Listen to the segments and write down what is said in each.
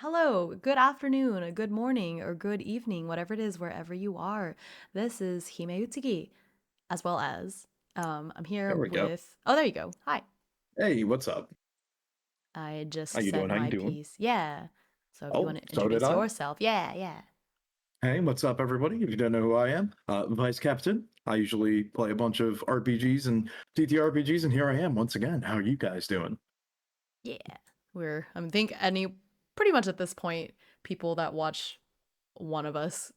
Hello, good afternoon, a good morning, or good evening, whatever it is, wherever you are. This is Hime Utsugi, as well as I'm here There we go. with. Oh, there you go. Hi. Hey, what's up? I How just you said doing? How you my doing? piece. Yeah. So if you Oh, want to so did introduce I. yourself, yeah. Hey, what's up, everybody? If you don't know who I am, Vice Captain. I usually play a bunch of RPGs and TTRPGs, and here I am once again. How are you guys doing? Yeah. I think pretty much at this point, people that watch one of us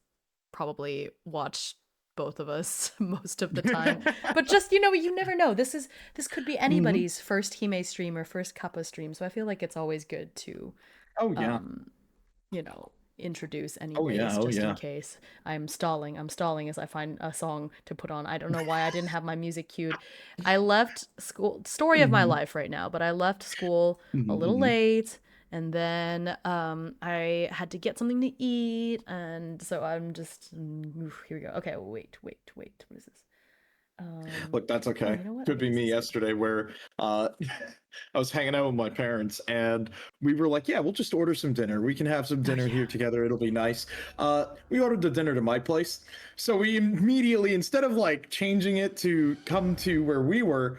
probably watch both of us most of the time. But just, you never know. This could be Hmm. anybody's first Hime stream or first Kappa stream. So I feel like it's always good to Oh yeah. um, you know, introduce Oh yeah. anyways, Oh just in yeah. case. I'm stalling as I find a song to put on. I don't know why I didn't have my music queued. I left school, story of my Hmm. life right now, but I left school a Hmm. little Hmm. late, and then I had to get something to eat, and so I'm just here we go. Okay, wait. What is this? Look, that's Oh, okay. you know what? I Could think be this me is good. yesterday where I was hanging out with my parents and we were like, yeah, we'll just order some dinner. We can have some Oh dinner yeah. here together. It'll be nice. We ordered the dinner to my place. So we immediately, instead of like changing it to come to where we were,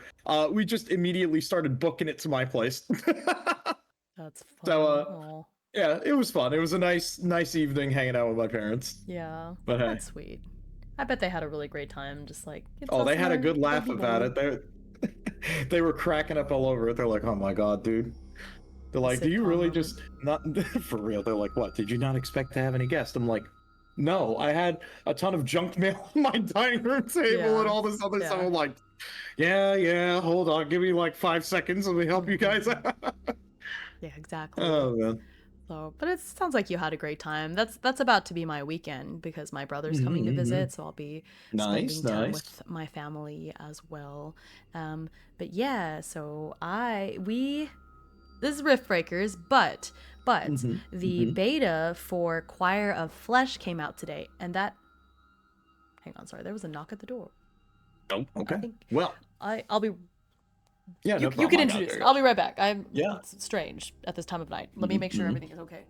we just immediately started booking it to my place. That's so funny. Oh, yeah, it was fun. It was a nice evening hanging out with my parents. yeah. But hey. That's sweet. I bet they had a really great time. Just like it's Oh, us they and had a our good laugh baby about boy. it. They were cracking up all over it. They're like, "Oh my god, dude." They're The like, "Do you sitcom really moment. just not for real?" They're like, "What? Did you not expect to have any guests?" I'm like, "No, I had a ton of junk mail on my dining room table and Yeah. all this other stuff." Yeah. I'm like, "Yeah, hold on, give me like 5 seconds, let me help you guys Hmm. out." Yeah, exactly. Oh man. So, but it sounds like you had a great time. That's about to be my weekend because my brother's coming to Mm-hmm. visit, so I'll be Nice, spending time nice. with my family as well. But yeah, so I we this is Riftbreakers, but Mm-hmm. the Mm-hmm. beta for Choir of Flesh came out today, and that hang on, sorry, there was a knock at the door. Oh, I okay. think Well, I'll be yeah, no you problem. can I got introduce. there. I'll be right back. I'm Yeah. It's strange at this time of night. Let me make sure Mm-hmm. everything is okay.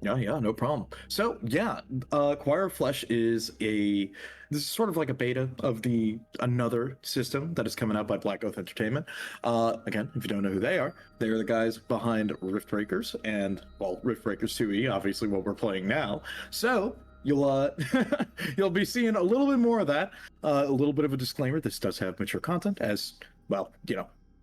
Yeah, no problem. So yeah, Choir of Flesh is this is sort of like a beta of the another system that is coming out by Black Oath Entertainment. Again, if you don't know who they are the guys behind Riftbreakers and well, Riftbreakers 2E, obviously what we're playing now. So you'll you'll be seeing a little bit more of that. A little bit of a disclaimer: this does have mature content, as well,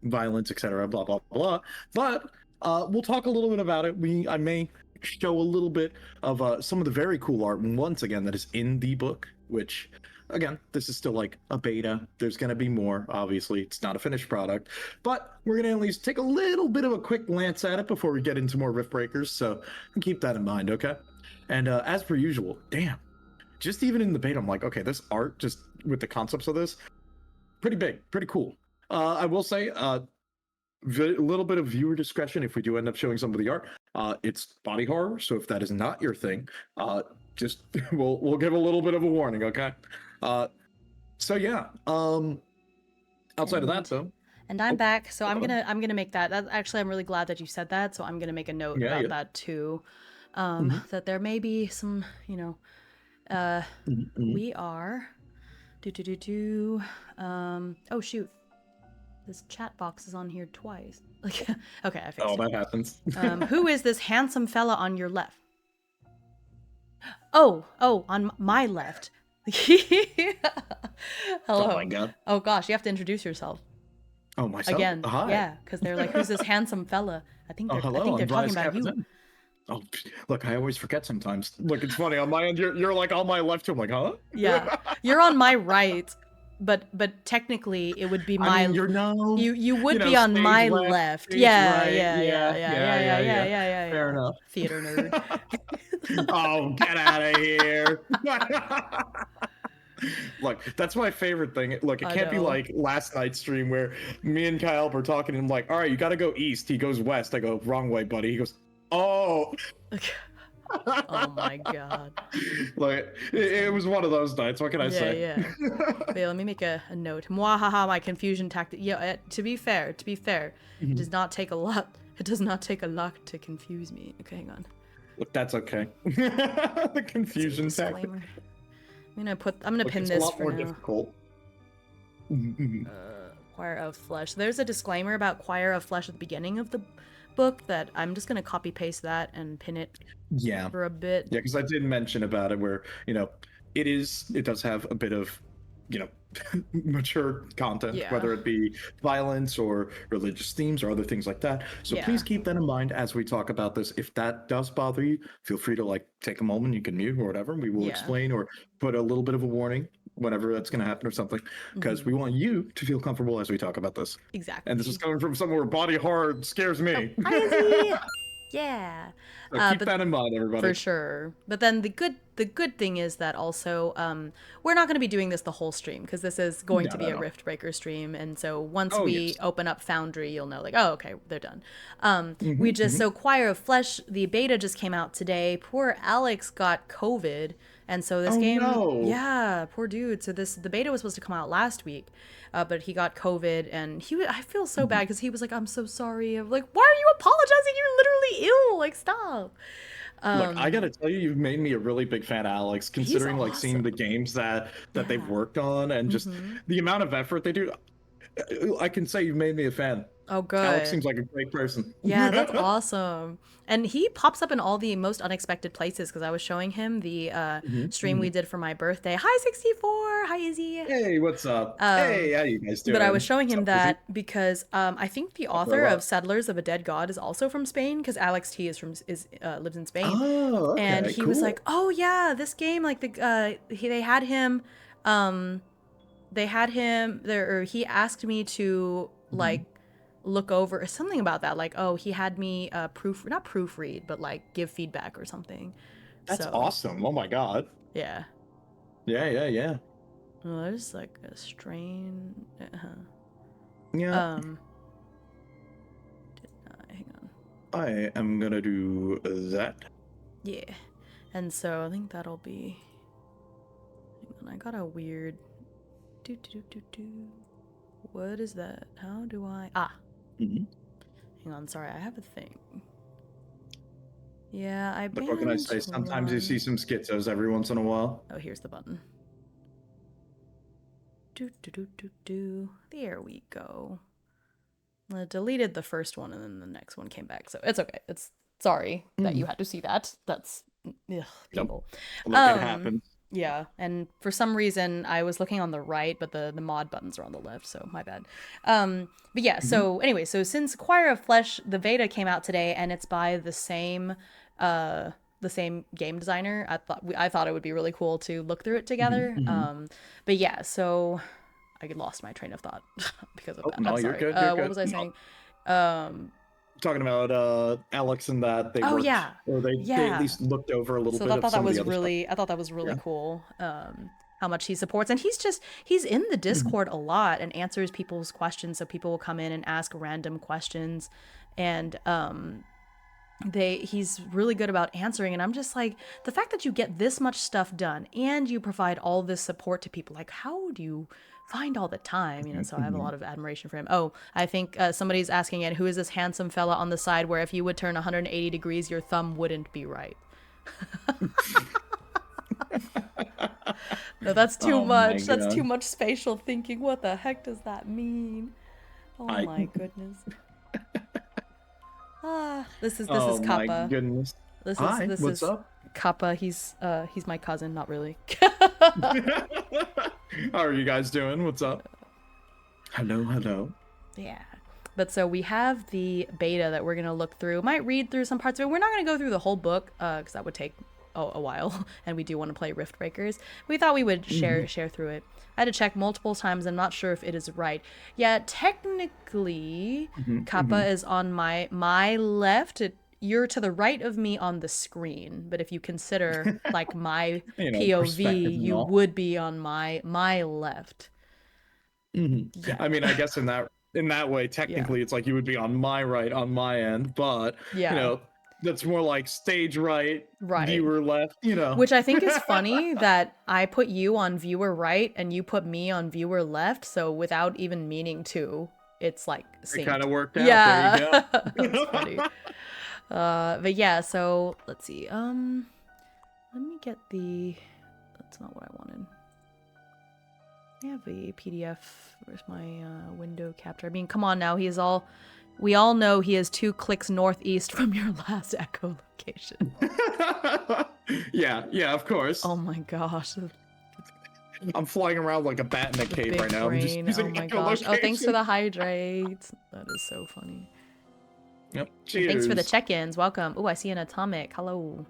violence, etc. Blah blah blah. But we'll talk a little bit about it. I may show a little bit of some of the very cool art once again that is in the book, which again, this is still like a beta. There's going to be more. Obviously, it's not a finished product, but we're going to at least take a little bit of a quick glance at it before we get into more Rift Breakers. So keep that in mind, okay? And as per usual, damn, just even in the beta, I'm like, okay, this art, just with the concepts of this, pretty big, pretty cool. I will say, a little bit of viewer discretion if we do end up showing some of the art. It's body horror, so if that is not your thing, just we'll give a little bit of a warning, okay? Uh, so yeah. Outside of that And though, and I'm oh, back, so hold on. I'm gonna make that. Actually, I'm really glad that you said that. So I'm gonna make a note Yeah, about yeah. that too. Mm-hmm. That there may be some, uh, Mm-hmm. we are do. Oh shoot, this chat box is on here twice. Like, okay, I Oh, fixed it. that happens. Who is this handsome fella on your left? On my left. Oh my Hello. god. Oh gosh, you have to introduce yourself. Oh, myself. Again, Hi. yeah, because they're like, "Who's this handsome fella?" Oh, I hello. think they're I'm talking Vice about you. Captain. Oh, look, I always forget sometimes. Look, it's funny on my end. You're like on my left too. I'm like, huh? Yeah, you're on my right, but technically it would be I mean, you're you would be on stage my left, left. stage Yeah, right. yeah, yeah, Yeah, yeah, yeah, yeah, yeah, yeah, yeah, yeah. yeah, yeah, Fair yeah. enough. Theater nerd. Oh, get out of here. Look, that's my favorite thing. Look, it I can't be know. like last night's stream where me and Kyle were talking and I'm like, all right, you got to go east. He goes west. I go, wrong way, buddy. He goes, oh. Oh my god. Like, That's it funny. was one of those nights. What can I Yeah, say? yeah. Wait, let me make a note. Mwahaha, my confusion tactic. Yeah, to be fair, it does not take a lot It does not take a lot to confuse me. Okay, hang on. Look, that's okay. The confusion tactic. Disclaimer. I'm gonna pin It's this a lot for more now. difficult. Choir of Flesh. There's a disclaimer about Choir of Flesh at the beginning of the book that I'm just gonna copy paste that and pin it Yeah. for a bit. Yeah, because I did mention about it where, it does have a bit of, mature content, Yeah. whether it be violence or religious themes or other things like that. So Yeah. please keep that in mind as we talk about this. If that does bother you, feel free to take a moment, you can mute or whatever. We will explain or put a little bit of a warning whenever that's going to happen or something, because we want you to feel comfortable as we talk about this. Exactly. And this is coming from somewhere where body horror scares me. Crazy. Yeah. So keep that in mind, everybody. For sure. But then the good thing is that also we're not going to be doing this the whole stream because this is going to be a Riftbreaker stream, and so once we open up Foundry, you'll know okay, they're done. So Choir of Flesh, the beta just came out today. Poor Alex got COVID, and so this game, yeah, poor dude. So the beta was supposed to come out last week, but he got COVID, and I feel so bad because he was like, "I'm so sorry." I'm like, "Why are you apologizing? You're literally ill. Like, stop." Look, I gotta tell you, you've made me a really big fan of Alex, considering seeing the games that they've worked on and just the amount of effort they do. I can say you've made me a fan. Oh, good. Alex seems like a great person. Yeah, that's awesome. And he pops up in all the most unexpected places because I was showing him the stream we did for my birthday. Hi, 64. Hi, Izzy. Hey, what's up? Hey, how you guys doing? But I was showing him that because I think the author of Settlers of a Dead God is also from Spain because Alex T lives in Spain. Oh, okay, and he was like, "Oh yeah, this game they had him there, or he asked me to look over something about that, he had me not proofread but give feedback or something." That's awesome. Oh my god. Yeah. Yeah. Well, there's a strain. Yeah. Hang on. I am gonna do that. Yeah. And so I think that'll be. Hang on, I got a weird. What is that? How do I? Hang on, sorry, I have a thing. Yeah, I But what can I say? Sometimes you see some schizos every once in a while. Oh, here's the button. There we go. I deleted the first one and then the next one came back, so it's okay. Sorry that you had to see that. That's people. Look, it happens. Yeah, and for some reason I was looking on the right, but the mod buttons are on the left, so my bad. But yeah, so anyway, so since Choir of Flesh, the beta came out today, and it's by the same game designer. I thought it would be really cool to look through it together. But yeah, so I lost my train of thought because of that. No, you're good. You're good. What was I saying? Talking about Alex and that they worked, or they at least looked over a little bit. I thought that was really cool. How much he supports, and he's in the Discord a lot and answers people's questions. So people will come in and ask random questions, and he's really good about answering. And I'm just like, the fact that you get this much stuff done and you provide all this support to people, how do you find all the time? So I have a lot of admiration for him. Oh, I think somebody's asking it, who is this handsome fella on the side where if you would turn 180 degrees your thumb wouldn't be right? No, that's too much. That's too much spatial thinking. What the heck does that mean? Oh my goodness. This is Kappa. Oh my goodness. What's up? Kappa. He's my cousin, not really. How are you guys doing? What's up? Hello. Yeah. But so we have the beta that we're going to look through. Might read through some parts of it. We're not going to go through the whole book because that would take a while, and we do want to play Riftbreakers. We thought we would share through it. I had to check multiple times. I'm not sure if it is right. Yeah, technically, Kappa is on my left. You're to the right of me on the screen, but if you consider my POV, you would be on my left. Yeah. I mean, I guess in that way, technically, it's you would be on my right on my end, but that's more like stage right, viewer left, Which I think is funny that I put you on viewer right and you put me on viewer left, so without even meaning to. it's like It synced. kind of worked out. Yeah. There you go. That's funny. But yeah, so let's see. Let me get the. That's not what I wanted. I have a PDF. Where's my window capture? I mean, come on now. We all know he is 2 clicks northeast from your last echo location. Yeah, of course. Oh my gosh. I'm flying around like a bat in a cave Big right now. I'm just brain. using Oh my echo gosh. Oh, thanks for location. the hydrate. That is so funny. Yep. And Cheers. thanks for the check-ins. Welcome. Oh, I see an atomic. Hello.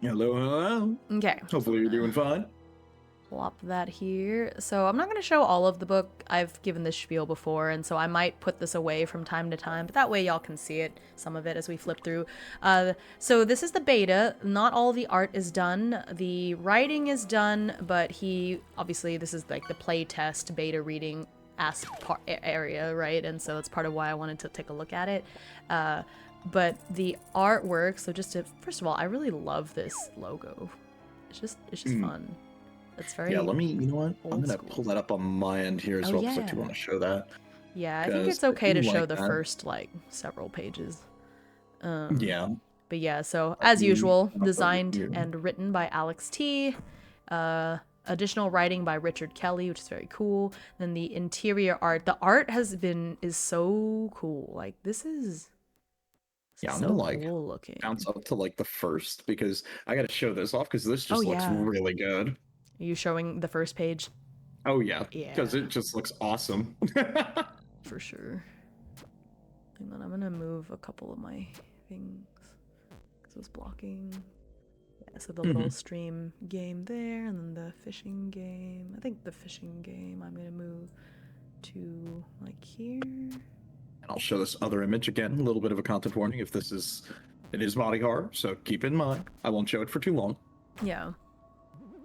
Hello. Okay. Hopefully you're doing fine. Plop that here. So I'm not going to show all of the book. I've given this spiel before, and so I might put this away from time to time, but that way y'all can see it, some of it, as we flip through. So this is the beta. Not all the art is done. The writing is done, but obviously this is like the play test beta reading area, right? And so that's part of why I wanted to take a look at it. But the artwork, so first of all, I really love this logo. It's just fun. It's very you know what? I'm gonna school. pull that up on my end here as well because I do want to show that. Yeah, I think it's okay to show the first like several pages. Yeah. But yeah, so as usual, designed and written by Alex T. Additional writing by Richard Kelly, which is very cool. Then the interior art. The art is so cool. Like this is I'm so gonna like cool looking. bounce up to like the first because I gotta show this off because this just looks really good. Are you showing the first page? Oh yeah, because it just looks awesome. For sure. And then I'm gonna move a couple of my things because it's blocking. Yeah, so the little stream game there, and then the fishing game. I think the fishing game I'm gonna move to like here. And I'll show this other image again. A little bit of a content warning. It is body horror, so keep in mind. I won't show it for too long. Yeah.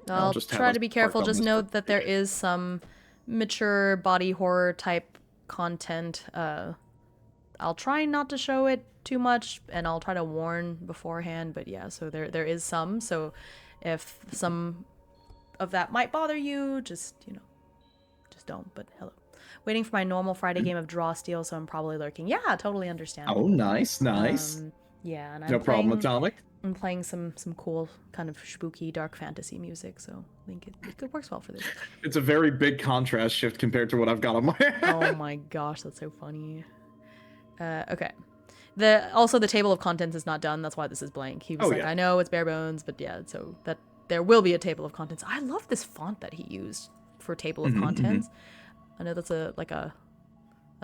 I'll just try to be careful. Just note that there is some mature body horror type content. I'll try not to show it too much, and I'll try to warn beforehand. But yeah, so there is some. So if some of that might bother you, just don't. But hello. Waiting for my normal Friday game of Draw Steel, so I'm probably lurking. Yeah, totally understand. Oh, nice. Yeah, and no problem, Atomic. I'm playing some cool kind of spooky dark fantasy music, so I think it works well for this. It's a very big contrast shift compared to what I've got on my end. Oh my gosh, that's so funny. Okay. Also the table of contents is not done, that's why this is blank. He was I know it's bare bones, but yeah, so that there will be a table of contents. I love this font that he used for table of contents. I know that's a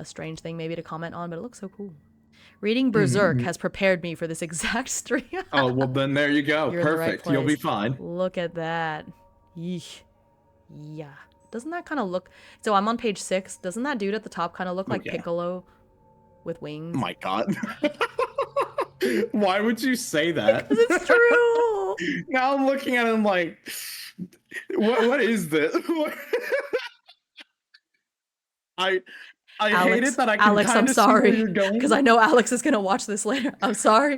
strange thing maybe to comment on, but it looks so cool. Reading Berserk has prepared me for this exact stream. Oh, well then there you go. You're Perfect. You'll be fine. Look at that. Yeesh. Yeah. Doesn't that kind of look... So I'm on page 6. Doesn't that dude at the top kind of look like Piccolo with wings? Oh my god. Why would you say that? Because it's true. Now I'm looking at him like, what is this? I hate it that I can Alex, I'm sorry, because I know Alex is gonna watch this later. I'm sorry.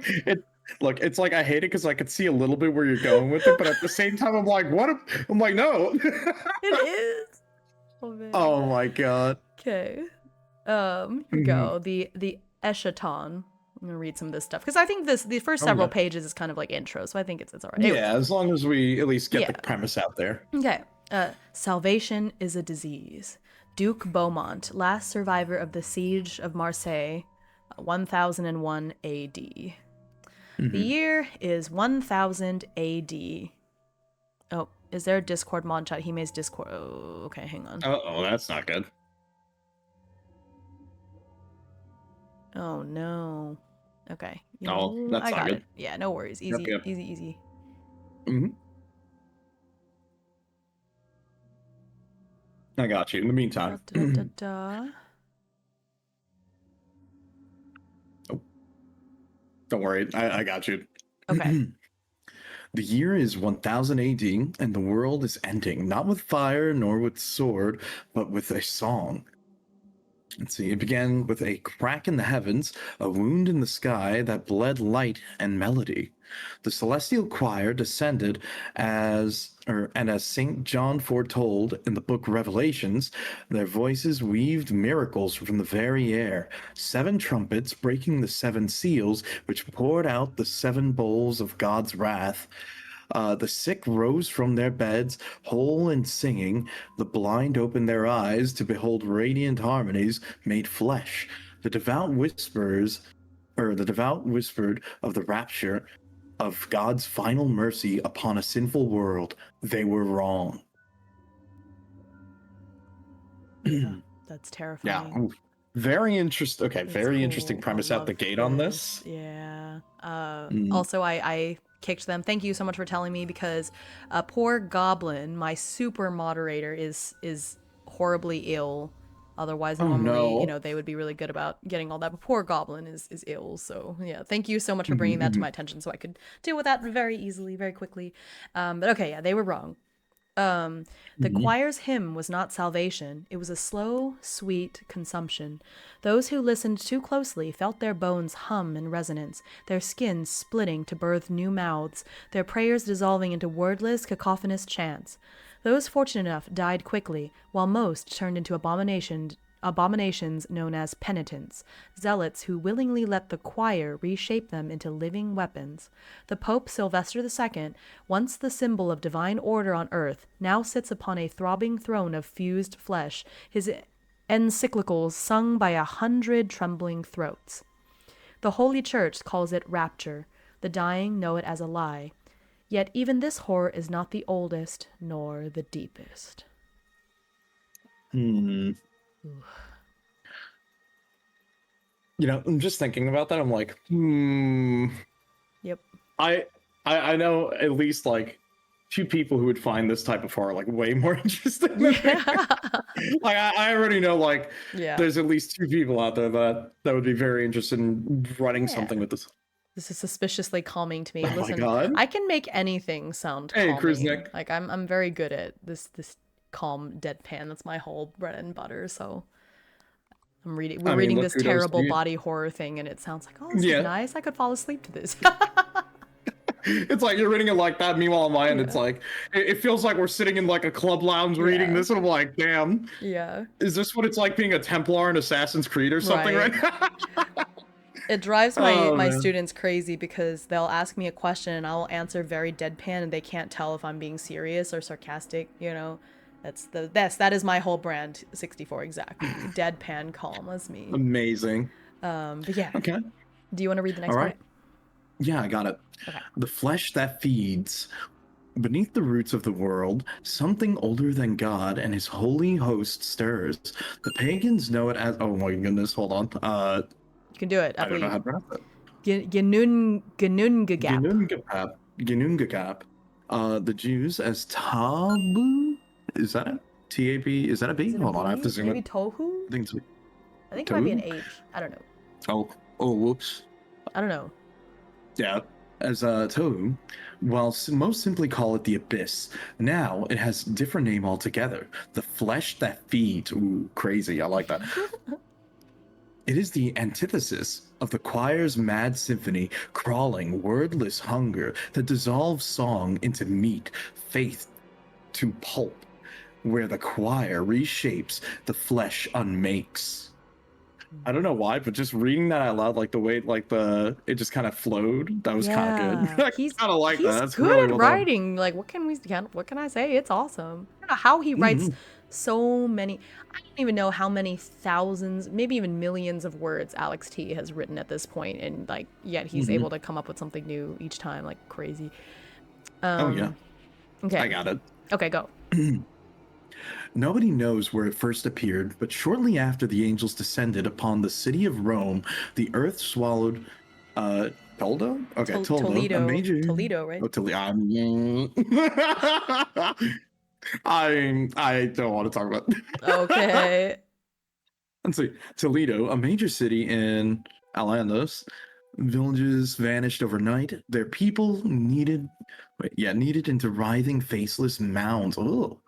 Look, it's like I hate it because I could see a little bit where you're going with it, but at the same time, I'm like, what? I'm like, no. It is. Oh, man. Oh my god. Okay. Here we go. The Eschaton. I'm gonna read some of this stuff because I think the first several pages is kind of like intro, so I think it's all right. Yeah, as long as we at least get the premise out there. Okay. Salvation is a disease. Duke Beaumont, last survivor of the Siege of Marseille, 1001 AD. The year is 1000 AD. Oh, is there a Discord mod chat? Hime's Discord. Oh, okay, hang on. Uh-oh, that's not good. Oh, no. Okay. That's I not got good. it. Yeah, no worries. Easy, easy. I got you. In the meantime. Oh. Don't worry. I got you. Okay. The year is 1000 AD, and the world is ending, not with fire nor with sword, but with a song. Let's see. It began with a crack in the heavens, a wound in the sky that bled light and melody. The celestial choir descended as St. John foretold in the book Revelations, their voices weaved miracles from the very air, 7 trumpets breaking the 7 seals, which poured out the 7 bowls of God's wrath. The sick rose from their beds, whole and singing. The blind opened their eyes to behold radiant harmonies made flesh. The devout whispered of the rapture of God's final mercy upon a sinful world. They were wrong. Yeah, that's Yeah. terrifying. Very interesting. Okay, That's very cool. interesting I premise out love the gate on this. Yeah. Mm. Also, I kicked them. Thank you so much for telling me, because poor Goblin, my super moderator, is horribly ill. Otherwise, Oh normally, no. they would be really good about getting all that. But poor Goblin is ill. So yeah, thank you so much for bringing that to my attention, so I could deal with that very easily, very quickly. But okay, yeah, they were wrong. The choir's hymn was not salvation. It was a slow, sweet consumption. Those who listened too closely felt their bones hum in resonance, their skins splitting to birth new mouths, their prayers dissolving into wordless, cacophonous chants. Those fortunate enough died quickly, while most turned into abominations known as penitents, zealots who willingly let the choir reshape them into living weapons. The Pope Sylvester II, once the symbol of divine order on earth, now sits upon a throbbing throne of fused flesh, his encyclicals sung by 100 trembling throats. The Holy Church calls it rapture. The dying know it as a lie. Yet even this horror is not the oldest, nor the deepest. I'm just thinking about that. I'm like, Yep. I know at least like 2 people who would find this type of horror like way more interesting than me. Like I already know like there's at least 2 people out there that would be very interested in running something with this. This is suspiciously calming to me. Oh Listen, my God. I can make anything sound Hey, calming. Kruznik. Like I'm very good at this calm deadpan. That's my whole bread and butter. So we're reading this terrible body horror thing, and it sounds like, oh, this is nice. I could fall asleep to this. It's like you're reading it like that. Meanwhile, on my end, it's like it feels like we're sitting in like a club lounge reading this, and I'm like, damn. Yeah. Is this what it's like being a Templar in Assassin's Creed or something right now? It drives my students crazy, because they'll ask me a question and I'll answer very deadpan, and they can't tell if I'm being serious or sarcastic. That is my whole brand. 64 exactly. Deadpan calm as me. Amazing. But yeah. Okay. Do you want to read the next part? Yeah, I got it. Okay. The flesh that feeds. Beneath the roots of the world, something older than God and his holy host stirs. The pagans know it as. Oh my goodness! Hold on. You can do it. I don't know how to pronounce it. Genungagap. The Jews as Tabu. Is that it? T-A-B. Is that a B? Hold on, I have to zoom in. Maybe Tohu? I think it's. I think it might be an H. I don't know. Oh, whoops. I don't know. Yeah, as Tohu, while most simply call it the Abyss, now it has a different name altogether. The flesh that feeds. Ooh, crazy. I like that. It is the antithesis of the choir's mad symphony, crawling, wordless hunger that dissolves song into meat, faith to pulp, where the choir reshapes, the flesh unmakes. I don't know why, but just reading that out loud, like the way, it just kind of flowed. That was kind of good. He's kind of like that. That's good really at writing. Like, what can I say? It's awesome. I don't know how he writes so many. I don't even know how many thousands, maybe even millions of words Alex T has written at this point, and like, yet he's able to come up with something new each time, like crazy. Okay. I got it. Okay, go. Nobody knows where it first appeared, but shortly after the angels descended upon the city of Rome, the earth swallowed Toldo? Okay, Toldo. Toledo, right? Oh, Toledo. I don't want to talk about Okay. Let's see. Toledo, a major city in Al-Andalus. Villages vanished overnight. Their people needed into writhing, faceless mounds. Oh.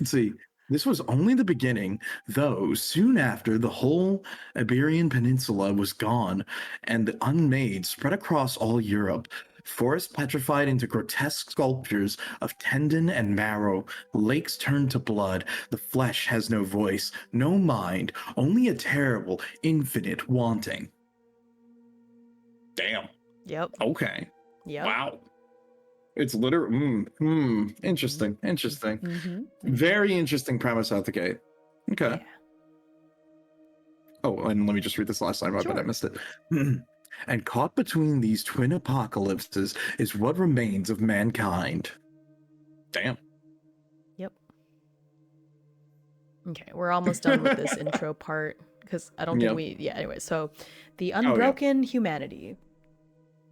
Let's see. This was only the beginning, though soon after the whole Iberian Peninsula was gone and the unmade spread across all Europe. Forests petrified into grotesque sculptures of tendon and marrow. Lakes turn to blood. The flesh has no voice, no mind, only a terrible, infinite wanting. Damn. Yep. Okay. Yep. Wow. It's literally interesting. Interesting. Very interesting premise out the gate. Okay. Yeah. Oh, and let me just read this last line. I bet I missed it. And caught between these twin apocalypses is what remains of mankind. Damn. Yep. Okay, we're almost done with this intro part because I don't think anyway, so the unbroken humanity.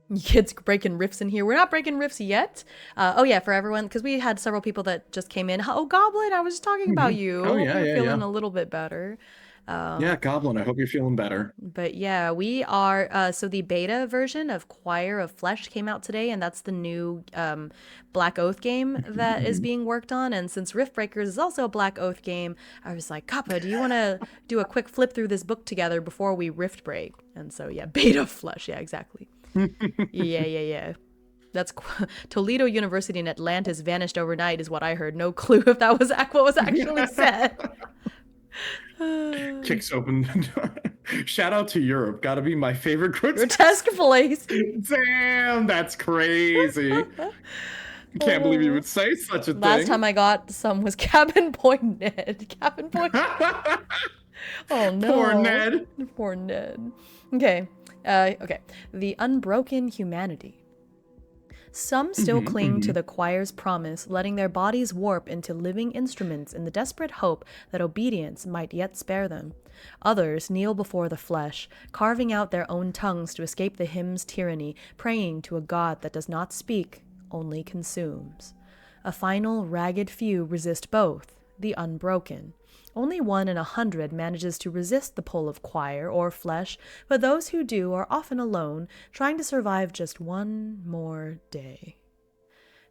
You kids breaking riffs in here. We're not breaking riffs yet. For everyone, because we had several people that just came in. Oh, Goblin, I was just talking about you. Oh, Hope you're feeling a little bit better. Goblin, I hope you're feeling better. But yeah, we are, so the beta version of Choir of Flesh came out today, and that's the new Black Oath game that is being worked on. And since Riftbreakers is also a Black Oath game, I was like, Kappa, do you want to do a quick flip through this book together before we Rift break? And so, yeah, Beta of Flesh, yeah, exactly. Yeah. That's Toledo University in Atlantis vanished overnight is what I heard. No clue if that was what was actually said. Kicks open the door. Shout out to Europe. Gotta be my favorite grotesque place. Damn, that's crazy. Can't believe you would say such a thing. Last time I got some was Cabin Boy Ned. Cabin Boy. Oh no. Poor Ned. Okay. The unbroken humanity. Some still cling to the choir's promise, letting their bodies warp into living instruments in the desperate hope that obedience might yet spare them. Others kneel before the flesh, carving out their own tongues to escape the hymn's tyranny, praying to a god that does not speak, only consumes. A final ragged few resist both, the unbroken. Only 1 in 100 manages to resist the pull of choir or flesh, but those who do are often alone, trying to survive just one more day.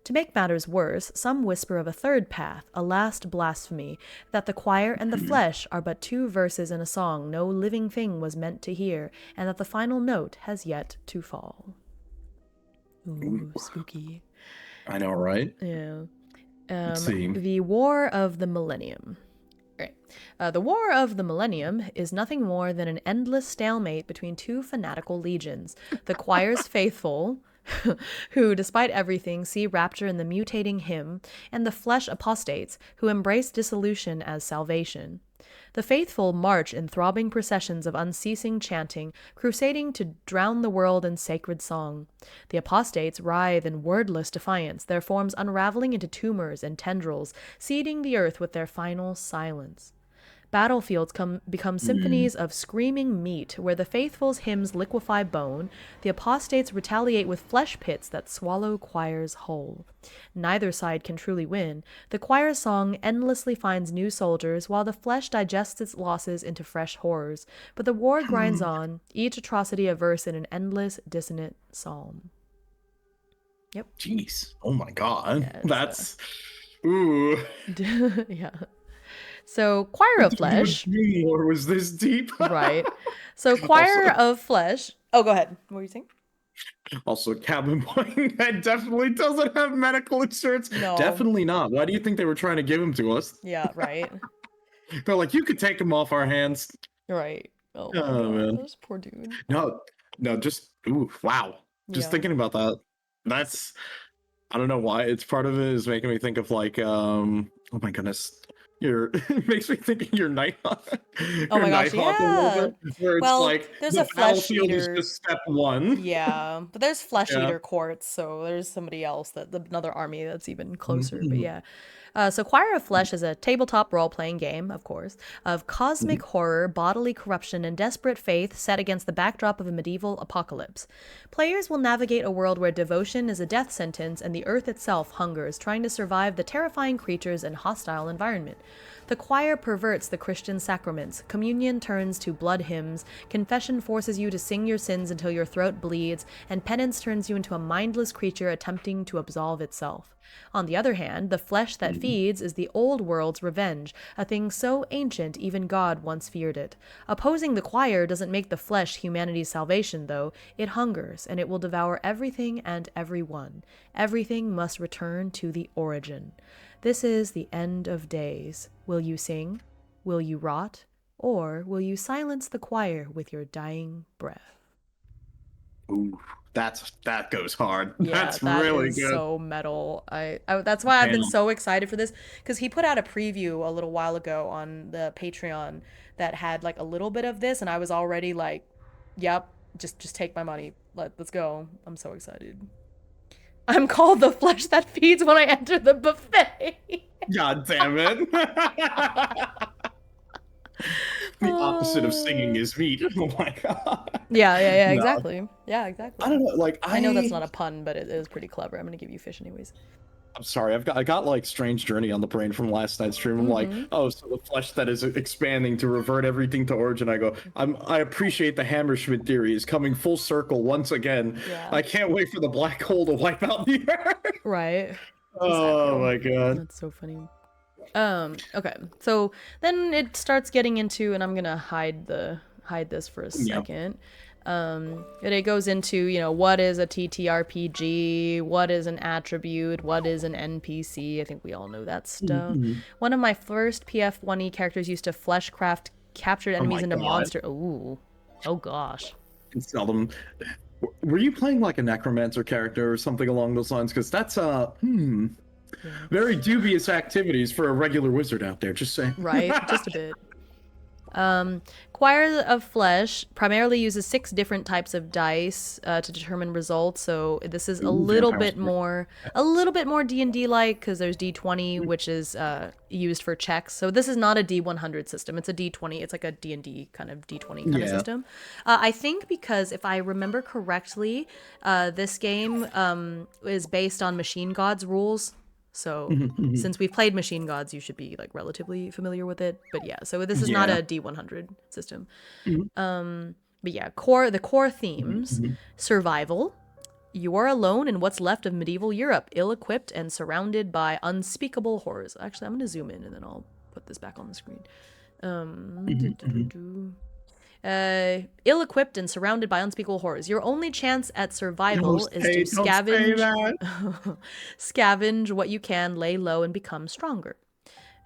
To make matters worse, some whisper of a third path, a last blasphemy, that the choir and the flesh are but 2 verses in a song no living thing was meant to hear, and that the final note has yet to fall. Ooh, spooky. I know, right? Yeah. The War of the Millennium. The War of the Millennium is nothing more than an endless stalemate between 2 fanatical legions, the choir's faithful, who, despite everything, see rapture in the mutating hymn, and the flesh apostates, who embrace dissolution as salvation. The faithful march in throbbing processions of unceasing chanting, crusading to drown the world in sacred song. The apostates writhe in wordless defiance, their forms unraveling into tumors and tendrils, seeding the earth with their final silence. Battlefields become symphonies of screaming meat, where the faithful's hymns liquefy bone, the apostates retaliate with flesh pits that swallow choirs whole. Neither side can truly win. The choir's song endlessly finds new soldiers, while the flesh digests its losses into fresh horrors. But the war grinds on, each atrocity a verse in an endless, dissonant psalm. Yep. Jeez. Oh my god. Yeah, that's... Ooh. Yeah. So, Choir of Flesh. Or was this deep? Right. So, Choir of Flesh. Oh, go ahead. What were you saying? Also, Cabin Boy that definitely doesn't have medical insurance. No. Definitely not. Why do you think they were trying to give him to us? Yeah, right. They're like, you could take him off our hands. Right. Oh my god, man. this poor dude. No, just wow. Just thinking about that. That's, I don't know why. It's part of it is making me think of like, oh my goodness. It makes me think of your Nighthawk. Oh my gosh, yeah. Where it's like there's the a flesh battlefield eater. is just step 1. Yeah, but there's flesh eater courts, so there's somebody else another army that's even closer. But yeah. So Choir of Flesh is a tabletop role-playing game, of course, of cosmic horror, bodily corruption, and desperate faith set against the backdrop of a medieval apocalypse. Players will navigate a world where devotion is a death sentence and the earth itself hungers, trying to survive the terrifying creatures and hostile environment. The choir perverts the Christian sacraments. Communion turns to blood hymns. Confession forces you to sing your sins until your throat bleeds, and penance turns you into a mindless creature attempting to absolve itself. On the other hand, the flesh that feeds is the old world's revenge, a thing so ancient even God once feared it. Opposing the choir doesn't make the flesh humanity's salvation, though. It hungers, and it will devour everything and everyone. Everything must return to the origin. This is the end of days. Will you sing? Will you rot? Or will you silence the choir with your dying breath? Ooh, that goes hard. Yeah, That's that really is good. so metal. That's why I've been Damn. so excited for this, because he put out a preview a little while ago on the Patreon that had like a little bit of this, and I was already like, "Yep, just take my money. Let's go." I'm so excited. I'm called the flesh that feeds when I enter the buffet. God damn it. The opposite of singing is meat. Oh my god. Yeah, No, exactly. Yeah, exactly. I don't know. Like I know that's not a pun, but it is pretty clever. I'm gonna give you fish anyways. I'm sorry. I got like Strange Journey on the brain from last night's stream. I'm like, oh, so the flesh that is expanding to revert everything to origin. I go, I appreciate the Hammerschmidt theory is coming full circle once again. Yeah. I can't wait for the black hole to wipe out the earth. Right. Oh my god. That's so funny. Okay. So then it starts getting into, and I'm gonna hide this for a second. And it goes into, you know, what is a TTRPG, what is an attribute, what is an NPC. I think we all know that stuff. One of my first PF1E characters used to fleshcraft captured enemies into monster. Ooh. Oh gosh. And sell them. Were you playing like a necromancer character or something along those lines? Because that's very dubious activities for a regular wizard out there, just saying. Right, just a bit. Choir of Flesh primarily uses 6 different types of dice to determine results. So this is a little bit more D&D like, because there's D20, which is used for checks. So this is not a D100 system. It's a D20. It's like a D&D kind of D20 kind of system. I think because if I remember correctly, this game is based on Machine God's rules. So since we've played Machine Gods, you should be like relatively familiar with it. But yeah, so this is not a D100 system. But yeah, the core themes: survival. You are alone in what's left of medieval Europe, ill-equipped and surrounded by unspeakable horrors. Actually, I'm going to zoom in and then I'll put this back on the screen. Ill-equipped and surrounded by unspeakable horrors. Your only chance at survival is to scavenge what you can, lay low, and become stronger.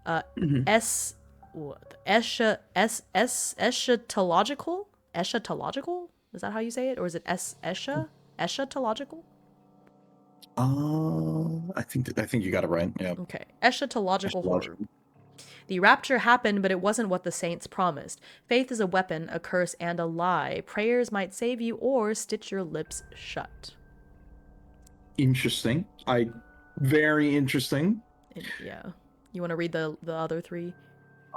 Eschatological? Eschatological? Is that how you say it? Or is it eschatological? I think you got it right. Yeah. Okay. Eschatological horror. The rapture happened, but it wasn't what the saints promised. Faith is a weapon, a curse, and a lie. Prayers might save you or stitch your lips shut. Interesting. Very interesting. Yeah. You want to read the other 3?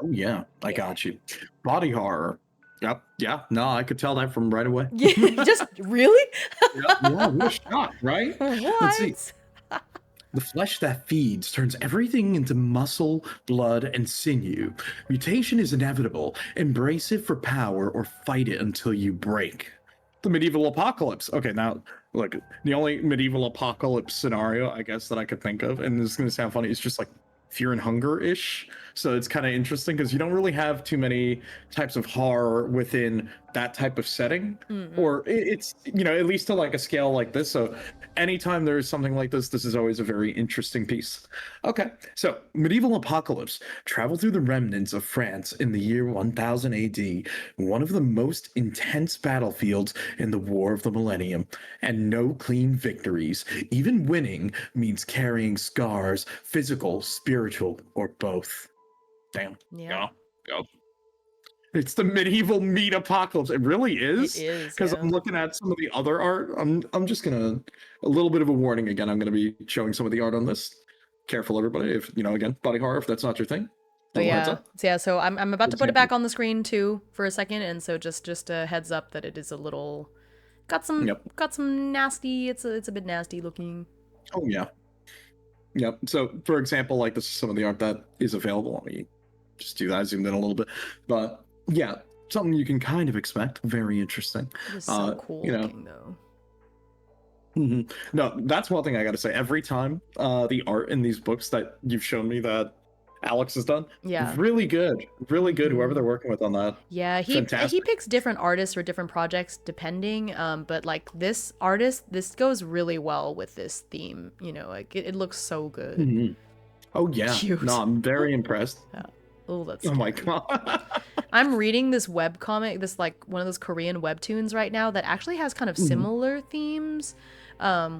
Oh yeah, I got you. Body horror. Yep. Yeah. No, I could tell that from right away. Just really? Yeah, what a shock, right? What? Let's see. The flesh that feeds turns everything into muscle, blood, and sinew. Mutation is inevitable. Embrace it for power or fight it until you break. The medieval apocalypse. Okay, now, look, the only medieval apocalypse scenario, I guess, that I could think of, and this is going to sound funny, is just like Fear and Hunger-ish. So it's kind of interesting because you don't really have too many types of horror within that type of setting. Or it's, you know, at least to like a scale like this. So anytime there's something like this is always a very interesting piece. Okay, so medieval apocalypse. Travel through the remnants of France in the year 1000 AD, one of the most intense battlefields in the War of the Millennium, and no clean victories. Even winning means carrying scars, physical, spiritual, or both. Damn. Yeah. Go. It's the medieval meat apocalypse. It really is. It is. Because I'm looking at some of the other art. I'm just gonna, a little bit of a warning again. I'm gonna be showing some of the art on this. Careful, everybody. If you know, again, body horror. If that's not your thing. But yeah. So I'm about to put it back on the screen too for a second, and so just a heads up that it is a little got some nasty. It's a bit nasty looking. Oh yeah. Yep. So for example, like this is some of the art that is available on the just do that. I zoomed in a little bit, but yeah, something you can kind of expect. Very interesting. It is so cool looking, though. No, that's one thing I gotta say. Every time the art in these books that you've shown me that Alex has done, really good, whoever they're working with on that. Yeah, he picks different artists for different projects depending, but like this artist, this goes really well with this theme, you know, like it looks so good. Oh yeah. Cute. No, I'm very impressed. Yeah. Oh, that's scary. Oh my god. I'm reading this webcomic, this like one of those Korean webtoons right now that actually has kind of similar themes.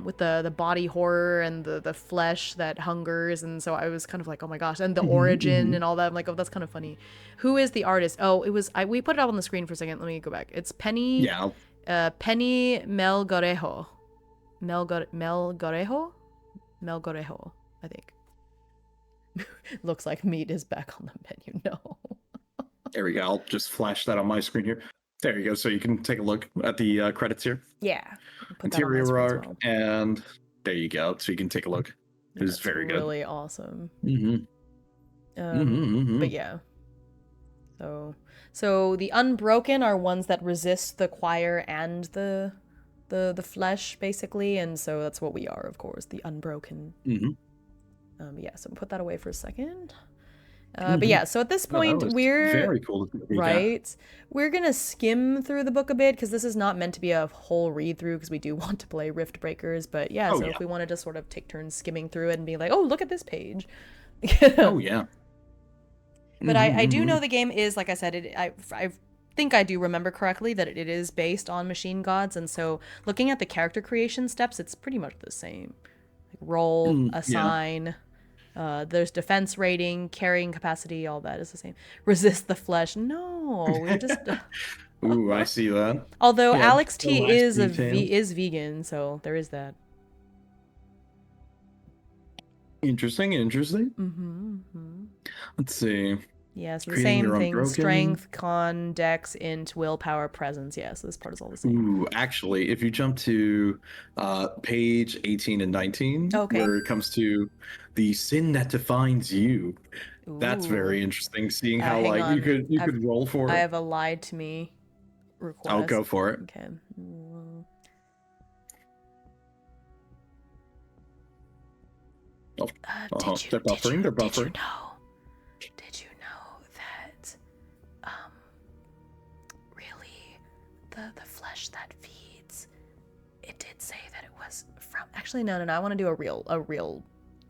With the body horror and the flesh that hungers, and so I was kind of like, oh my gosh, and the origin and all that. I'm like, oh, that's kind of funny. Who is the artist? Oh, it was we put it up on the screen for a second. Let me go back. It's Penny. Yeah. Penny Melgarejo. Melgarejo, I think. Looks like meat is back on the menu. No. There we go. I'll just flash that on my screen here. There you go. So you can take a look at the credits here. Yeah. Interior art, and there you go. So you can take a look. It is very good. Really awesome. But yeah. So the unbroken are ones that resist the choir and the flesh, basically, and so that's what we are, of course, the unbroken. Yeah. So put that away for a second. But yeah, so at this point, we're very cool, right? We're gonna skim through the book a bit because this is not meant to be a whole read through because we do want to play Riftbreakers. But yeah, if we want to just sort of take turns skimming through it and be like, oh, look at this page. Oh yeah. But I do know the game is, like I said, I think I do remember correctly that it is based on machine gods, and so looking at the character creation steps, it's pretty much the same. Like roll, assign. There's defense rating, carrying capacity, all that is the same. Resist the flesh. No, we're just. Ooh, I see that. Although Alex T is vegan, so there is that. Interesting. Let's see. Yeah, so the same thing. Strength, con, dex, int, willpower, presence. Yeah, so this part is all the same. Ooh, actually, if you jump to page 18 and 19, where it comes to the sin that defines you, that's very interesting. Seeing how like you could roll for it. I have a lied to me request. I'll go for it. Okay. They're buffering. Did you know that really the flesh that feeds, it did say that it was from, actually no, I want to do a real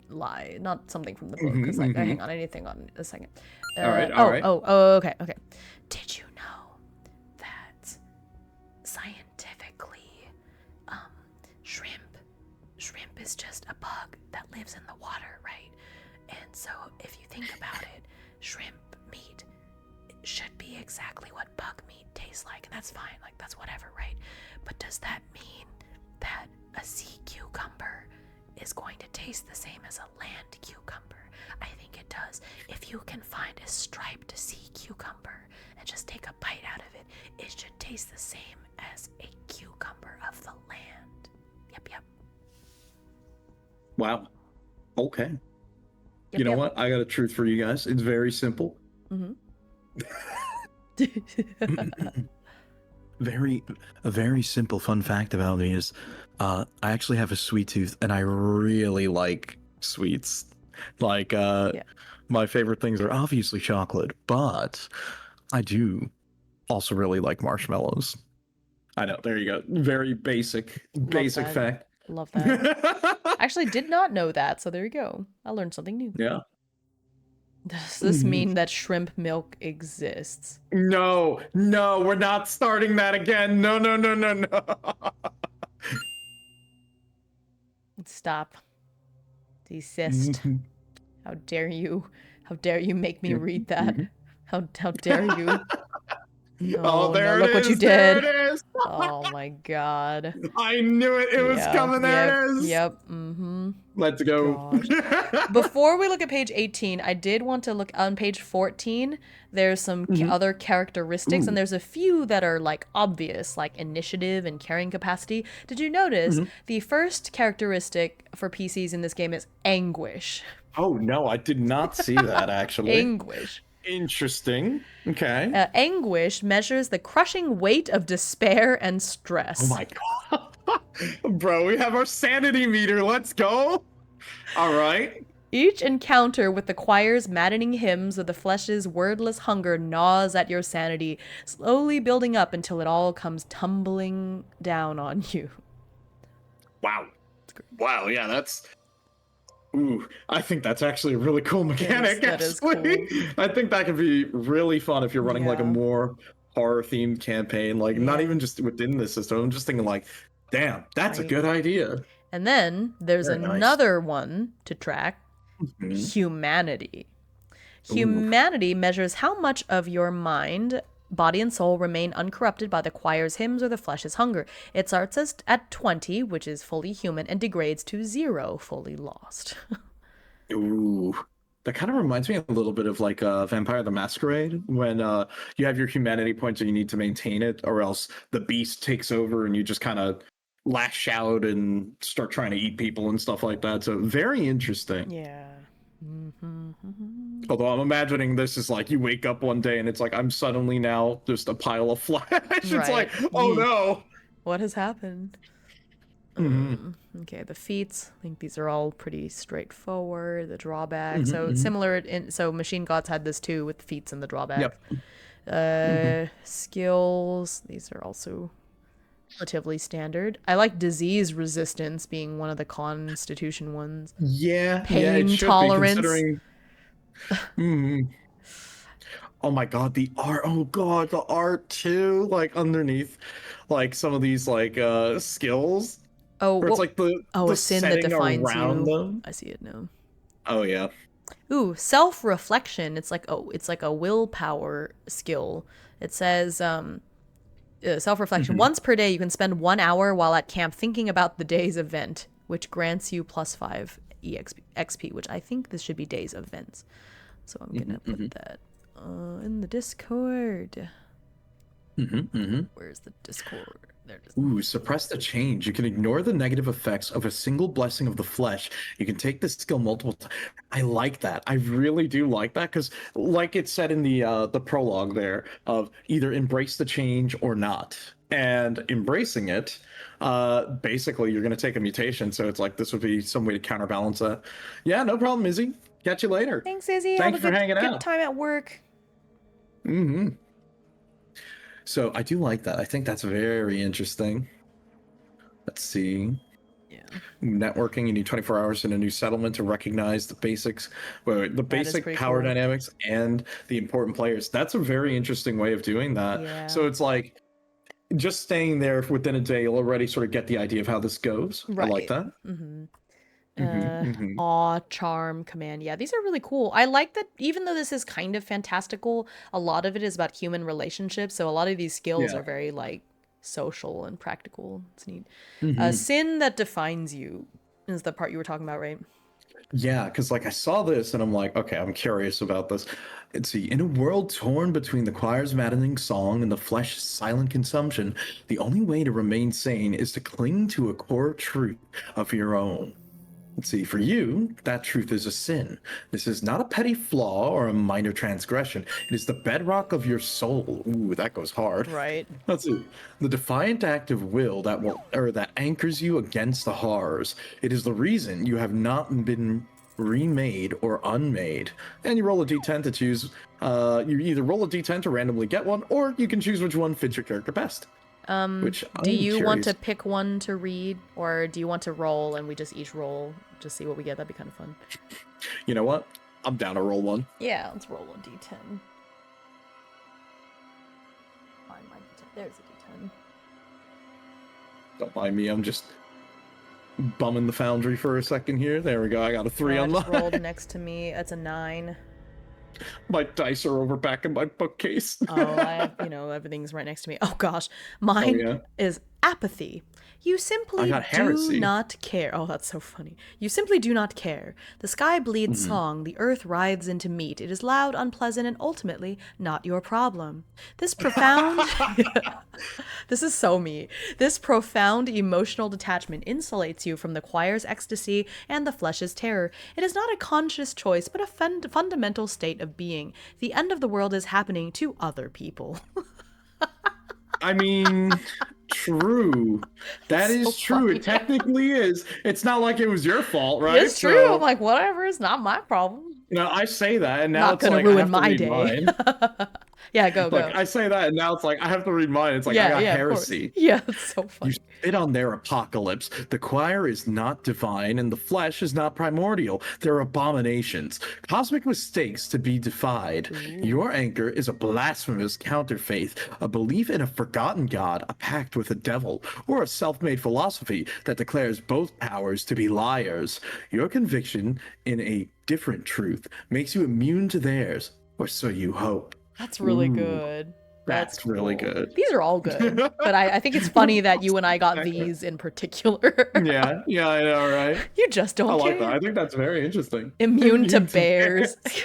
lie, not something from the book, because hang on, I need to think on a second. All right. Okay. Did you know that scientifically shrimp is just a bug that lives in the water, right? And so if you think about it, shrimp meat should be exactly what bug meat tastes like, and that's fine, like that's whatever, right? But does that mean that a sea cucumber is going to taste the same as a land cucumber? I think it does. If you can find a striped sea cucumber and just take a bite out of it, it should taste the same as a cucumber of the land. Yep. Wow. Okay. You know what? I got a truth for you guys. It's very simple. A very simple fun fact about me is I actually have a sweet tooth, and I really like sweets. Like my favorite things are obviously chocolate, but I do also really like marshmallows. I know. There you go. Very basic fact. Love that. Actually did not know that, so there you go. I learned something new. Yeah. Does this mean that shrimp milk exists? No, we're not starting that again. No. Stop. Desist. How dare you? How dare you make me read that? How dare you? Oh, there no, look it what is. You did. There it is. Oh my god. I knew it. It was coming. There it is. Yep. Let's go. Before we look at page 18, I did want to look on page 14. There's some other characteristics, and there's a few that are like obvious, like initiative and carrying capacity. Did you notice the first characteristic for PCs in this game is anguish? Oh no, I did not see that actually. Anguish. Interesting. Okay. Anguish measures the crushing weight of despair and Oh stress. my god. Bro, we have our sanity meter. Let's go. All right. Each encounter with the choir's maddening hymns or the flesh's wordless hunger gnaws at your sanity, slowly building up until it all comes tumbling down on you. Wow. Wow. Yeah, that's. Ooh, I think that's actually a really cool mechanic. That is Actually, cool. I think that could be really fun if you're running like a Yeah. more horror themed campaign. Like not Yeah. even just within the system. I'm just thinking like, damn, that's a Right. good idea. And then there's Very nice. another one to track: Mhm. humanity. Ooh. Humanity measures how much of your mind, body, and soul remain uncorrupted by the choir's hymns or the flesh's hunger. It starts at 20, which is fully human, and degrades to 0, fully lost. Ooh. That kind of reminds me a little bit of like Vampire the Masquerade when you have your humanity points and you need to maintain it, or else the beast takes over and you just kind of lash out and start trying to eat people and stuff like that. So very interesting. Yeah. Although I'm imagining this is like you wake up one day and it's like I'm suddenly now just a pile of flesh. It's Right. like, oh no. What has happened? Mhm. Okay, the feats. I think these are all pretty straightforward. The drawbacks. So Mhm. similar. So Machine Gods had this too with the feats and the drawbacks. Yep. Mhm. Skills. These are also relatively standard. I like disease resistance being one of the constitution ones. Yeah, it Pain should be tolerance. considering. Mhm. Oh my god, the art. Oh god, the art too. Like underneath, like some of these like skills, Oh, where it's like the a sin that setting defines around you. them. I see it now. Oh yeah. Ooh, self-reflection. It's like a willpower skill. It says self-reflection. Mhm. Once per day, you can spend 1 hour while at camp thinking about the day's event, which grants you +5 XP, which I think this should be days of events. So I'm gonna put that in the Discord. Where's the Discord? There it is. Ooh, suppress the change. You can ignore the negative effects of a single blessing of the flesh. You can take this skill multiple times. I like that. I really do like that because, like it said in the prologue there, of either embrace the change or not. And embracing it, basically you're gonna take a mutation. So it's like this would be some way to counterbalance that. Yeah, no problem, Izzy. Catch you later. Thanks, Izzy. Thank Have you a for hanging good out. time at work. hmm So I do like that. I think that's very interesting. Let's see. Yeah. Networking, you need 24 hours in a new settlement to recognize the basics, the That is basic pretty power cool. dynamics and the important players. That's a very interesting way of doing that. Yeah. So it's like just staying there within a day, you'll already sort of get the idea of how this goes. I like Right. that. Awe, charm, command. Yeah, these are really cool. I like that even though this is kind of fantastical, a lot of it is about human relationships. So a lot of these skills Yeah. are very like social and practical. It's neat. Mhm. Sin that defines you is the part you were talking about, right? Yeah, because like I saw this and I'm like, okay, I'm curious about this. Let's see. In a world torn between the choir's maddening song and the flesh's silent consumption, the only way to remain sane is to cling to a core truth of your own. Let's see, for you, that truth is a sin. This is not a petty flaw or a minor transgression. It is the bedrock of your soul. Ooh, that goes hard. Right. Let's see. The defiant act of will that anchors you against the horrors. It is the reason you have not been remade or unmade. And you roll a d10 to choose. You either roll a d10 to randomly get one, or you can choose which one fits your character best. Which Do I'm you want to curious. pick one to read, or do you want to roll and we just each roll to see what we get? That'd be kind of fun. You know what? I'm down to roll one. Yeah, let's roll a d10. Find my d10. There's a d10. Don't mind me. I'm just bumming the foundry for a second here. There we go. I got a 3 I on just mine. rolled next to me. That's a 9. My dice are over back in my bookcase. Oh, I have, everything's right next to me. Oh gosh, mine yeah. is apathy. You I simply got do heresy. not care. Oh, that's so funny. You simply do not care. The sky bleeds Mhm. song, the earth writhes into meat. It is loud, unpleasant, and ultimately not your problem. This profound. This is so me. This profound emotional detachment insulates you from the choir's ecstasy and the flesh's terror. It is not a conscious choice, but a fundamental state of being. The end of the world is happening to other people. I mean, true. That So is true. funny. It technically is. It's not like it was your fault, right? It's true. I'm So, like, whatever, it's not my problem. I say that, and now Not it's gonna like I ruin have to my read day. mine. Yeah, go, Like go. I say that, and now it's like I have to read mine. It's like I Yeah, got yeah, of course. heresy. Yeah, it's so You funny. spit on their apocalypse. The choir is not divine, and the flesh is not primordial. They're abominations, cosmic mistakes to be defied. Ooh. Your anchor is a blasphemous counterfaith, a belief in a forgotten god, a pact with the devil, or a self-made philosophy that declares both powers to be liars. Your conviction in a different truth makes you immune to theirs, or so you hope. That's really Ooh, good. That's that's really cool. good. These are all good, but I think it's funny that you and I got Exactly. these in particular. Yeah, yeah, I know, right? You just I don't like that. care. I think that's very interesting. Immune to Immune to bears. bears.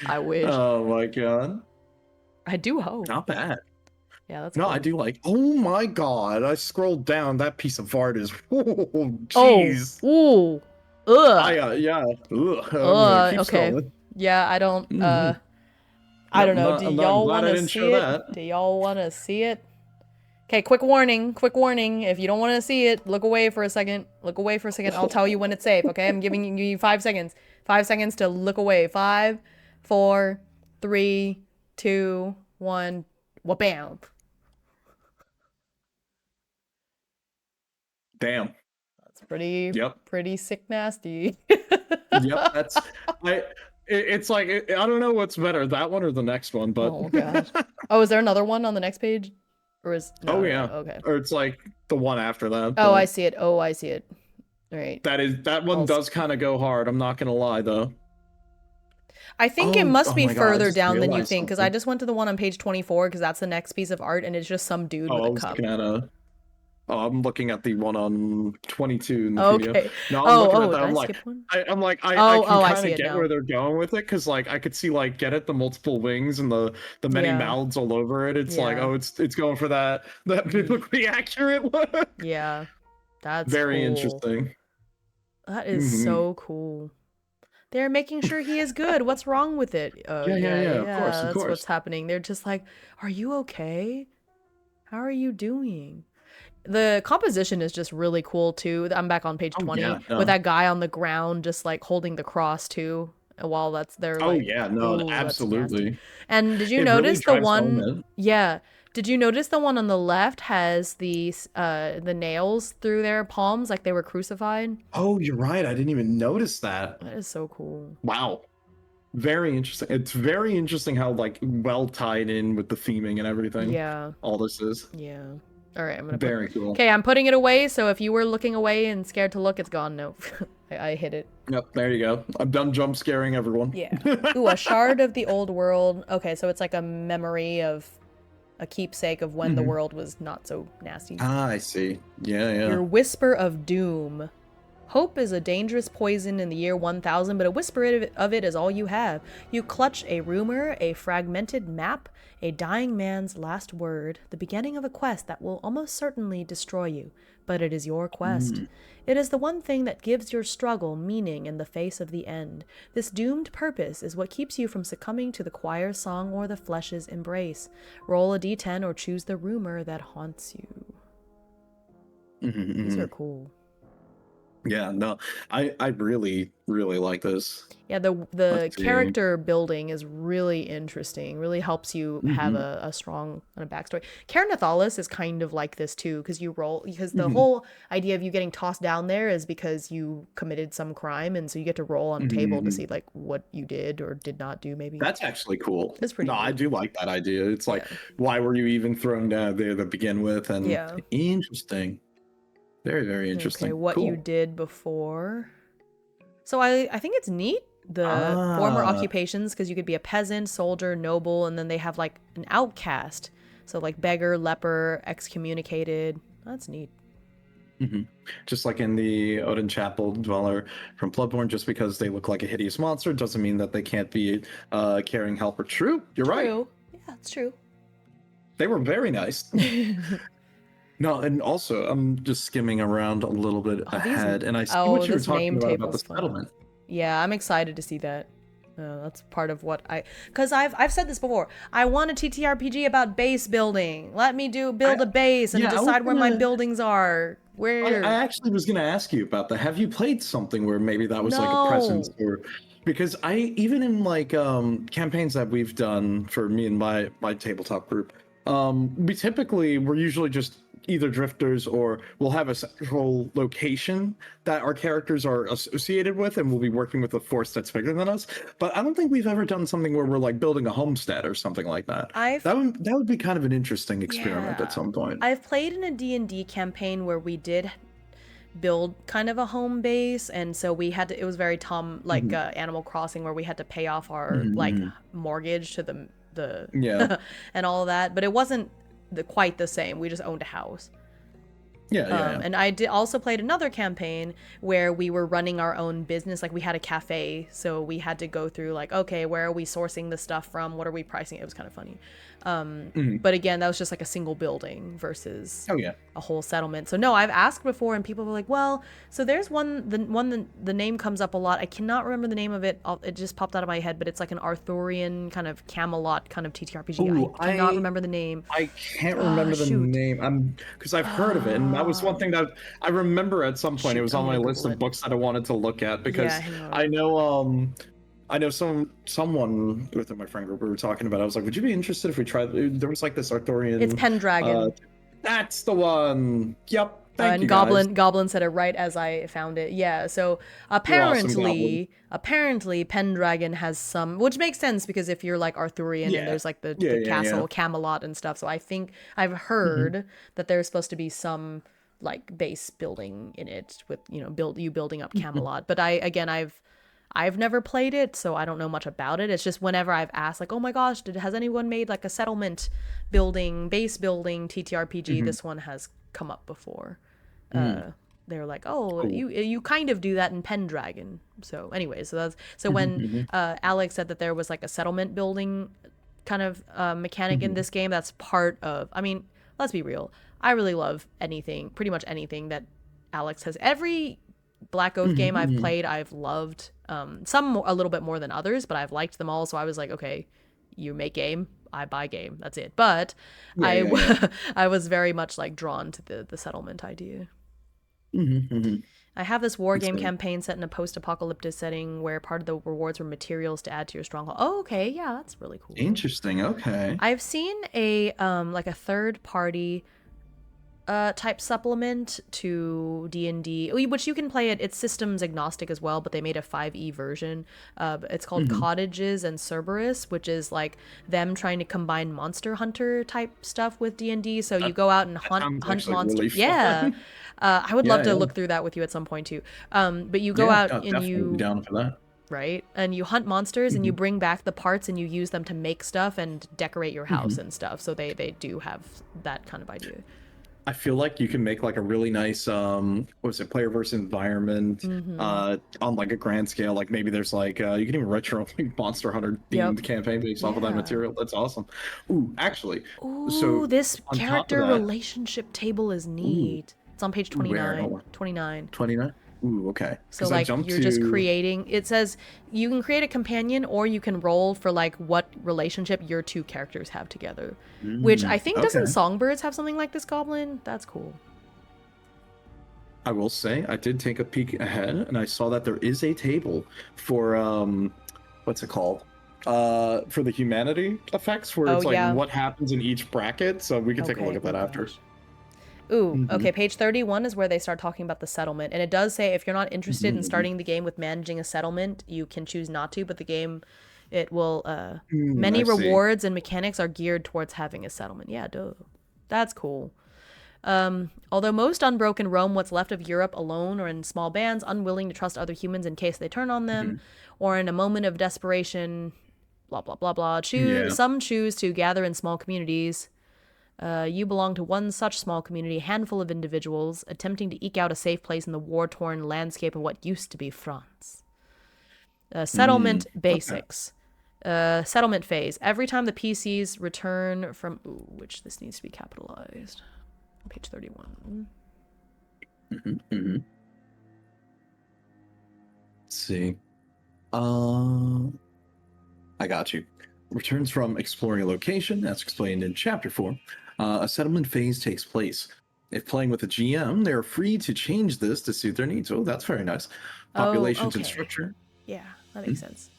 I wish. Oh my god. I do hope. Not bad. Yeah, that's No, I cool. do like. Oh my god. I scrolled down. That piece of art is. Oh, Oh, jeez. ooh, ugh, Yeah. Ugh, I'm gonna keep okay. scrolling. Yeah, I don't, Hmm. I Yep, don't know. Do I'm y'all glad want I to didn't show see it? that. Do y'all want to see it? Okay, quick warning, quick warning. If you don't want to see it, look away for a second. Look away for a second. I'll tell you when it's safe, okay? I'm giving you 5 seconds. 5 seconds to look away. 5, 4, 3, 2, 1. Wha-bam. Damn. That's pretty, Yep. pretty sick nasty. Yep. That's. It's like I don't know what's better, that one or the next one, but. Oh, God. Oh, is there another one on the next page? Or is... Oh No, no, no. yeah. Okay. Or it's like the one after that, Oh, I but. see it. Oh, I see it. All right. That one does kind of go hard. I'm not gonna lie though. I think it must Oh be my god! I further just down than you realized think, because I something. just went to the one on page 24, because that's the next piece of art, and it's just some dude Oh, with I a was cup. looking at a. Oh, I'm looking at the one on 22 in the video. Okay. No, I'm looking at Oh, that. did I skip one? I Oh, can I kind see of it get now. where they're going with it because like I could see like get it the multiple wings and the many Yeah. mouths all over it. It's like Yeah. oh, it's going for that biblically accurate look. Yeah. That's Very cool. interesting. That is Hmm. so cool. They're making sure he is good. What's wrong with it? Oh, Yeah. Of yeah, course, of that's what's course. happening. They're just like, are you okay? How are you doing? The composition is just really cool too. I'm back on page Oh 20 yeah, with no. that guy on the ground just like holding the cross too. While that's they're Oh like, yeah, no, ooh, that's nasty. absolutely. And did you It really notice the drives home, one? man. Yeah. Did you notice the one on the left has the nails through their palms like they were crucified? Oh, you're right. I didn't even notice that. That is so cool. Wow. Very interesting. It's very interesting how like well tied in with the theming and everything. Yeah. All this is Yeah. All right, I'm gonna put. very cool. Okay, I'm putting it away. So if you were looking away and scared to look, it's gone. No, I hit it. Yep, there you go. I'm done jump scaring everyone. Yeah. Ooh, a shard of the old world. Okay, so it's like a memory of a keepsake of when the Mhm. world was not so nasty. Ah, I see. Yeah. Your whisper of doom. Hope is a dangerous poison in the year 1000, but a whisper of it is all you have. You clutch a rumor, a fragmented map, a dying man's last word, the beginning of a quest that will almost certainly destroy you. But it is your quest. Mm. It is the one thing that gives your struggle meaning in the face of the end. This doomed purpose is what keeps you from succumbing to the choir's song or the flesh's embrace. Roll a d10 or choose the rumor that haunts you. These are cool. Yeah, no, I really like this. Yeah, the Let's see. character building is really interesting. Really helps you have Mhm. a strong kind of backstory. Caranathalis is kind of like this too, because the Mhm. whole idea of you getting tossed down there is because you committed some crime, and so you get to roll on a table to Mhm. see like what you did or did not do. Maybe That's actually cool. it's pretty No, I neat. do like that idea. It's like, Yeah, why were you even thrown down there to begin with? And yeah. interesting. Very Okay, interesting. what you Cool. did before. So I think it's neat, the former Ah. occupations, because you could be a peasant, soldier, noble, and then they have like an outcast. So like beggar, leper, excommunicated. That's neat. Just like in the Odin Chapel Dweller from Bloodborne, just because they look like a hideous monster doesn't mean that they can't be caring helper. True, you're right. True. Yeah, it's true. They were very nice. No, and also I'm just skimming around a little bit ahead, and I see what you were talking about the settlement. Yeah, I'm excited to see that. That's part of what because I've said this before. I want a TTRPG about base building. Let me build a base and decide where my buildings are. Where I actually was going to ask you about that. Have you played something where maybe that was like a presence, or because even in like campaigns that we've done for me and my tabletop group, we're usually just either drifters, or we'll have a central location that our characters are associated with, and we'll be working with a force that's bigger than us. But I don't think we've ever done something where we're like building a homestead or something like that. That would be kind of an interesting experiment at some point. I've played in a D&D campaign where we did build kind of a home base, and so we had to, it was very Animal Crossing, where we had to pay off our like mortgage to the and all of that, but it wasn't quite the same. We just owned a house. And I also played another campaign where we were running our own business. Like we had a cafe, so we had to go through like, okay, where are we sourcing the stuff from? What are we pricing? It was kind of funny. But again, that was just like a single building versus a whole settlement. So no, I've asked before, and people were like, well, so there's the name comes up a lot. I cannot remember the name of it. It just popped out of my head, but it's like an Arthurian kind of Camelot kind of TTRPG. Ooh, I cannot remember the name. I can't remember the name. Because I've heard of it, and that was one thing that I remember at some point. It was on my list of books that I wanted to look at, because I know someone within my friend group we were talking about. I was like, would you be interested if we tried? There was like this Arthurian. It's Pendragon. That's the one. Yep. And Goblin said it right as I found it. Yeah. So apparently Pendragon has some, which makes sense because if you're like Arthurian and there's like the castle Camelot and stuff. So I think I've heard that there's supposed to be some like base building in it with building up Camelot. But I've never played it, so I don't know much about it. It's just whenever I've asked, like, oh my gosh, has anyone made like a settlement building, base building TTRPG? This one has come up before. They're like, oh, cool. you kind of do that in Pendragon. So anyway, so when Alex said that there was like a settlement building kind of mechanic in this game, that's part of. I mean, let's be real. I really love pretty much anything that Alex has. Every Black Oath game I've played, I've loved. Some a little bit more than others, but I've liked them all. So I was like, okay, you make game, I buy game. That's it. But I was very much like drawn to the settlement idea. I have this war game campaign set in a post-apocalyptic setting where part of the rewards were materials to add to your stronghold. Oh, okay, yeah, that's really cool. Interesting. Okay. I've seen a like a third-party type supplement to D&D, which you can play it. It's systems agnostic as well, but they made a 5e version. It's called Cottages and Cerberus, which is like them trying to combine Monster Hunter type stuff with D&D. So you go out and hunt monsters. Really I would love to look through that with you at some point too. But you go out and you down for that. Right, and you hunt monsters and you bring back the parts and you use them to make stuff and decorate your house and stuff. So they do have that kind of idea. I feel like you can make like a really nice player versus environment on like a grand scale. Like maybe there's like you can even retro Monster Hunter themed campaign based off of that material. That's awesome. Ooh, actually. So this character relationship table is neat. It's on page 29. 29. Ooh, okay. So like you're just creating, it says you can create a companion or you can roll for like what relationship your two characters have together, which I think doesn't Songbirds have something like this, Goblin? That's cool. I will say I did take a peek ahead and I saw that there is a table for what's it called? For the humanity effects where it's like what happens in each bracket. So we can take a look at that after. Ooh, okay, page 31 is where they start talking about the settlement. And it does say if you're not interested in starting the game with managing a settlement, you can choose not to, but the game, it will, many rewards and mechanics are geared towards having a settlement. Yeah, duh. That's cool. Although most unbroken roam what's left of Europe alone or in small bands, unwilling to trust other humans in case they turn on them, or in a moment of desperation, blah, blah, blah, blah. Some choose to gather in small communities. You belong to one such small community, a handful of individuals attempting to eke out a safe place in the war-torn landscape of what used to be France. Settlement basics. Settlement phase. Every time the PCs return from... Ooh, which this needs to be capitalized. Page 31. Let's see. I got you. Returns from exploring a location, as explained in Chapter 4. A settlement phase takes place. If playing with a GM, they are free to change this to suit their needs. Oh, that's very nice. Populations and structure. Yeah, that makes sense.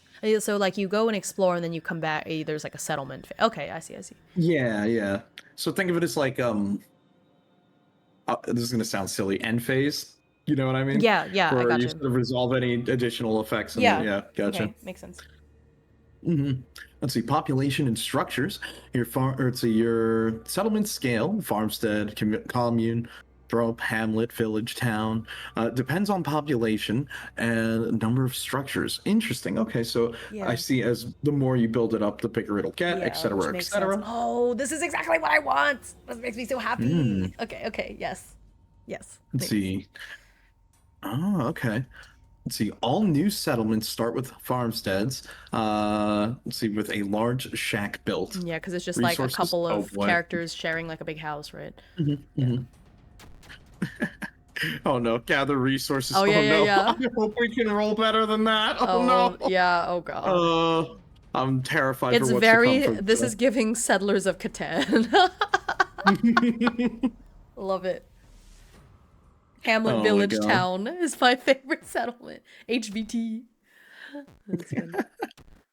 So, like, you go and explore, and then you come back. There's like a settlement. Okay, I see. Yeah. So think of it as like this is gonna sound silly. End phase. You know what I mean? Yeah, I Where gotcha. you sort of resolve any additional effects. Yeah, gotcha. Okay, makes sense. Let's see, population and structures. Your settlement scale, farmstead, commune, thrope, hamlet, village, town. Depends on population and number of structures. Interesting. Okay, so I see as the more you build it up, the bigger it'll get, etc., etc. Oh, this is exactly what I want. This makes me so happy. Okay, yes. Let's see. Oh, okay. Let's see. All new settlements start with farmsteads. Let's see, with a large shack built. Yeah, because it's just like a couple of characters sharing like a big house, right? Oh no! Gather resources. Oh yeah. I hope we can roll better than that. Oh no! Yeah. Oh god. I'm terrified. It's for what's very. To come from this is giving Settlers of Catan. Love it. Hamlet Village Town is my favorite settlement. HVT. That's good.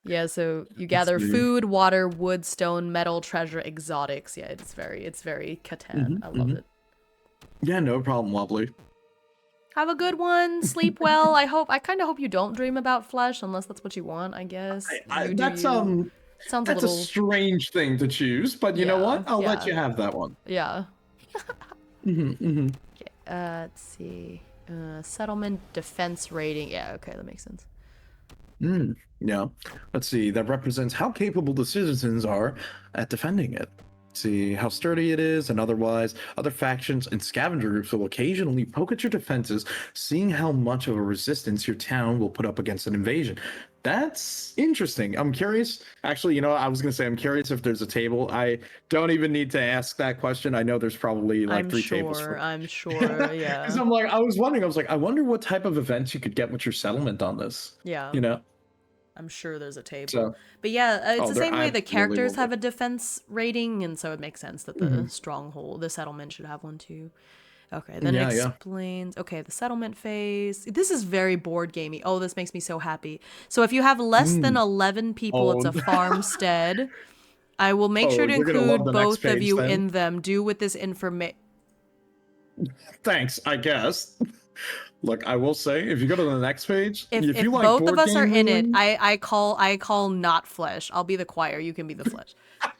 Yeah, so you gather food, water, wood, stone, metal, treasure, exotics. Yeah, it's very Catan. I love it. Yeah, no problem, Wobbly. Have a good one. Sleep well. I kind of hope you don't dream about flesh, unless that's what you want, I guess. That's Sounds a strange thing to choose, but you know what? I'll let you have that one. Yeah. Okay, let's see. Settlement defense rating. Yeah, okay, that makes sense. Yeah. Let's see. That represents how capable the citizens are at defending it. See how sturdy it is, and otherwise, other factions and scavenger groups will occasionally poke at your defenses, seeing how much of a resistance your town will put up against an invasion. That's interesting. I'm curious. Actually, you know, I was going to say I'm curious if there's a table. I don't even need to ask that question. I know there's probably like three tables. I'm sure, yeah. Because I was wondering, I wonder what type of events you could get with your settlement on this. Yeah. You know? I'm sure there's a table. But yeah, it's the same way the characters have a defense rating, and so it makes sense that the stronghold, the settlement should have one too. Okay, then it explains. Okay, the settlement phase. This is very board gamey. Oh, this makes me so happy. So if you have less than 11 people, it's a farmstead. I will make sure to include both of you in them. Do with this information. Thanks, I guess. Look, I will say, if you go to the next page, if you like both of us are in it, I call not flesh. I'll be the choir. You can be the flesh. I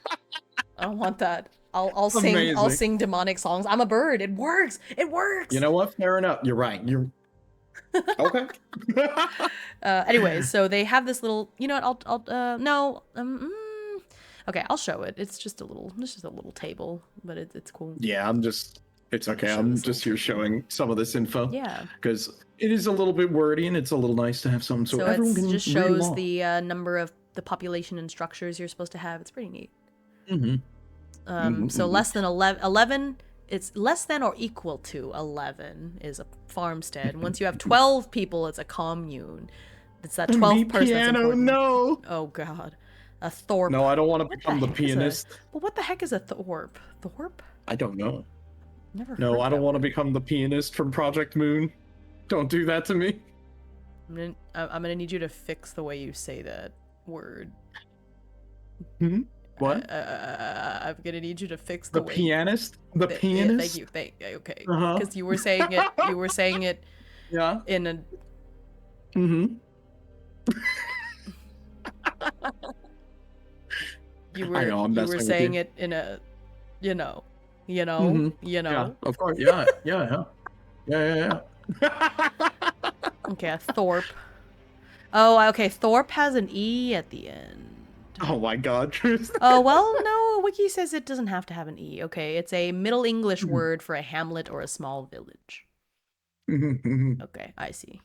don't want that. I'll sing demonic songs. I'm a bird. It works. You know what? Fair enough. You're right. You're okay. Anyway, so they have this little. You know what? Okay, I'll show it. It's just a little table, but it's cool. Yeah, it's okay. I'm just here showing some of this info. Yeah. Because it is a little bit wordy and it's a little nice to have some so everyone can just shows the number of the population and structures you're supposed to have. It's pretty neat. So less than 11, it's less than or equal to 11 is a farmstead. Once you have 12 people, it's a commune. It's that 12th person that's important. No. Oh god. A thorp. No, I don't want to become the pianist. Well, what the heck is a thorp? Thorp? I don't know. Never heard No, I don't that want to word. become the pianist from Project Moon. Don't do that to me. I'm gonna need you to fix the way you say that word. What? I'm gonna need you to fix the way. Pianist? The pianist? Thank you. Okay. Because you were saying it. You were saying it. Yeah. In a. You were saying it in a. You know. Yeah, of course. Yeah. Okay, a thorp. Oh, okay. Thorp has an E at the end. Oh my God, Truth. Oh, well, no, Wiki says it doesn't have to have an E. Okay, it's a Middle English word for a hamlet or a small village. Okay, I see.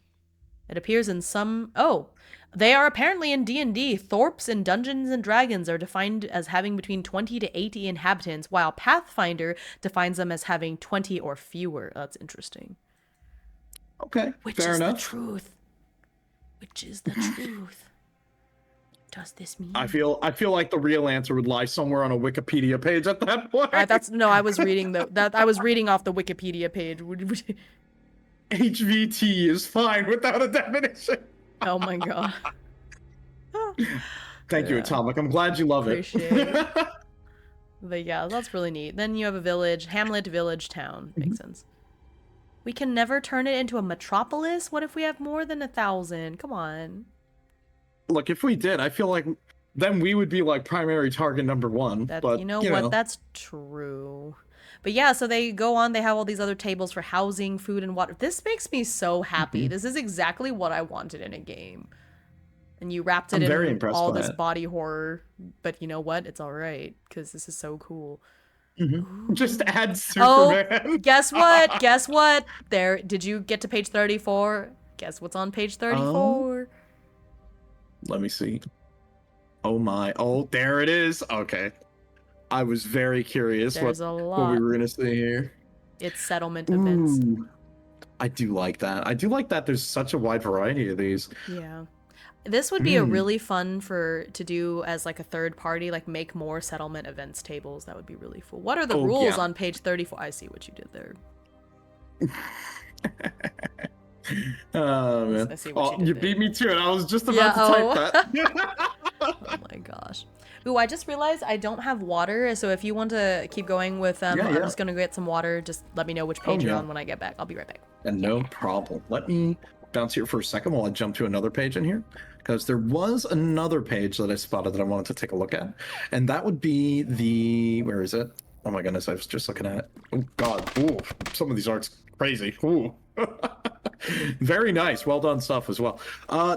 It appears in some... Oh, they are apparently in D&D. Thorps in Dungeons & Dragons are defined as having between 20 to 80 inhabitants, while Pathfinder defines them as having 20 or fewer. That's interesting. Okay, Which fair is enough. the truth? Which is the truth? Does this mean? I feel like the real answer would lie somewhere on a Wikipedia page at that point. I was reading I was reading off the Wikipedia page. HVT is fine without a definition. Oh my god. Thank you, Atomic. I'm glad you love Appreciate it. But yeah, that's really neat. Then you have a village, hamlet, village, town. Makes sense. We can never turn it into a metropolis? What if we have more than 1,000? Come on. Look, if we did, I feel like then we would be like primary target number one. But you know what? That's true. But yeah, so they go on, they have all these other tables for housing, food, and water. This makes me so happy. This is exactly what I wanted in a game. And you wrapped it in all this body horror. But you know what? It's all right, because this is so cool. Just add Superman. Oh, guess what? Guess what? There. Did you get to page 34? Guess what's on page 34? Let me see. Oh my. Oh, there it is. Okay. I was very curious what we were going to see here. It's settlement events. I do like that. I do like that there's such a wide variety of these. Yeah. This would be a really fun to do as like a third party, like make more settlement events tables. That would be really cool. What are the rules on page 34? I see what you did there. Oh man. I see what you beat me to it. I was just about to type that. Oh my gosh. Ooh, I just realized I don't have water, so if you want to keep going with them, I'm just going to go get some water. Just let me know which page you're on when I get back. I'll be right back. And no problem. Let me bounce here for a second while I jump to another page in here, because there was another page that I spotted that I wanted to take a look at, and that would be the... Where is it? Oh my goodness, I was just looking at it. Oh god. Ooh, some of these art's crazy. Ooh. Very nice. Well done stuff as well.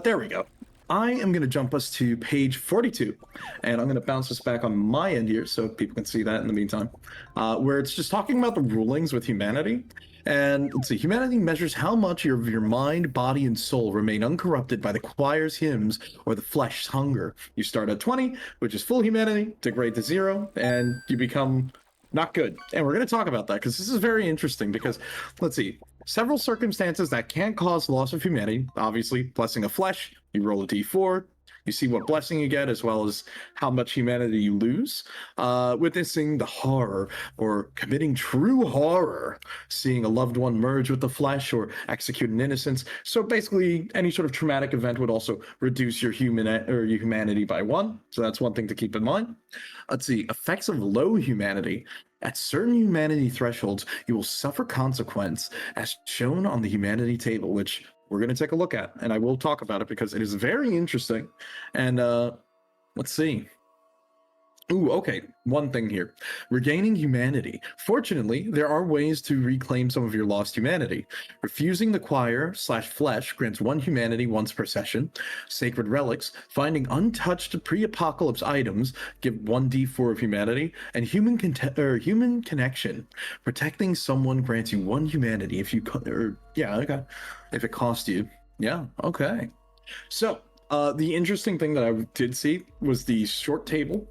There we go. I am going to jump us to page 42, and I'm going to bounce us back on my end here so people can see that in the meantime, where it's just talking about the rulings with humanity. And let's see, humanity measures how much of your mind, body, and soul remain uncorrupted by the choir's hymns or the flesh's hunger. You start at 20, which is full humanity, degrade to 0, and you become not good. And we're going to talk about that because this is very interesting because, let's see, several circumstances that can cause loss of humanity. Obviously, blessing of flesh, you roll a d4, you see what blessing you get as well as how much humanity you lose. Witnessing the horror or committing true horror, seeing a loved one merge with the flesh or execute an innocence. So basically, any sort of traumatic event would also reduce your humanity by 1. So that's one thing to keep in mind. Let's see, effects of low humanity. At certain humanity thresholds, you will suffer consequence as shown on the humanity table, which we're going to take a look at, and I will talk about it because it is very interesting. And let's see. Ooh, okay. One thing here. Regaining humanity. Fortunately, there are ways to reclaim some of your lost humanity. Refusing the choir/flesh grants 1 humanity once per session. Sacred relics. Finding untouched pre-apocalypse items give 1d4 of humanity. And human connection. Protecting someone grants you 1 humanity if you... if it costs you. Yeah, okay. So, the interesting thing that I did see was the short table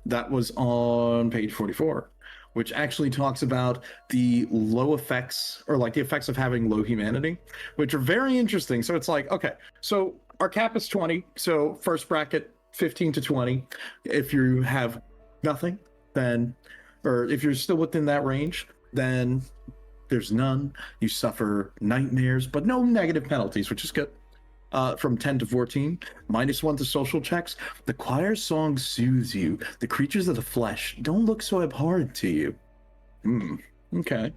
that was on page 44, which actually talks about the low effects, or like the effects of having low humanity, which are very interesting. So it's like, okay, so our cap is 20. So first bracket, 15 to 20. If you have nothing, then, or if you're still within that range, then there's none. You suffer nightmares, but no negative penalties, which is good. From 10 to 14, -1 to social checks. The choir song soothes you. The creatures of the flesh don't look so abhorrent to you. Okay.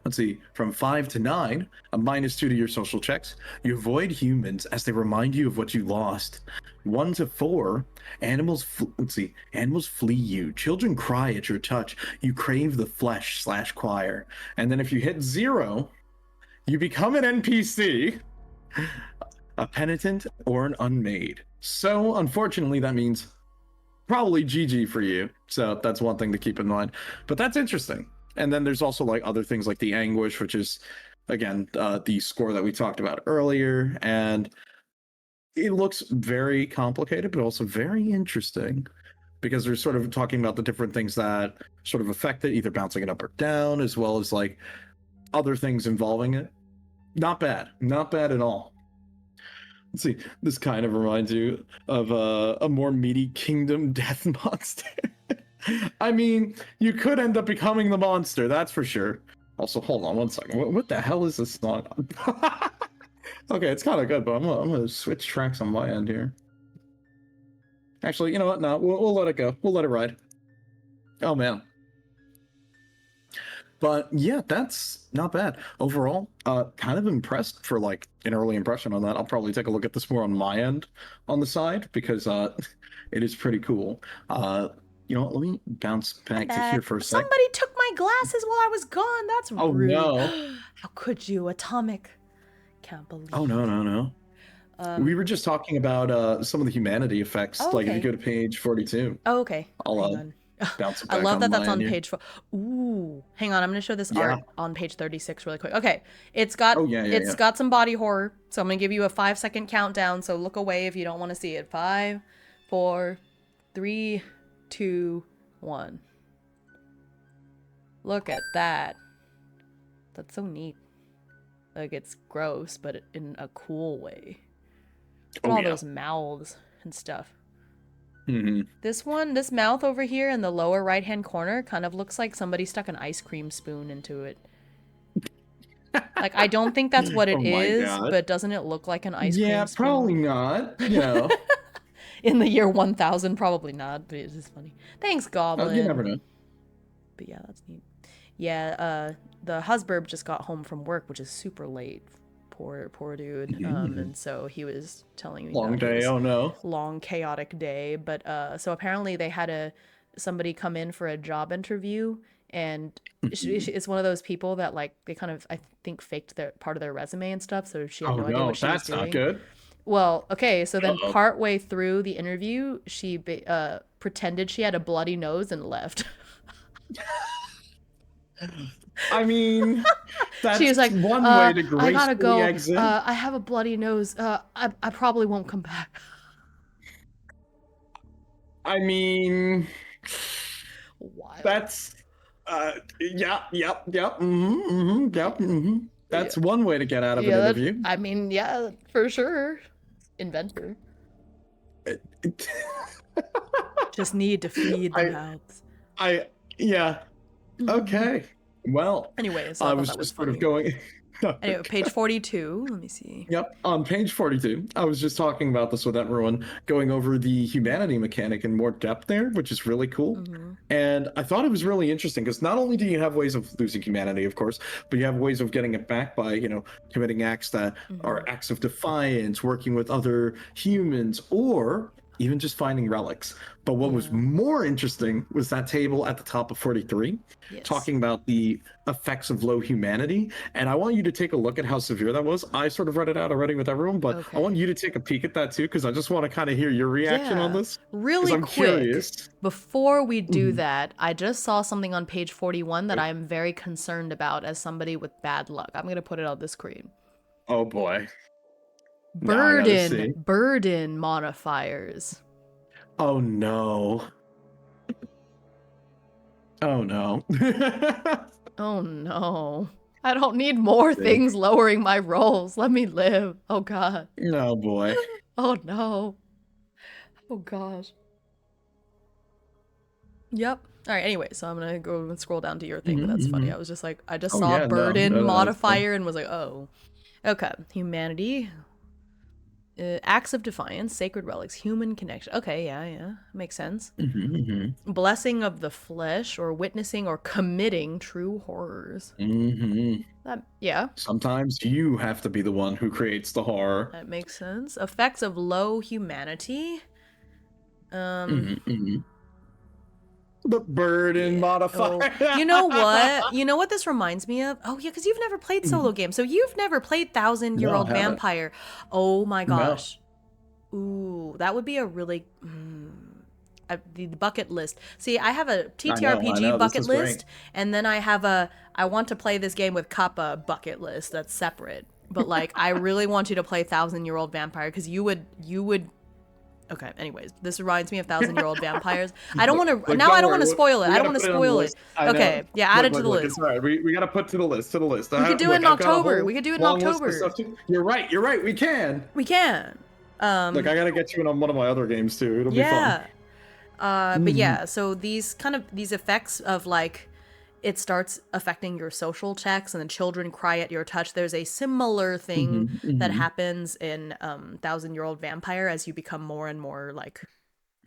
Let's see, from 5 to 9, a -2 to your social checks. You avoid humans as they remind you of what you lost. 1 to 4, animals flee you. Children cry at your touch. You crave the flesh/choir. And then if you hit 0, you become an NPC, a penitent, or an unmade. So unfortunately, that means probably GG for you. So that's one thing to keep in mind. But that's interesting. And then there's also like other things like the Anguish, which is again the score that we talked about earlier, and it looks very complicated, but also very interesting because they're sort of talking about the different things that sort of affect it, either bouncing it up or down, as well as like other things involving it. Not bad, not bad at all. Let's see, this kind of reminds you of a more meaty kingdom death monster. I mean, you could end up becoming the monster, that's for sure. Also, hold on one second. What the hell is this song? Okay, it's kind of good, but I'm gonna switch tracks on my end here. Actually, you know what? No, we'll let it go. We'll let it ride. Oh man. But yeah, that's not bad overall. Kind of impressed for like an early impression on that. I'll probably take a look at this more on my end on the side because it is pretty cool. You know what? Let me bounce back to here for a sec. Somebody took my glasses while I was gone. That's Oh rude. no! How could you? Atomic. Can't believe. Oh no! We were just talking about some of the humanity effects. Oh, like if you okay. go to page 42, Oh, okay. I'll Hang on. bounce it I back love on that my that's on end here. page 4. Ooh, hang on. I'm gonna show this Yeah. art on page 36 really quick. Okay, it's got Oh yeah, it's got some body horror. So I'm gonna give you a 5-second countdown. So look away if you don't want to see it. 5, 4, 3, 2, 1. Look at that. That's so neat. Like it's gross, but in a cool way. Look at Oh all yeah. those mouths and stuff. Mm-hmm. This mouth over here in the lower right-hand corner kind of looks like somebody stuck an ice cream spoon into it. Like, I don't think that's what it Oh my is, God. but doesn't it look like an ice Yeah, cream probably spoon? not. You know, In the year 1000, probably not, but it is funny. Thanks, you never Goblin. know. But yeah, that's neat. Yeah, the husband just got home from work, which is super late. Poor dude. Mhm. And so he was telling me Long about day. his Oh no. long chaotic day. But so apparently they had somebody come in for a job interview, and it's one of those people that like they kind of I think faked their part of their resume and stuff, so she had Oh no idea no, what she was that's not doing. good. Well, okay, so then Uh-oh. partway through the interview, she pretended she had a bloody nose and left. I mean, She was that's like, one way to I gotta gracefully go. exit. I have a bloody nose. I probably won't come back. I mean, Wild. that's yep. Yep. Yeah, That's one way to get out of an yeah. interview. I mean, yeah, for sure. Inventor. Just need to feed the I mouths. I yeah. Okay. Well, Anyway, so I I thought was that was just sort of funny. going. Anyway, page 42. Let me see. Yep, on page 42, I was just talking about this with everyone, going over the humanity mechanic in more depth there, which is really cool. Mm-hmm. And I thought it was really interesting because not only do you have ways of losing humanity, of course, but you have ways of getting it back by, committing acts that Mm-hmm. are acts of defiance, working with other humans, or even just finding relics. But what was Yeah. more interesting was that table at the top of 43, Yes. talking about the effects of low humanity. And I want you to take a look at how severe that was. I sort of read it out already with everyone, but Okay. I want you to take a peek at that too, because I just want to kind of hear your reaction on Yeah. this. Really I'm quick. curious. Before we do Mhm. that, I just saw something on page 41 that I am very concerned about as somebody with bad luck. I'm going to put it on the screen. Oh boy. Now I gotta see. Burden modifiers. Oh no. Oh no. Oh no. I don't need more things lowering my rolls. Let me live. Oh god. Oh boy. Oh no. Oh gosh. Yep. All right, anyway, so I'm going to go and scroll down to your thing, but that's funny. I was just like, I just Oh saw yeah, burden no, that's fine. modifier and was like, oh. Okay. Humanity. Acts of defiance, sacred relics, human connection. Okay, yeah. Makes sense. Blessing of the flesh, or witnessing or committing true horrors. Yeah. Sometimes you have to be the one who creates the horror. That makes sense. Effects of low humanity. The burden modifier. Oh. You know what? You know what this reminds me of? Oh, yeah, because you've never played solo games. So you've never played 1,000-Year-Old No, I haven't. Vampire. Oh my No. gosh. Ooh, that would be a really the bucket list. See, I have a I TTRPG know. This bucket is list, great. and then I have a I want to play this game with Kappa bucket list that's separate. But like, I really want you to play Thousand Year Old Vampire because you would. Okay. Anyways, this reminds me of Thousand Year Old Vampires. I don't want to now. Don't I don't worry. want to spoil it. We I don't gotta want to put it on the spoil it. list. I know. Okay. Yeah, add it to the Look, list. it's all right. We got to put to the list. We could do it in I've got a October. whole We could do it in long list of October. stuff too. You're right. We can. We can. Look, I gotta get you in on one of my other games too. It'll be fun. But yeah, so these effects of like it starts affecting your social checks and then children cry at your touch. There's a similar thing that happens in Thousand Year Old Vampire as you become more and more like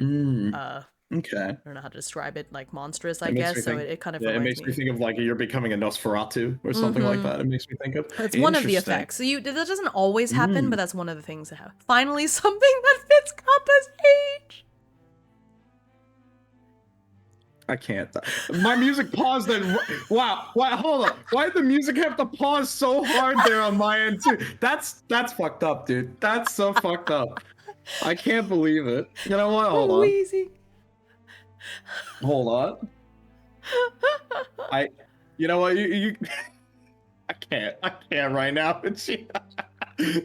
Okay. I don't know how to describe it, like monstrous, I It makes me guess. So think- it kind of Yeah, it reminds makes me think of like you're becoming a Nosferatu or something like that. It makes me think of. It's one of the Interesting. effects. So that doesn't always happen, but that's one of the things that happen. Finally, something that fits Kappa's age. I can't. My music paused then. Wow. Hold on. Why did the music have to pause so hard there on my end too? That's fucked up, dude. That's so fucked up. I can't believe it. You know what? Hold on. Wheezing. Hold on. You know what? You I can't right now.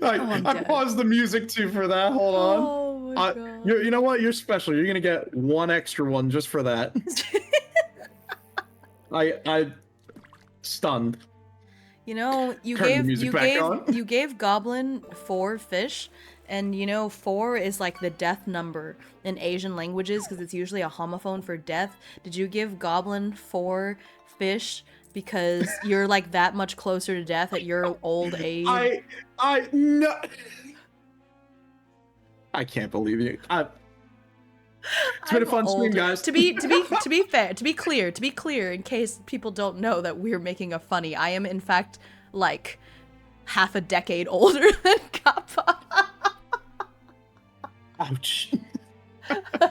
I paused the music too for that. Hold on. Oh my god. You know what? You're special. You're gonna get one extra one just for that. I stunned. You know, you Turn the music back on. you gave Goblin 4 fish, and you know 4 is like the death number in Asian languages because it's usually a homophone for death. Did you give Goblin 4 fish because you're like that much closer to death at your old age? No. I can't believe you. It's been a fun stream, guys. To be fair, to be clear, in case people don't know that we're making a funny, I am in fact like half a decade older than Kappa. Ouch. I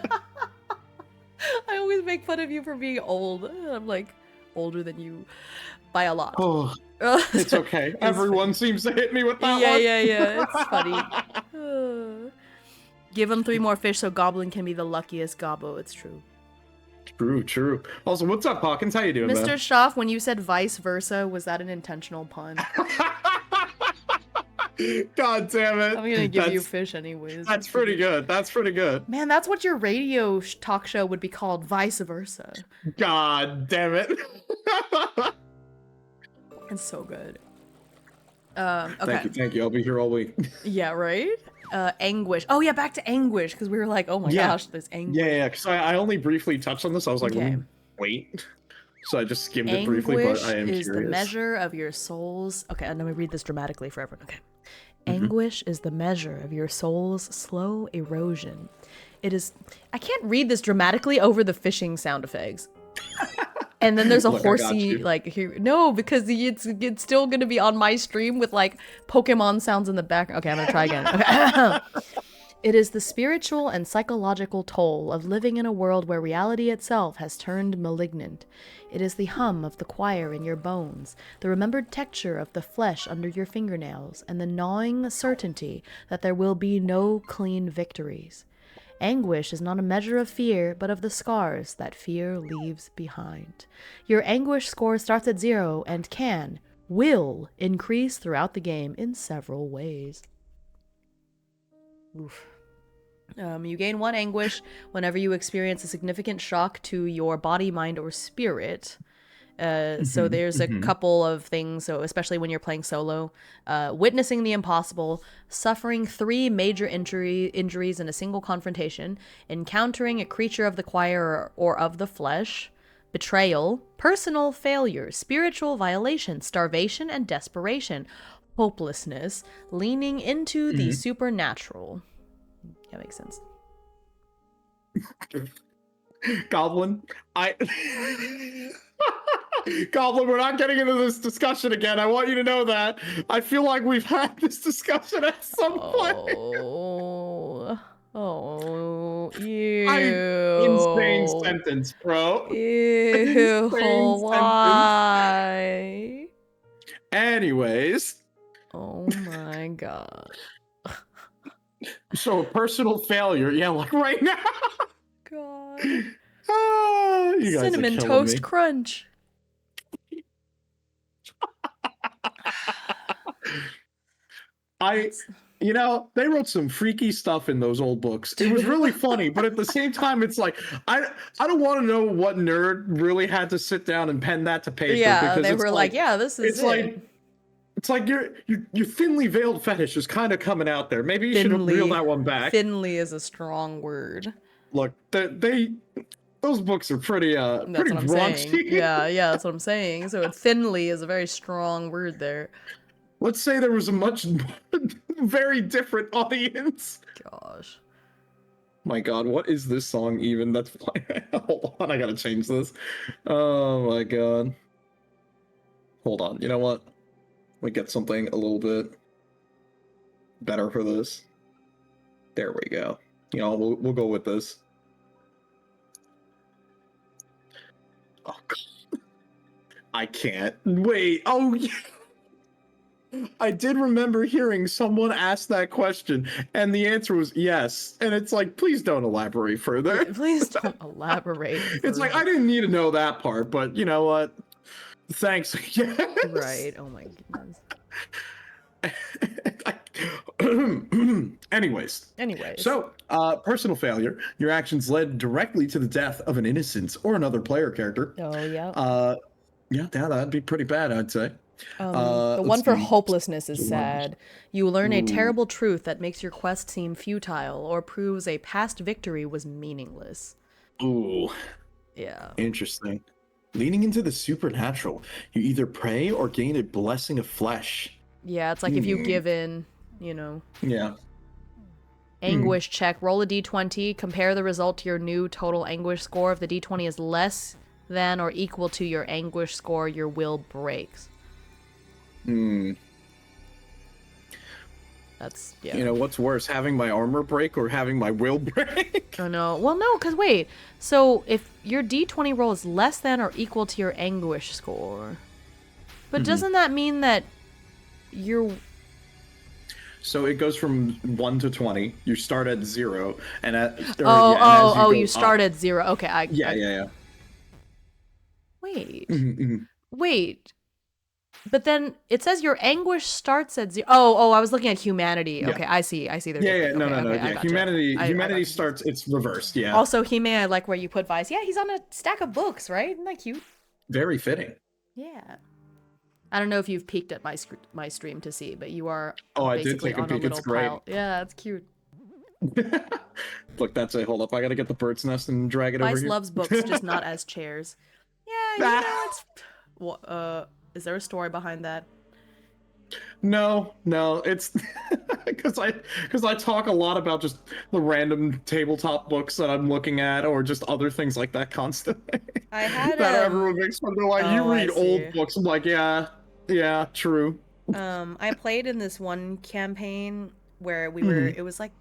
always make fun of you for being old. I'm like older than you by a lot. Oh, it's okay. Everyone seems to hit me with that one. Yeah. It's funny. Give him 3 more fish so Goblin can be the luckiest Gobbo. It's true. True. Also, what's up, Hawkins? How you doing, Mr. man? Schaff, when you said vice versa, was that an intentional pun? God damn it. I'm gonna give you fish anyways. That's pretty good. Man, that's what your radio talk show would be called, vice versa. God damn it. It's so good. Okay. Thank you. I'll be here all week. Yeah, right? Anguish. Oh yeah, back to Anguish, because we were like, oh my gosh, there's Anguish. Yeah, because I only briefly touched on this. I was like, Okay. wait. So I just skimmed it briefly, but I am Anguish is curious. the measure of your soul's... Okay, and let me read this dramatically for everyone. Okay. Anguish is the measure of your soul's slow erosion. It is... I can't read this dramatically over the fishing sound effects. And then there's a Look, I got horsey, you. like, here... No, because it's still going to be on my stream with, like, Pokemon sounds in the background. Okay, I'm going to try again. Okay. It is the spiritual and psychological toll of living in a world where reality itself has turned malignant. It is the hum of the choir in your bones, the remembered texture of the flesh under your fingernails, and the gnawing certainty that there will be no clean victories. Anguish is not a measure of fear, but of the scars that fear leaves behind. Your anguish score starts at 0 and will increase throughout the game in several ways. Oof. You gain 1 anguish whenever you experience a significant shock to your body, mind, or spirit. So there's a couple of things, so especially when you're playing solo. Witnessing the impossible, suffering 3 major injuries in a single confrontation, encountering a creature of the choir or of the flesh, betrayal, personal failure, spiritual violation, starvation and desperation, hopelessness, leaning into the supernatural. That makes sense. Goblin, Goblin, we're not getting into this discussion again. I want you to know that. I feel like we've had this discussion at some point. Ew. Insane sentence, bro. Ew, Insane why? Anyways. Oh my god. So a personal failure, yeah, like right now. God. Ah, you guys are Cinnamon killing Toast me. Crunch. They wrote some freaky stuff in those old books. It was really funny, but at the same time, it's like I don't want to know what nerd really had to sit down and pen that to paper Yeah, because they it's were like, yeah, this is it's it. like your thinly veiled fetish is kind of coming out there. Maybe you should reel that one back. Thinly is a strong word. Look, those books are pretty That's pretty what I'm raunchy. saying. Yeah, that's what I'm saying. So thinly is a very strong word there. Let's say there was a much very different audience. Gosh. My God, what is this song even? That's playing. Hold on, I gotta change this. Oh my God. Hold on. You know what? We get something a little bit better for this. There we go. We'll go with this. Oh God. I can't. Wait. Oh yeah. I did remember hearing someone ask that question, and the answer was yes. And it's like, please don't elaborate further. Please don't elaborate. It's like, I didn't need to know that part, but you know what? Thanks. Yes. Right. Oh my goodness. Anyways. So, personal failure. Your actions led directly to the death of an innocent or another player character. Oh, yeah. Yeah, that'd be pretty bad, I'd say. The one for hopelessness is sad. You learn a terrible truth that makes your quest seem futile or proves a past victory was meaningless. Ooh. Yeah. Interesting. Leaning into the supernatural, you either pray or gain a blessing of flesh. Yeah, it's like if you give in, Yeah. Anguish check. Roll a d20. Compare the result to your new total anguish score. If the d20 is less than or equal to your anguish score, your will breaks. That's, yeah. What's worse, having my armor break or having my will break? Oh, no. Well, no, because wait. So, if your d20 roll is less than or equal to your anguish score, but doesn't that mean that you're... So it goes from 1 to 20. You start at 0, and you start at 0. Okay, Yeah. Wait. Wait. But then it says your anguish starts at 0. Oh, I was looking at humanity. Yeah. Okay, I see. They're Yeah, different. no. Okay, Yeah, humanity starts. It's reversed. Yeah. Also, Hime, I like where you put Vice. Yeah, he's on a stack of books, right? Isn't that cute? Very fitting. Yeah. I don't know if you've peeked at my stream to see, but you are I basically did take a on peek. a little It's great. pile. Yeah, it's cute. Look, that's a hold up. I gotta get the bird's nest and drag it over Vice here. loves books, just not as chairs. Yeah, it's. Is there a story behind that? No, it's because I talk a lot about just the random tabletop books that I'm looking at, or just other things like that constantly. I had that everyone makes fun of. They're like, you read old books. I'm like, yeah, true. I played in this one campaign where we were. It was like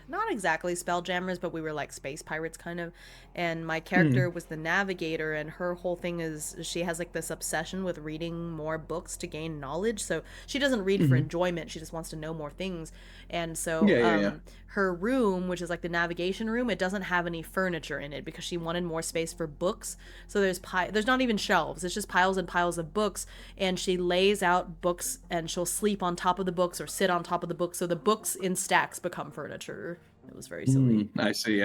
not exactly spelljammers, but we were like space pirates kind of. And my character was the navigator, and her whole thing is she has like this obsession with reading more books to gain knowledge. So she doesn't read for enjoyment, she just wants to know more things. And so her room, which is like the navigation room, it doesn't have any furniture in it because she wanted more space for books. So there's not even shelves, it's just piles and piles of books, and she lays out books and she'll sleep on top of the books or sit on top of the books, so the books in stacks become furniture. It was very silly. I see.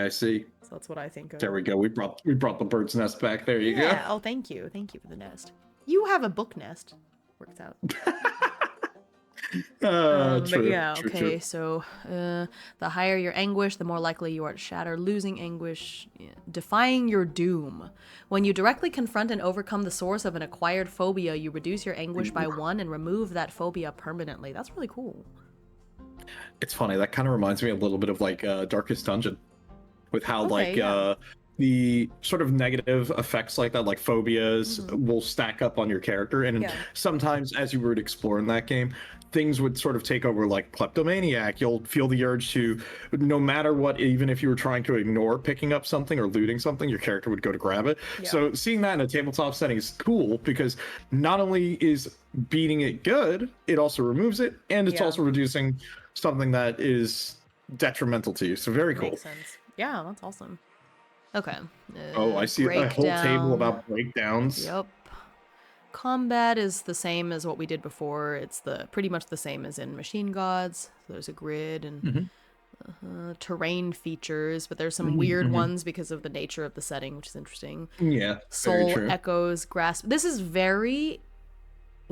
So that's what I think of. There we go. We brought the bird's nest back. There you go. Oh, thank you for the nest. You have a book nest. Works out. True, but yeah, true, okay. true. So the higher your anguish, the more likely you are to shatter. Losing anguish, defying your doom. When you directly confront and overcome the source of an acquired phobia, you reduce your anguish by 1 and remove that phobia permanently. That's really cool. It's funny. That kind of reminds me a little bit of like Darkest Dungeon, with how the sort of negative effects like that, like phobias, will stack up on your character. And sometimes as you would explore in that game, things would sort of take over, like kleptomaniac. You'll feel the urge to, no matter what, even if you were trying to ignore picking up something or looting something, your character would go to grab it. So seeing that in a tabletop setting is cool, because not only is beating it good, it also removes it, and it's also reducing something that is detrimental to you. So very cool. Makes sense. Yeah, that's awesome. Okay. Oh, I see a whole table about breakdowns. Yep. Combat is the same as what we did before. It's pretty much the same as in Machine Gods. So there's a grid and terrain features, but there's some weird ones because of the nature of the setting, which is interesting. Yeah, Soul Echoes, Grasp. This is very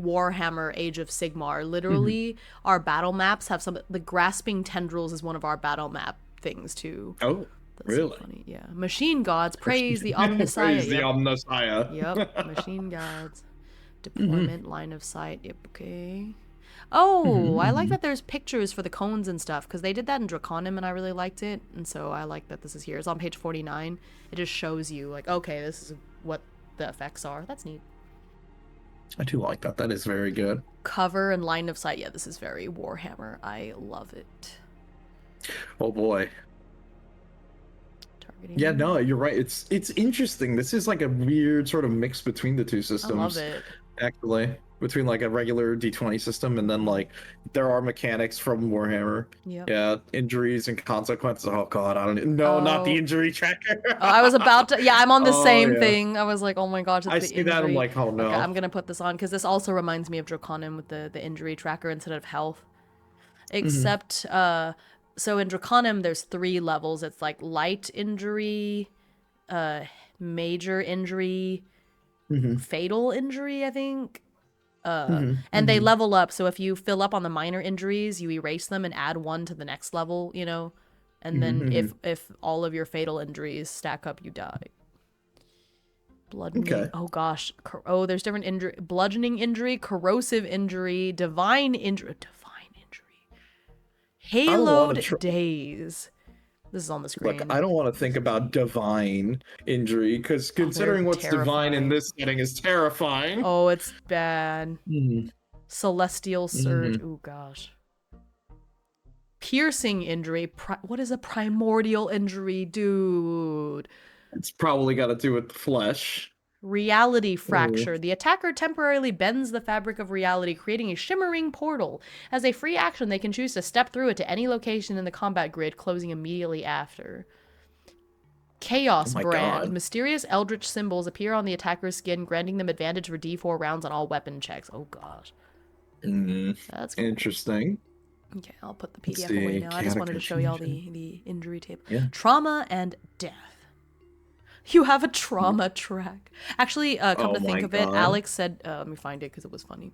Warhammer Age of Sigmar. Literally, our battle maps have the Grasping Tendrils is one of our battle map things too. Oh, that's really? So funny. Yeah. Machine Gods, praise the Omnissiah. Praise the Omnissiah. Yep. Machine Gods. Deployment, line of sight. Yep, okay. Oh, I like that there's pictures for the cones and stuff, because they did that in Draconim and I really liked it. And so I like that this is here. It's on page 49. It just shows you, like, okay, this is what the effects are. That's neat. I do like that. That is very good. Cover and line of sight. Yeah, this is very Warhammer. I love it. Oh, boy. Targeting. Yeah, no, you're right. It's interesting. This is like a weird sort of mix between the two systems. I love it. Actually, between like a regular D20 system and then like there are mechanics from Warhammer. Yep. Yeah, injuries and consequences. Oh god, I don't know. Not the injury tracker. I was about to. Yeah, I'm on the same thing. I was like, oh my gosh, it's I the see injury. that. I'm like, oh no. Okay, I'm gonna put this on because this also reminds me of Draconim with the injury tracker instead of health. Except, so in Draconim, there's 3 levels. It's like light injury, major injury, fatal injury, I think. And they level up. So if you fill up on the minor injuries, you erase them and add 1 to the next level, you know? And then if all of your fatal injuries stack up, you die. Bludgeoning. Oh gosh. Oh, there's different injury. Bludgeoning injury, corrosive injury, divine injury. Haloed days. This is on the screen. Look, I don't want to think about divine injury because considering what's divine in this setting is terrifying. Oh, it's bad. Celestial surge. Oh gosh. Piercing injury. What is a primordial injury, dude? It's probably got to do with the flesh. Reality fracture. The attacker temporarily bends the fabric of reality, creating a shimmering portal. As a free action, they can choose to step through it to any location in the combat grid, closing immediately after. Chaos brand. God. Mysterious eldritch symbols appear on the attacker's skin, granting them advantage for D4 rounds on all weapon checks. Oh gosh. That's cool. Interesting. Okay, I'll put the PDF away now. I just wanted to show y'all the injury table. Yeah. Trauma and death. You have a trauma track. Actually, come to think of it, Alex said, let me find it because it was funny.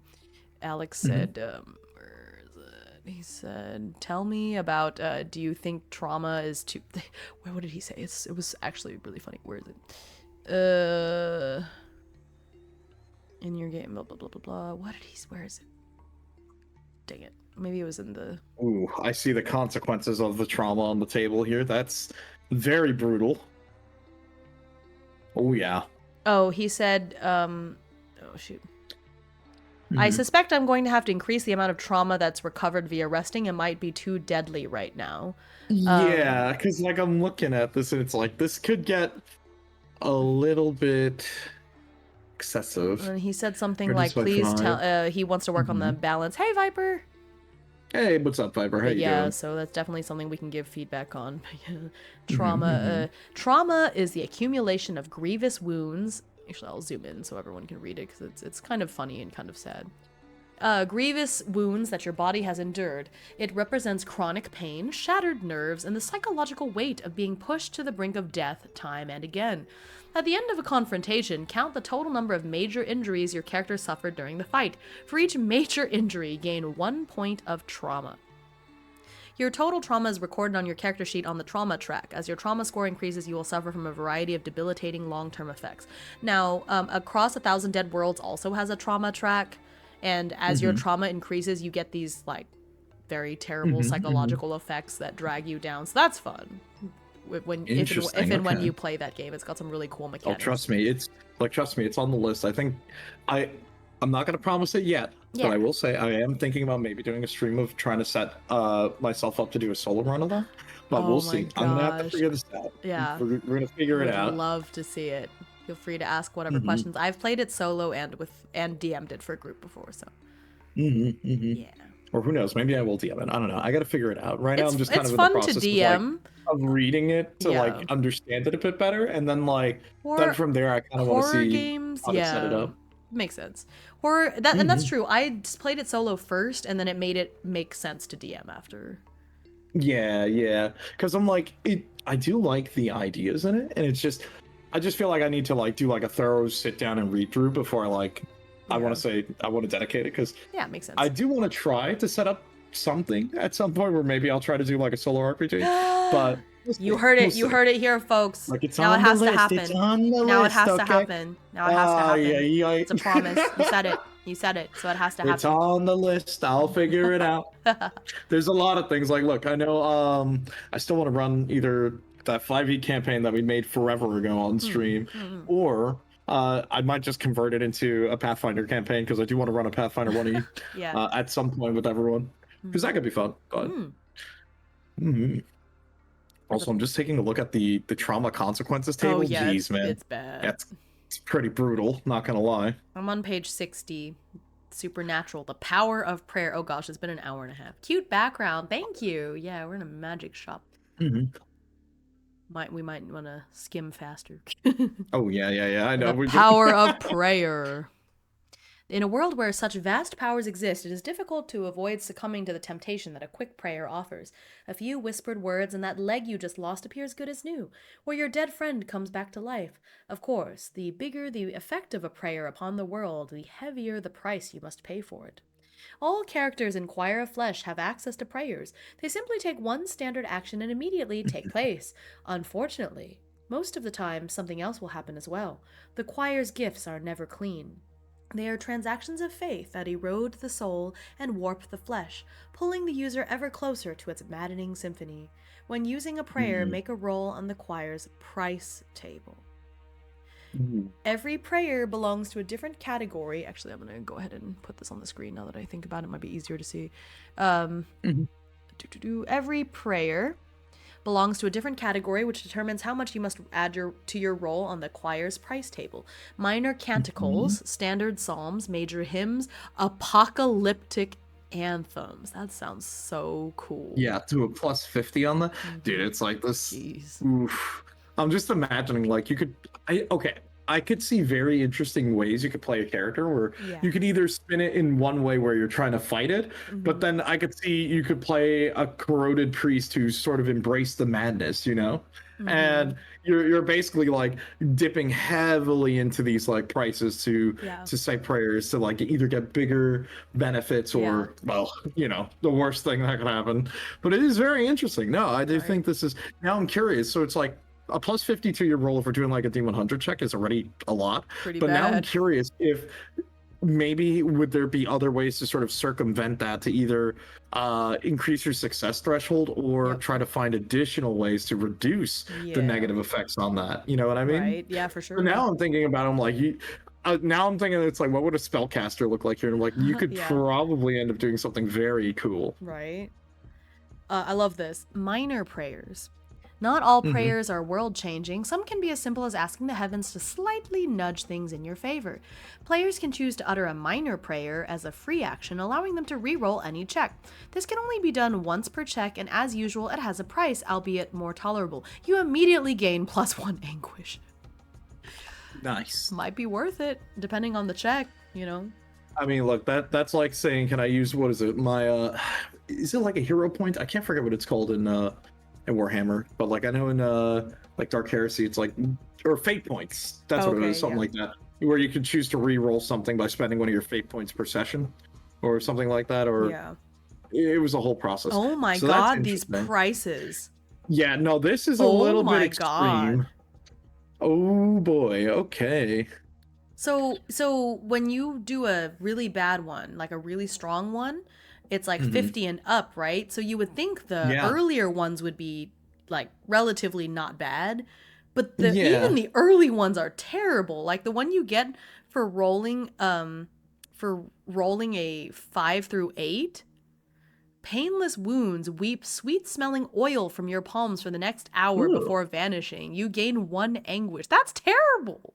Alex said, where is it? He said, tell me about, do you think trauma is too, what did he say? It was actually really funny. Where is it? In your game, blah, blah, blah, blah, blah. Where is it? Dang it. Maybe it was in the... Ooh, I see the consequences of the trauma on the table here. That's very brutal. Oh, yeah. Oh, he said, oh, shoot. I suspect I'm going to have to increase the amount of trauma that's recovered via resting. It might be too deadly right now. Yeah, because, like, I'm looking at this, and it's like, this could get a little bit excessive. And he said something like, please tell, he wants to work on the balance. Hey, Viper! Hey, what's up, Viper? How you doing? Yeah, so that's definitely something we can give feedback on. Trauma. Trauma is the accumulation of grievous wounds. Actually, I'll zoom in so everyone can read it because it's kind of funny and kind of sad. Grievous wounds that your body has endured. It represents chronic pain, shattered nerves, and the psychological weight of being pushed to the brink of death time and again. At the end of a confrontation, count the total number of major injuries your character suffered during the fight. For each major injury, gain 1 point of trauma. Your total trauma is recorded on your character sheet on the trauma track. As your trauma score increases, you will suffer from a variety of debilitating long-term effects. Now, Across 1,000 Dead Worlds also has a trauma track, and as your trauma increases, you get these, like, very terrible psychological effects that drag you down. So that's fun. If and when you play that game, it's got some really cool mechanics. Oh, trust me, it's on the list. I think I'm not going to promise it yet, but I will say I am thinking about maybe doing a stream of trying to set myself up to do a solo run of that. But we'll see. Gosh. I'm going to have to figure this out. Yeah. We're going to figure it out. I'd love to see it. Feel free to ask whatever questions. I've played it solo and DM'd it for a group before, so. Yeah. Or who knows? Maybe I will DM it. I don't know. I got to figure it out. Right now, I'm just kind It's of in the fun to process of like DM. of reading it to Yeah. like understand it a bit better, and then then Or from there, I kind of want to horror see games, how to set it yeah. up. Makes sense. Horror and that's Hmm. true. I just played it solo first and then it made it make sense to DM after. Yeah, yeah. Because I'm like, I do like the ideas in it, and it's just, I just feel like I need to like do like a thorough sit down and read through before I Yeah. want to say I want to dedicate it because Yeah, makes I sense. do want to try to set up something at some point where maybe I'll try to do like a solo RPG, but we'll You see. heard We'll it. You see. heard it here, folks. Like it's Now it on the has to list. It's happen. on the Now it list. has to Okay. happen. Now it has to Yeah, happen. yeah. It's a promise. You said it. You said it. So it has to It's happen. on the list. I'll figure it out. There's a lot of things. Like, look, I know. I still want to run either that 5e campaign that we made forever ago on stream, or I might just convert it into a Pathfinder campaign because I do want to run a Pathfinder 1e Yeah. at some point with everyone because that could be fun. But mhm. Also, I'm just taking a look at the trauma consequences Oh table. yeah, Jeez, man, it's bad. that's it's pretty brutal. Not gonna lie. I'm on page 60. Supernatural, the power of prayer. Oh gosh, it's been an hour and a half. Cute background. Thank you. Yeah, we're in a magic shop. Hmm. We might want to skim faster. Oh yeah, yeah, yeah. I know. The power of prayer. In a world where such vast powers exist, it is difficult to avoid succumbing to the temptation that a quick prayer offers. A few whispered words, and that leg you just lost appears good as new, or your dead friend comes back to life. Of course, the bigger the effect of a prayer upon the world, the heavier the price you must pay for it. All characters in Choir of Flesh have access to prayers. They simply take one standard action and immediately take place. Unfortunately, most of the time, something else will happen as well. The choir's gifts are never clean. They are transactions of faith that erode the soul and warp the flesh, pulling the user ever closer to its maddening symphony. When using a prayer, make a roll on the choir's price table. Every prayer belongs to a different category. Actually, I'm going to go ahead and put this on the screen now that I think about it. It might be easier to see. Every prayer belongs to a different category, which determines how much you must add to your roll on the choir's price table. Minor canticles, standard psalms, major hymns, apocalyptic anthems. That sounds so cool. Yeah, to a plus 50 on that. Dude, it's like this. Jeez. Oof. I'm just imagining like I could see very interesting ways you could play a character where you could either spin it in one way where you're trying to fight it, but then I could see you could play a corroded priest who sort of embraced the madness, you know? And you're basically like dipping heavily into these like prices to say prayers to like either get bigger benefits or well, you know, the worst thing that could happen. But it is very interesting. No, I do think this is now I'm curious. So it's like a plus 50 to your roll if we're doing like a D100 check is already a lot. But now I'm curious if maybe would there be other ways to sort of circumvent that to either increase your success threshold or try to find additional ways to reduce the negative effects on that. You know what I mean? Right. Yeah, for sure. But now I'm thinking about I'm like now I'm thinking it's like what would a spellcaster look like here? And I'm like you could probably end up doing something very cool. Right. I love this. Minor prayers. Not all prayers are world-changing. Some can be as simple as asking the heavens to slightly nudge things in your favor. Players can choose to utter a minor prayer as a free action, allowing them to re-roll any check. This can only be done once per check, and as usual, it has a price, albeit more tolerable. You immediately gain +1 anguish. Nice. Might be worth it, depending on the check, you know? I mean, look, that's like saying, can I use, what is it, my, is it like a hero point? I can't forget what it's called in Warhammer, but like I know in like Dark Heresy it's like or fate points, that's what it is, something like that, where you can choose to re-roll something by spending one of your fate points per session or something like that, or it was a whole process. Oh my god, these prices. Yeah, no, this is a little bit extreme. Oh boy, okay. So when you do a really bad one, like a really strong one, it's like 50 and up, right? So you would think the earlier ones would be like relatively not bad, but even the early ones are terrible. Like the one you get for rolling a 5 through 8, painless wounds weep sweet-smelling oil from your palms for the next hour before vanishing. You gain 1 anguish. That's terrible.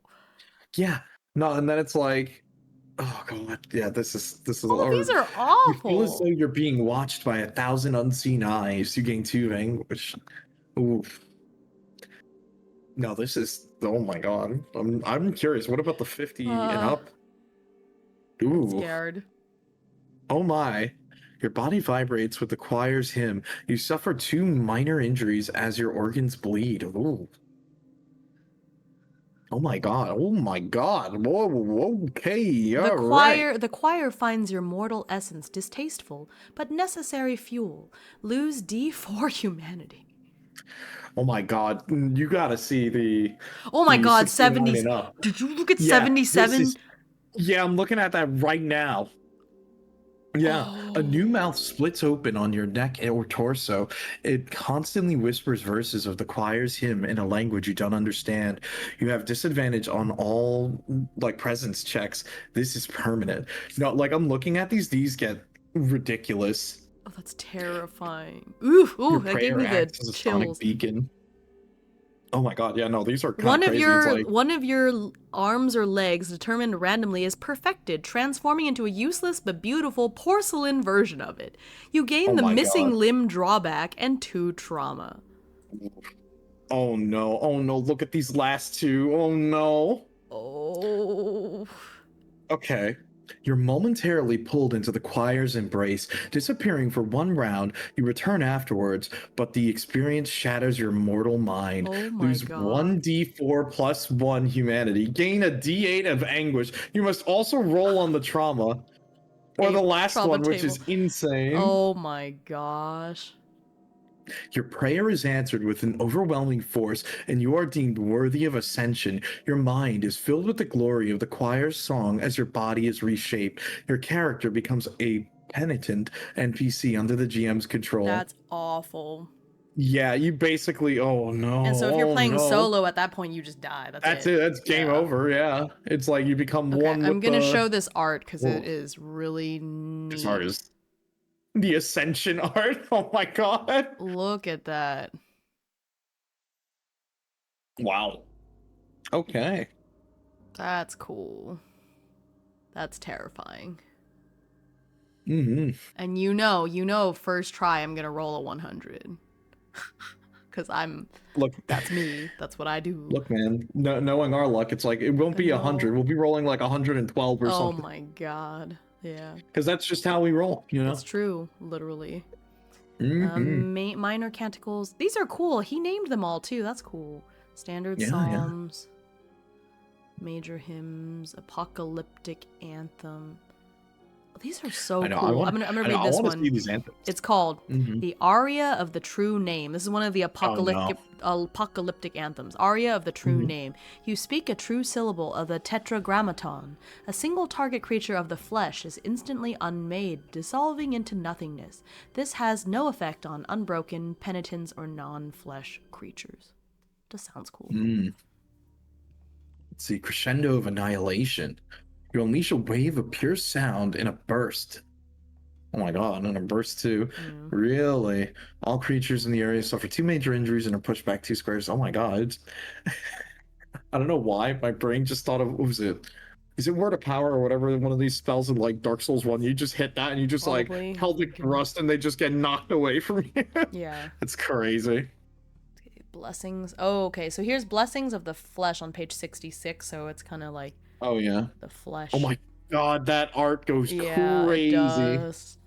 Yeah. No, and then it's like Oh god, yeah, this is Oh, these hard. are You feel as though awful. you're being watched by 1,000 unseen eyes. You gain 2 of anguish. Oof. No, this is, oh my god. I'm curious. What about the 50 and Uh, up? I'm Ooh. scared. Oh my. Your body vibrates with the choir's hymn. You suffer 2 minor injuries as your organs bleed. Ooh. Oh my god. Oh my god. Whoa, okay. All right. The choir finds your mortal essence distasteful, but necessary fuel. Lose D4 humanity. Oh my god. You gotta see Oh my the god, 69 70s. and up. Did you look at Yeah, this 77? is, yeah, I'm looking at that right now. Yeah, a new mouth Oh. splits open on your neck or torso. It constantly whispers verses of the choir's hymn in a language you don't understand. You have disadvantage on all like presence checks. This is permanent. No, like I'm looking at these get ridiculous. Oh, that's terrifying. Ooh, Your ooh, that gave prayer me the acts as a sonic chills. beacon. Oh my god, yeah, no, these are kind of crazy. It's like, One of your arms or legs determined randomly is perfected, transforming into a useless but beautiful porcelain version of it. You gain oh the my missing god. limb drawback and 2 trauma. Oh no. Oh no, look at these last two. Oh no. Oh. Okay. You're momentarily pulled into the choir's embrace, disappearing for 1 round. You return afterwards, but the experience shatters your mortal mind. Oh my Lose god. 1d4 plus 1 humanity. Gain a d8 of anguish. You must also roll on the trauma, or A the last trauma one, which table. is insane. Oh my gosh. Your prayer is answered with an overwhelming force, and you are deemed worthy of ascension. Your mind is filled with the glory of the choir's song as your body is reshaped. Your character becomes a penitent NPC under the GM's control. That's awful. Yeah, you basically, oh And no, so if you're oh playing no. solo at that point, you just die. That's That's it. it. That's game Yeah. over. Yeah. It's like you become Okay, one I'm with gonna the. show this art because it Oh, is really this neat. artist. The Ascension art. Oh my god. Look at that. Wow. Okay. That's cool. That's terrifying. hmm And you know, first try I'm gonna roll a 100. Because Look. that's me. That's what I do. Look, man, knowing our luck, it's like it won't I be 100. know. We'll be rolling like 112 or Oh something, my god. Yeah. because that's just how we roll, you know. It's true, literally. hmm Minor canticles. These are cool. He named them all too. That's cool. Standard Yeah, yeah. psalms, major hymns, apocalyptic anthem. These are so I know. cool. I'm gonna I know. read I this want to one. see these anthems. It's called hmm the Aria of the True Name. This is one of the Oh no. apocalyptic anthems. Aria of the True hmm Name. You speak a true syllable of the tetragrammaton. A single target creature of the flesh is instantly unmade, dissolving into nothingness. This has no effect on unbroken, penitents, or non-flesh creatures. Just sounds cool. Let's see. Crescendo of annihilation. You unleash a wave of pure sound in a burst. Oh my god, and a burst too. Mm. Really? All creatures in the area suffer 2 major injuries and are pushed back 2 squares. Oh my god. I don't know why. My brain just thought of, what was it? Is it Word of Power or whatever? One of these spells in like Dark Souls 1. You just hit that and you just like Probably. held the thrust and they just get knocked away from you. Yeah. It's crazy. Blessings. Oh, okay. So here's Blessings of the Flesh on page 66. So it's kind of like Oh yeah. the flesh. Oh my god, that art goes Yeah, it crazy. does.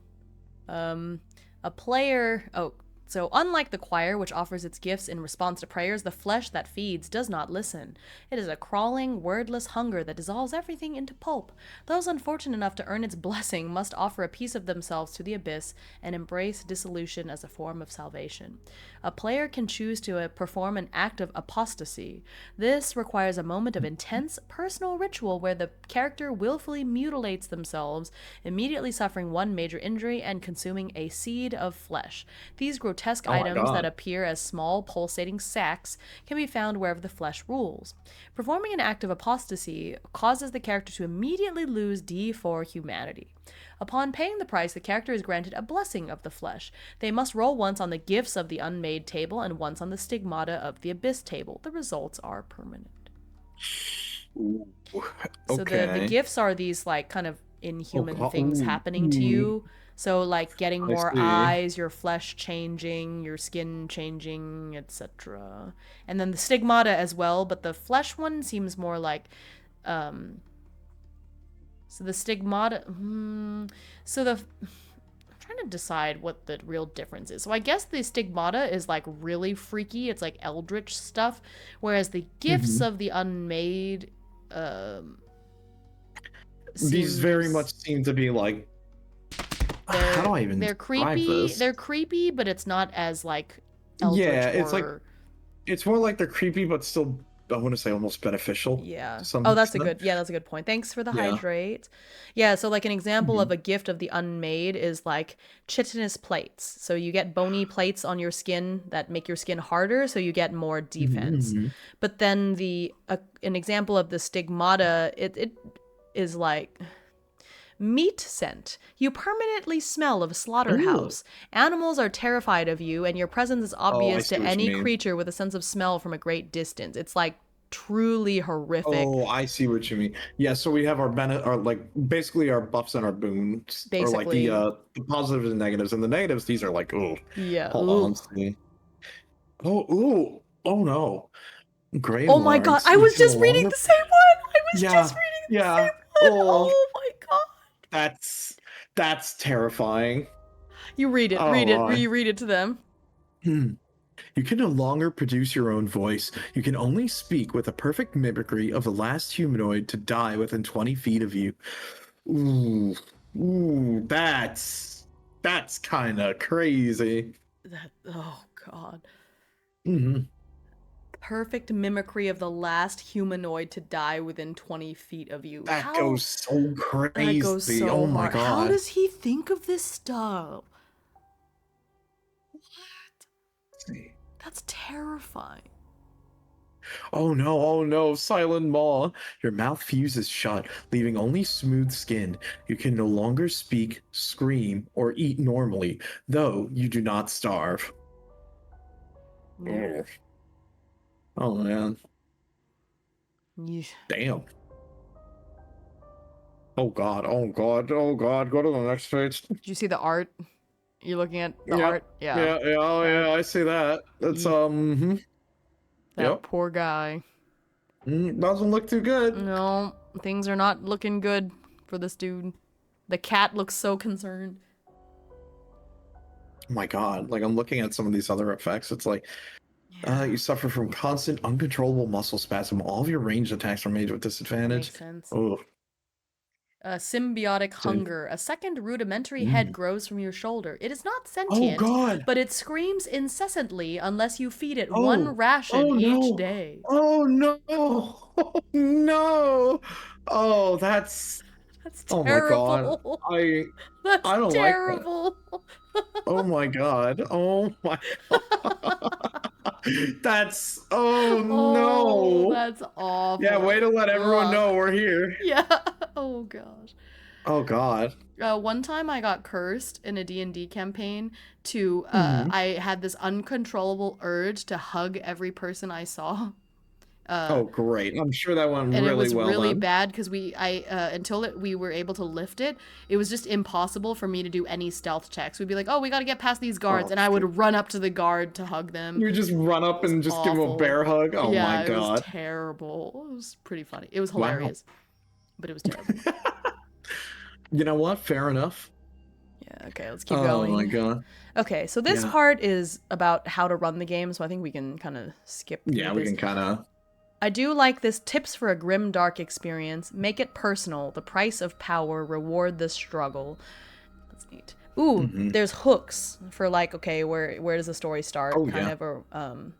A player. Oh, so unlike the choir, which offers its gifts in response to prayers, the flesh that feeds does not listen. It is a crawling, wordless hunger that dissolves everything into pulp. Those unfortunate enough to earn its blessing must offer a piece of themselves to the abyss and embrace dissolution as a form of salvation. A player can choose to perform an act of apostasy. This requires a moment of intense personal ritual where the character willfully mutilates themselves, immediately suffering 1 major injury and consuming a seed of flesh. These grotesque Oh my items that god. appear as small pulsating sacs can be found wherever the flesh rules. Performing an act of apostasy causes the character to immediately lose D4 humanity. Upon paying the price, the character is granted a blessing of the flesh. They must roll once on the gifts of the unmade table and once on the stigmata of the abyss table. The results are permanent. Ooh, So the okay. gifts are these like kind of Oh inhuman god. things Ooh, happening to ooh, you. So like getting I more see. eyes, your flesh changing, your skin changing, etc. And then the stigmata as well, but the flesh one seems more like so the stigmata so the I'm trying to decide what the real difference is. So I guess the stigmata is like really freaky. It's like eldritch stuff, whereas the gifts Hmm. of the unmade These very seems much seem to be like, how do they're I even they're describe creepy. this? They're creepy, but it's not as like eldritch Yeah, it's like horror. it's more like they're creepy, but still, I want to say almost beneficial Yeah. to some Oh, that's a extent. good. Yeah, that's a good point. Thanks for the Yeah. hydrate. Yeah, so like an example of Hmm. a gift of the unmade is like chitinous plates. So you get bony plates on your skin that make your skin harder, so you get more defense. Hmm. But then the an example of the stigmata, it is like meat scent. You permanently smell of Ooh. slaughterhouse. Animals are terrified of you, and your presence is Oh, I obvious see to what you any mean. creature with a sense of smell from a great distance. It's like truly horrific, Oh, I see what you mean. Yeah, so we have our our like basically our buffs and our boons, or like basically. the positives and negatives. And the negatives, these are like, oh, Yeah. hold Ooh. on, see. Oh, ooh, oh no. Grave Oh my god. lords. I You was can no just reading longer. the same one. I was just Yeah, reading the yeah. same one. Oh, Oh my god. that's that's terrifying. You read it. Oh Read it. my. Reread it to them. Hmm. You can no longer produce your own voice. You can only speak with a perfect mimicry of the last humanoid to die within 20 feet of you. Ooh, ooh, that's kind of crazy. That. Oh god. Hmm. Perfect mimicry of the last humanoid to die within 20 feet of you. That How? goes so That goes crazy. Oh so my hard. How god. does he think of this stuff? What? Let's see. That's terrifying. Oh no, Silent Maw. Your mouth fuses shut, leaving only smooth skin. You can no longer speak, scream, or eat normally, though you do not starve. Yep. Oh, oh man. Yeesh. Damn. Oh god, oh god, oh god. Go to the next page. Did you see the art? You're looking at the Yep. art? Yeah. Yeah, yeah, oh That. yeah, I see that. That's That yep. poor guy. Doesn't look too good. No, things are not looking good for this dude. The cat looks so concerned. Oh my god, like I'm looking at some of these other effects. It's like Yeah, you suffer from constant uncontrollable muscle spasm. All of your ranged attacks are made with that disadvantage. makes sense. Oh, Symbiotic see. hunger. A second rudimentary head Mm. grows from your shoulder. It is not Oh sentient, god. but it screams incessantly unless you feed it one Oh. ration Oh each no. day. Oh no. Oh no. Oh, that's That's oh my god. terrible. I That's I don't like that. terrible. Oh my god. Oh my god. That's oh Oh, no. that's Yeah, way to awful. let everyone Ugh. know we're here. Yeah. Oh gosh. Oh god. One time I got cursed in a D&D campaign to Hmm. I had this uncontrollable urge to hug every person I saw. Oh great. I'm sure that went And it really was well really then. bad because until we were able to lift it, it was just impossible for me to do any stealth checks. We'd be like, "Oh, we got to get past these guards." Oh, And I would run up to the guard to hug them. you just run It up was and just give him a awful. bear hug. Oh my Yeah, it was god. terrible. It was pretty funny. It was Wow. hilarious, but it was terrible. You know what? Fair enough. Yeah, okay, let's keep Oh my going. god. Okay, so this Yeah. part is about how to run the game, so I think we can kind of skip through Yeah, we this. can kind of. I do like this tips for a grimdark experience. Make it personal. The price of power. Reward the struggle. That's neat. Ooh, Hmm. there's hooks for like, okay, where does the story start? Oh Kind yeah. of a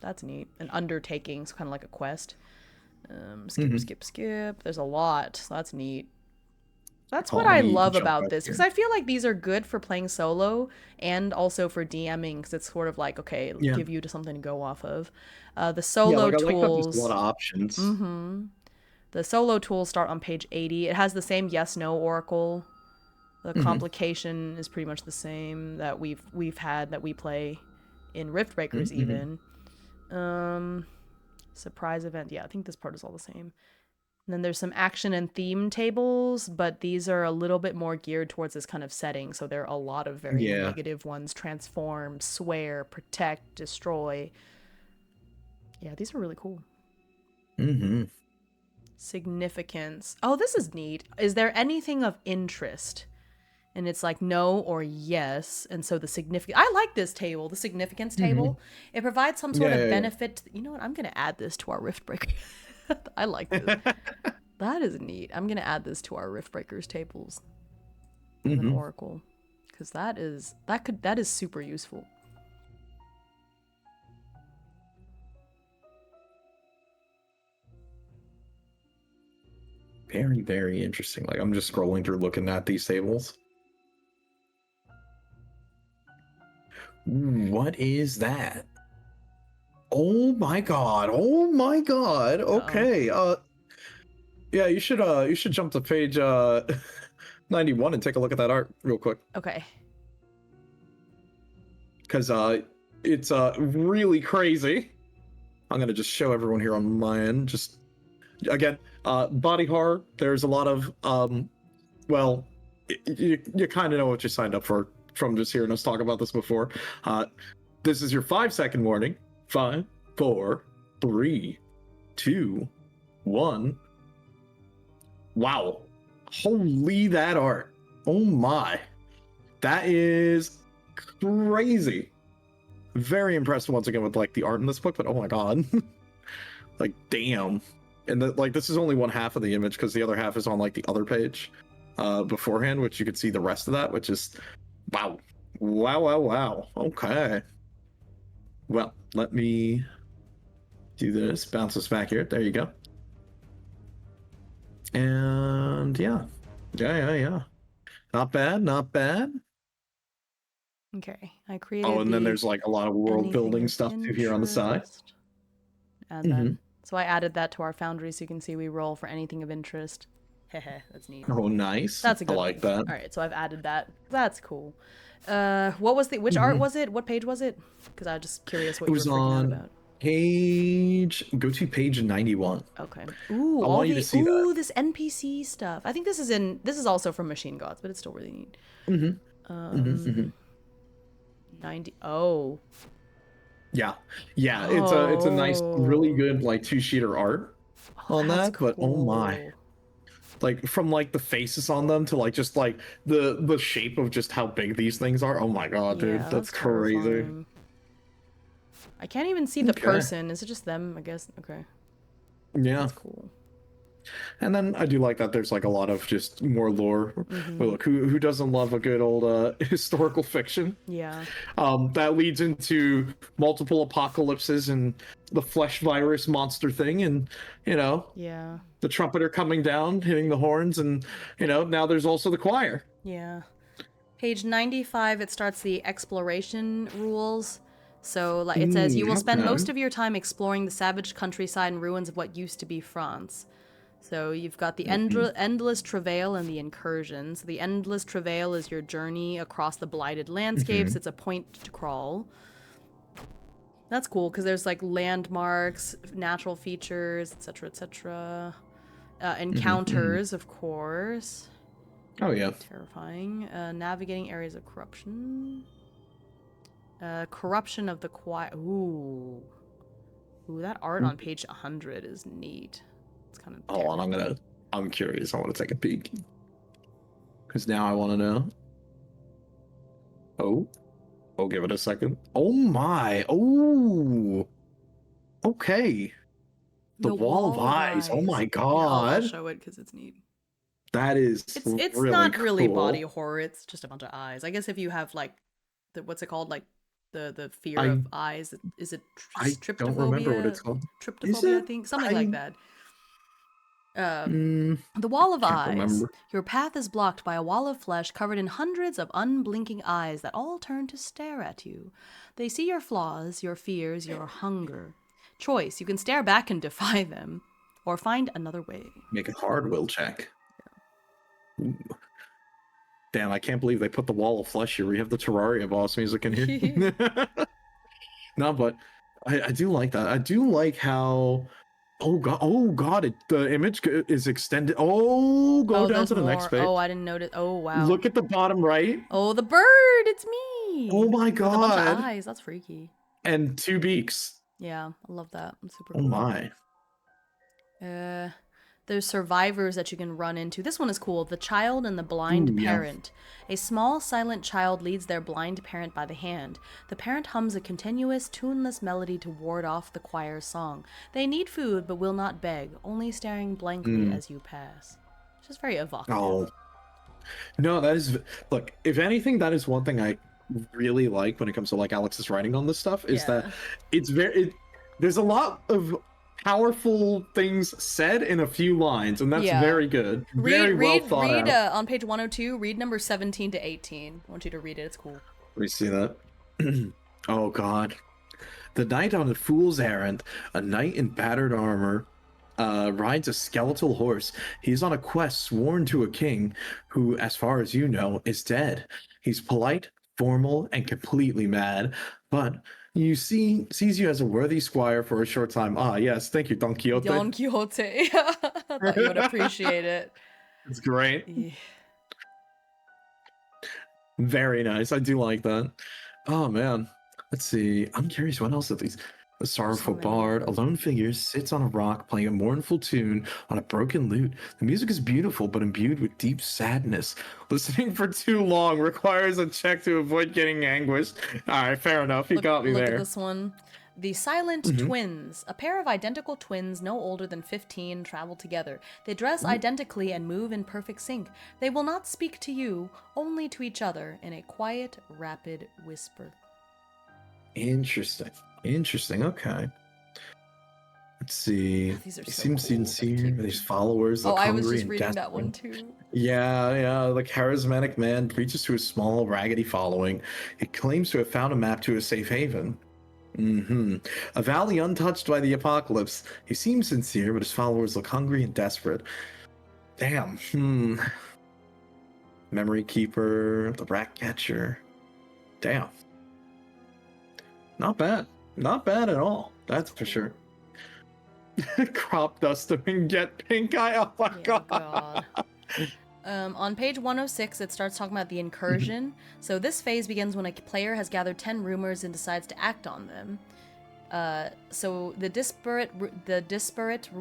that's neat. An undertaking, so kind of like a quest. Hmm. Skip. There's a lot, so that's neat. That's Oh, what let I me love jump about back this because here. I feel like these are good for playing solo and also for DMing because it's sort of like okay, Yeah. give you to something to go off of. The Yeah, solo like I like how there's a lot tools. of options. The solo tools start on page 80. It has the same yes/no oracle. The Hmm. complication is pretty much the same that we've had that we play in Riftbreakers Hmm. even. Um, surprise event. Yeah, I think this part is all the same. And then there's some action and theme tables, but these are a little bit more geared towards this kind of setting. So there are a lot of very negative ones: transform, swear, protect, destroy. Yeah, these are really cool. Mm-hmm. Significance. Oh, this is neat. Is there anything of interest? And it's like no or yes. And so the significant, I like this table, the significance table. It provides some sort of benefit. You know what? I'm going to add this to our Riftbreaker. I like this. That is neat. I'm going to add this to our Riftbreakers tables as an oracle, because that is super useful. Very, very interesting. Like, I'm just scrolling through looking at these tables. What is that? Oh my god. Oh my god. Okay. Yeah, you should jump to page 91 and take a look at that art real quick. Okay. Cuz it's really crazy. I'm going to just show everyone here on my end. Just again, body horror. There's a lot of well, you kind of know what you signed up for from just hearing us talk about this before. This is your 5-second warning. 5, 4, 3, 2, 1. Wow. Holy, that art. Oh my. That is crazy. Very impressed once again with like the art in this book, but oh my god. Like, damn. And like this is only one half of the image because the other half is on like the other page beforehand, which you could see the rest of that, which is wow. Wow. Okay. Well, let me do this. Bounce us back here. There you go. And yeah. Not bad. Okay. I created. Oh, and then there's like a lot of world building stuff too here on the side. And then, so I added that to our Foundry so you can see we roll for anything of interest. Hehe, that's neat. Oh, nice. That's a good I like one. that. All right, so I've added that. That's cool. What was which art was it? What page was it? Because I'm just curious what you were freaking out about. Go to page 91. Okay. Ooh, I want you to see that. This NPC stuff. I think this is also from Machine Gods, but it's still really neat. 90. Oh. Yeah. It's a nice, really good like 2-sheeter art on that. Cool. But oh my. Like from like the faces on them to like just like the shape of just how big these things are. Oh my god, dude, that's crazy. Terrifying. I can't even see the person. Is it just them? I guess. Okay. Yeah. That's cool. And then I do like that there's like a lot of just more lore. Well, look, who doesn't love a good old historical fiction? Yeah. That leads into multiple apocalypses and the flesh virus monster thing, and yeah, the trumpeter coming down, hitting the horns, and now there's also the choir. Yeah. Page 95, it starts the exploration rules. So like it says, you will spend most of your time exploring the savage countryside and ruins of what used to be France. So you've got the endless travail and the incursion. So the endless travail is your journey across the blighted landscapes. It's a point to crawl. That's cool because there's like landmarks, natural features, etc., etc. Encounters, of course. Oh yeah. Terrifying. Navigating areas of corruption. Corruption of the quiet. Ooh, that art on page 100 is neat. It's kind of. Oh, and I'm curious. I want to take a peek because now I want to know. Oh, give it a second. Oh my. Oh. Okay. The wall of eyes. Oh my god. I'll show it because it's neat. That is. It's really not cool. really body horror. It's just a bunch of eyes. I guess if you have like what's it called, like the fear of eyes. Is it tryptophobia? I don't remember what it's called. Tryptophobia, I think. Something like that. The wall of eyes. Remember. Your path is blocked by a wall of flesh covered in hundreds of unblinking eyes that all turn to stare at you. They see your flaws, your fears, your hunger. Choice. You can stare back and defy them, or find another way. Make a hard will check. Yeah. Damn, I can't believe they put the wall of flesh here. We have the Terraria boss music in here. No, but I do like that. I do like how Oh god, the image is extended. Oh, go Oh, down there's to the next more. page. Oh, I didn't notice. Oh, wow. Look at the bottom right. Oh, the bird! It's Oh me! my With a bunch of god. eyes. That's freaky. And two beaks. Yeah, I love that. It's super Oh cool. my. There's survivors that you can run into. This one is cool. The child and the blind Ooh, yeah. parent. A small, silent child leads their blind parent by the hand. The parent hums a continuous, tuneless melody to ward off the choir's song. They need food, but will not beg, only staring blankly as you pass. It's just very evocative. Oh. No, that is look, if anything, that is one thing I really like when it comes to like Alex's writing on this stuff, is that it's there's a lot of powerful things said in a few lines, and that's very good. Very well thought read out. on page 102, read number 17 to 18. I want you to read it. It's cool. Let me see that. Oh god. The knight on a fool's errand, a knight in battered armor, rides a skeletal horse. He's on a quest sworn to a king who, as far as you know, is dead. He's polite, formal, and completely mad, but sees you as a worthy squire for a short time. Ah, yes, thank you, Don Quixote. Don Quixote. I thought you would appreciate it. It's great. Yeah. Very nice. I do like that. Oh man. Let's see. I'm curious, what else are these? A sorrowful bard, a lone figure, sits on a rock playing a mournful tune on a broken lute. The music is beautiful, but imbued with deep sadness. Listening for too long requires a check to avoid getting anguished. All right, fair enough. You got me Look there. at this one. The Silent Twins. A pair of identical twins no older than 15 travel together. They dress identically and move in perfect sync. They will not speak to you, only to each other in a quiet, rapid whisper. Interesting. Interesting. Okay. Let's see. These are He so seems cool. sincere. These followers look Oh, I hungry was just and reading that desperate. one too. Yeah. The charismatic man preaches to a small, raggedy following. He claims to have found a map to a safe haven. A valley untouched by the apocalypse. He seems sincere, but his followers look hungry and desperate. Damn. Memory keeper, the rat catcher. Damn. Not bad. Not bad at all. That's for sure. Crop dust him and get pink eye. Oh my god. On page 106, it starts talking about the incursion. So this phase begins when a player has gathered 10 rumors and decides to act on them. So the disparate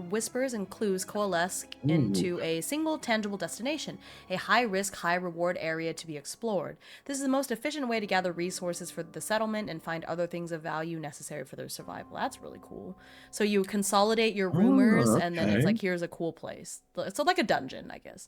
whispers and clues coalesce into a single tangible destination, a high-risk, high-reward area to be explored. This is the most efficient way to gather resources for the settlement and find other things of value necessary for their survival. That's really cool. So you consolidate your rumors, and then it's like, here's a cool place. So like a dungeon, I guess.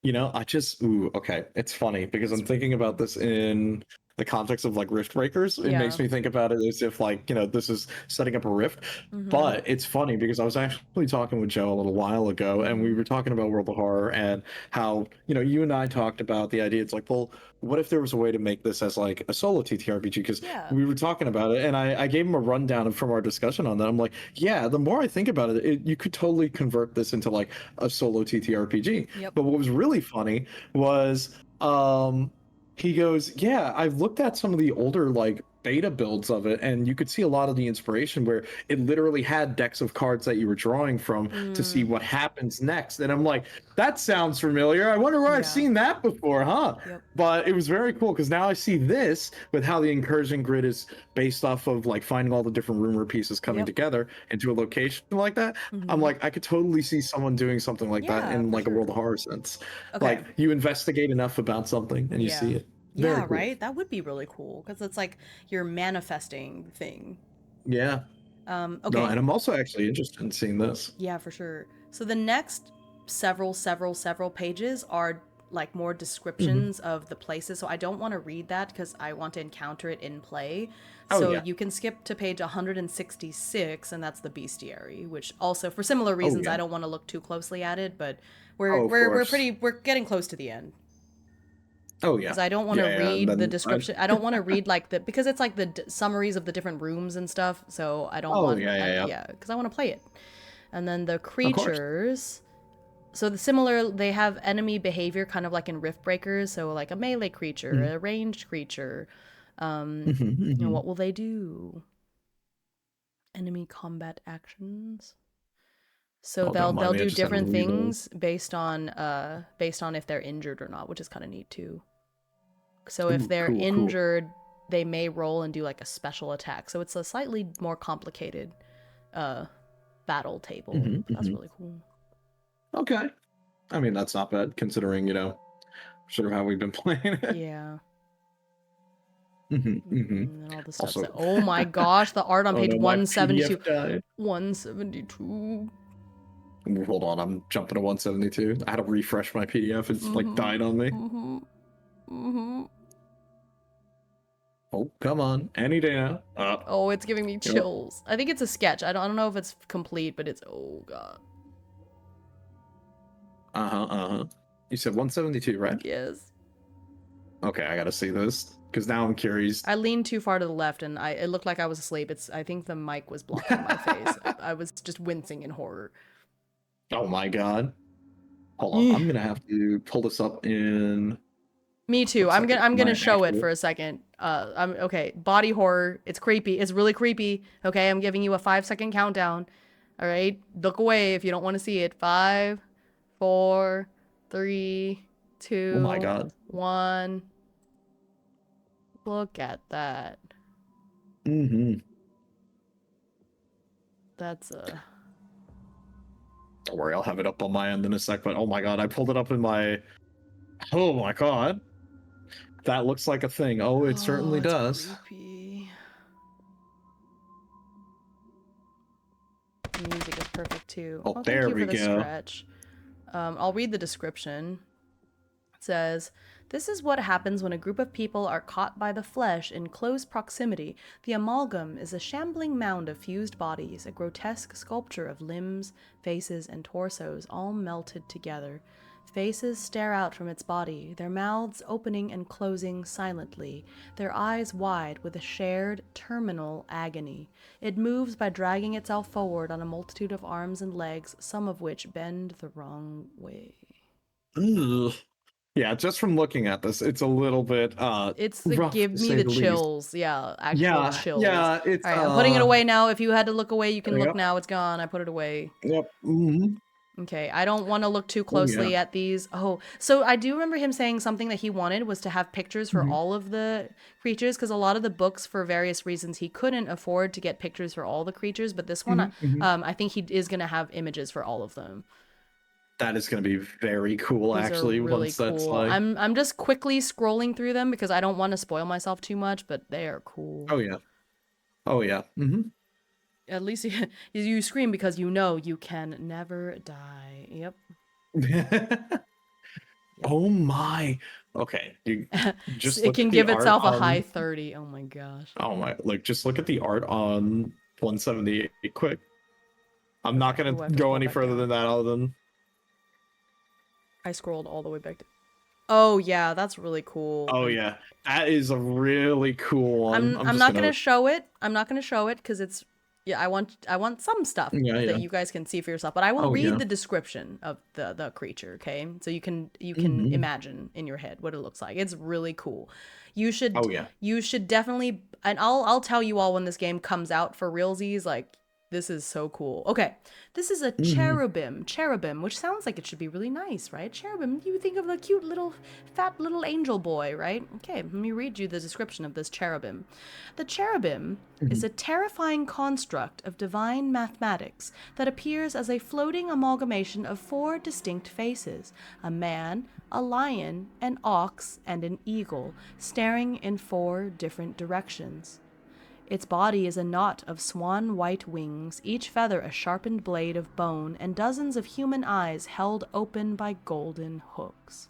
Okay. It's funny because I'm thinking about this in the context of like Riftbreakers. It makes me think about it as if like, this is setting up a rift. But it's funny because I was actually talking with Joe a little while ago and we were talking about World of Horror and how, you and I talked about the idea. It's like, well, what if there was a way to make this as like a solo TTRPG? Because we were talking about it and I gave him a rundown from our discussion on that. I'm like, yeah, the more I think about it, you could totally convert this into like a solo TTRPG. But what was really funny was he goes, yeah, I've looked at some of the older like beta builds of it and you could see a lot of the inspiration where it literally had decks of cards that you were drawing from to see what happens next. And I'm like, that sounds familiar. I wonder where I've seen that before, huh? But it was very cool because now I see this with how the incursion grid is based off of like finding all the different rumor pieces coming together into a location like that. I'm like, I could totally see someone doing something like that in like a World of Horror sense. Like you investigate enough about something and you see it. Very cool. Right? That would be really cool because it's like you're manifesting thing. Yeah. Okay. No, and I'm also actually interested in seeing this. Yeah, for sure. So the next several pages are like more descriptions of the places. So I don't want to read that because I want to encounter it in play. So you can skip to page 166, and that's the Bestiary, which also for similar reasons I don't want to look too closely at it, but we're getting close to the end. Oh yeah. Because I don't want to read the description. I don't want to read like because it's like the summaries of the different rooms and stuff. So I don't want. Because I want to play it. And then the creatures. So they have enemy behavior, kind of like in Riftbreakers. So like a melee creature, a ranged creature. What will they do? enemy combat actions. So Oh, don't mind they'll me, I do just had to different read all. things based on if they're injured or not, which is kind of neat too. So if Ooh, they're cool, cool. injured, they may roll and do like a special attack. So it's a slightly more complicated battle table. That's really cool. Okay. I mean, that's not bad considering, sort of how we've been playing it. Yeah. And And then all the stuff. Also, Oh my gosh, the art on oh page no, my 172. PDF died. 172. Hold on, I'm jumping to 172. I had to refresh my PDF. It's like died on me. Oh, come on. Any day now. Oh, it's giving me chills. I think it's a sketch. I don't know if it's complete, but it's, oh god. You said 172, right? Yes. Okay, I gotta see this because now I'm curious. I leaned too far to the left and it looked like I was asleep. I think the mic was blocking my face. I was just wincing in horror. Oh my god. Hold on, I'm gonna have to pull this up in. Me too. I'm gonna show it for a second. I'm okay. Body horror. It's creepy. It's really creepy. Okay, I'm giving you a 5-second countdown. All right, look away if you don't want to see it. 5, 4, 3, 2. Oh my god. 1. Look at that. That's a. Don't worry, I'll have it up on my end in a sec. But oh my god, I pulled it up in my. Oh my god. That looks like a thing. Oh, it certainly does. Creepy. The music is perfect too. Oh, Thank there you we for the go. stretch. I'll read the description. It says, "This is what happens when a group of people are caught by the flesh in close proximity. The amalgam is a shambling mound of fused bodies, a grotesque sculpture of limbs, faces, and torsos all melted together. Faces stare out from its body, their mouths opening and closing silently, their eyes wide with a shared, terminal agony. It moves by dragging itself forward on a multitude of arms and legs, some of which bend the wrong way." Ugh. Yeah, just from looking at this, it's a little bit It's the rough give to me say the the least. chills. Yeah, actual chills. Yeah, it's All right, I'm putting it away now. If you had to look away, you can look Yep. now. It's gone. I put it away. Yep. Okay, I don't want to look too closely at these. Oh, so I do remember him saying something that he wanted was to have pictures for all of the creatures, because a lot of the books, for various reasons, he couldn't afford to get pictures for all the creatures. But this one, I think he is going to have images for all of them. That is going to be very cool, These actually. are really once that's cool. like, I'm just quickly scrolling through them because I don't want to spoil myself too much, but they are cool. oh yeah, oh yeah. At least you scream because you know you can never die. Yep. Oh my. Okay, you just It look can at the give art itself a on- high 30. Oh my gosh. Oh my! Like, just look at the art on 178 quick. I'm not gonna Ooh, I have to go scroll any back further down. than that, other than I scrolled all the way back to. Oh yeah, that's really cool. oh yeah, that is a really cool one. I'm not gonna show it. I'm not gonna show it because it's I want some stuff that you guys can see for yourself. But I will read the description of the creature, okay? So you can imagine in your head what it looks like. It's really cool. You should you should definitely, and I'll tell you all when this game comes out for realsies. Like, this is so cool. Okay, this is a cherubim, which sounds like it should be really nice, right? Cherubim, you think of the cute little, fat little angel boy, right? Okay, let me read you the description of this cherubim. The cherubim is a terrifying construct of divine mathematics that appears as a floating amalgamation of 4 distinct faces: a man, a lion, an ox, and an eagle, staring in 4 different directions. Its body is a knot of swan-white wings, each feather a sharpened blade of bone, and dozens of human eyes held open by golden hooks.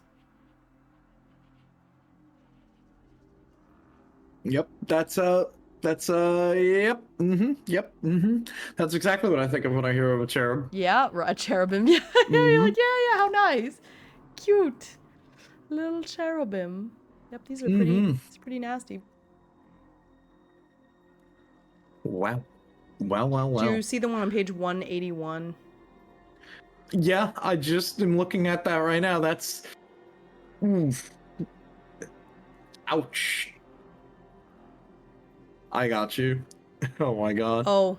Yep, that's yep, yep, That's exactly what I think of when I hear of a cherub. Yeah, a cherubim. Yeah, you're like, yeah, how nice, cute, little cherubim. Yep, these are pretty. It's pretty nasty. Wow. Do you see the one on page 181? Yeah, I just am looking at that right now. That's... Oof. Ouch. I got you. Oh my god. Oh,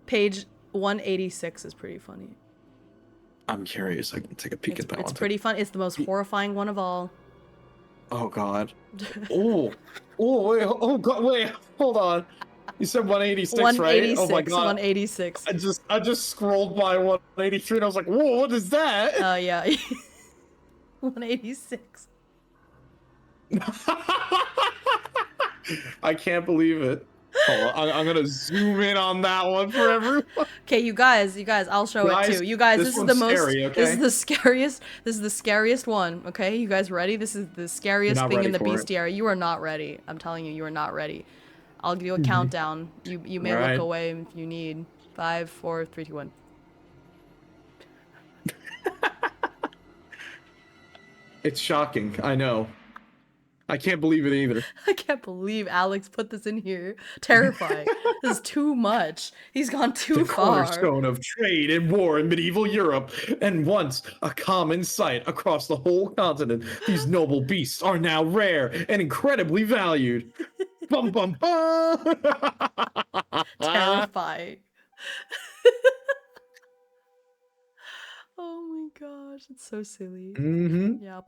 Page 186 is pretty funny. I'm curious. I can take a peek at that one. It's pretty fun. It's the most horrifying one of all. Oh God. Oh. Oh wait. Oh God. Wait. Hold on. You said 186, right? Oh my God. 186. I just scrolled by 183 and I was like, whoa, what is that? Yeah. 186. I can't believe it. Hold on, I'm gonna zoom in on that one for everyone. Okay, you guys, I'll show it too. You guys, this is the most scary, okay? this is the scariest one, okay? You guys ready? This is the scariest thing in the bestiary. You are not ready. I'm telling you, you are not ready. I'll give you a countdown. You may look away if you need. 5, 4, 3, 2, 1. It's shocking, I know. I can't believe it either. I can't believe Alex put this in here. Terrifying. This is too much. He's gone too far. The cornerstone of trade and war in medieval Europe, and once a common sight across the whole continent, these noble beasts are now rare and incredibly valued. Bum bum bum. Terrifying. Oh my gosh, it's so silly. Yeah, I'll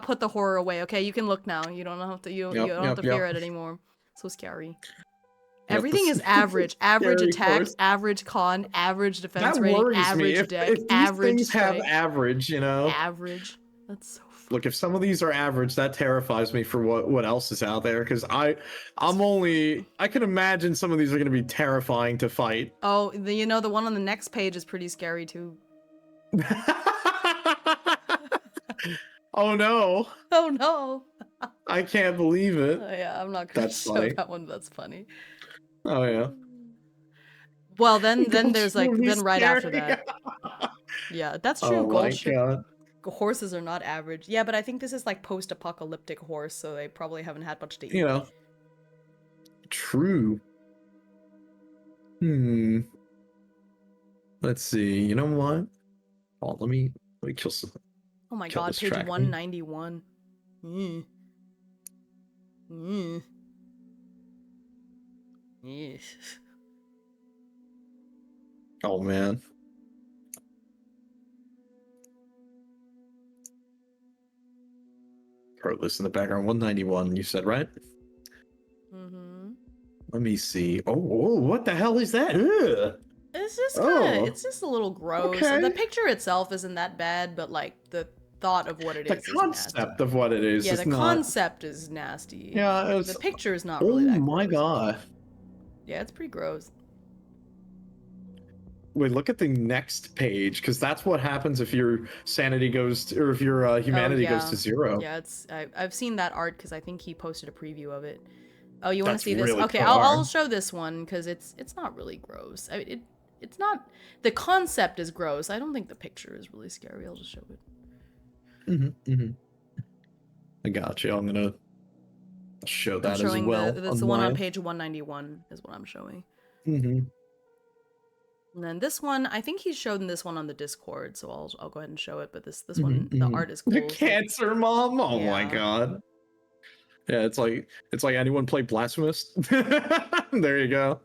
put the horror away. Okay, you can look now. You don't have to. You don't have to fear it anymore. So scary. Everything is average. Average attack, course. Average con, average defense that rating, worries average me. deck, If these average things have strength. average, you know. Average. That's so funny. Look, if some of these are average, that terrifies me for what else is out there. Because I can imagine some of these are going to be terrifying to fight. Oh, the one on the next page is pretty scary too. Oh no! Oh no! I can't believe it. Oh, yeah, I'm not gonna show that one. That's funny. Oh yeah. Well, then there's like right after that. Yeah, that's true. Oh my God. Horses are not average. Yeah, but I think this is like post-apocalyptic horse, so they probably haven't had much to eat. You know. True. Let's see. You know what? Oh, let me kill some. Oh my God, page 191. Oh man. Heard this in the background. 191, you said, right? Let me see. Oh, what the hell is that? Ugh. It's just kind of, it's just a little gross. Okay. The picture itself isn't that bad, but like the thought of what it is. The concept of what it is. Yeah, the concept is nasty. Yeah, the picture is not really that. Oh my God. Yeah, it's pretty gross. Wait, look at the next page, because that's what happens if your sanity goes to, or if your humanity goes to 0. Yeah, I've seen that art because I think he posted a preview of it. Oh, you want to see this? Really okay, I'll show this one because it's not really gross. I mean, it's not. The concept is gross. I don't think the picture is really scary. I'll just show it. I got you. I'm gonna show that as well. That's the one on page 191 is what I'm showing. And then this one, I think he's shown this one on the Discord, so I'll go ahead and show it. But this one, the art is cool. The cancer mom. Oh my God. Yeah, it's like anyone play Blasphemous. There you go.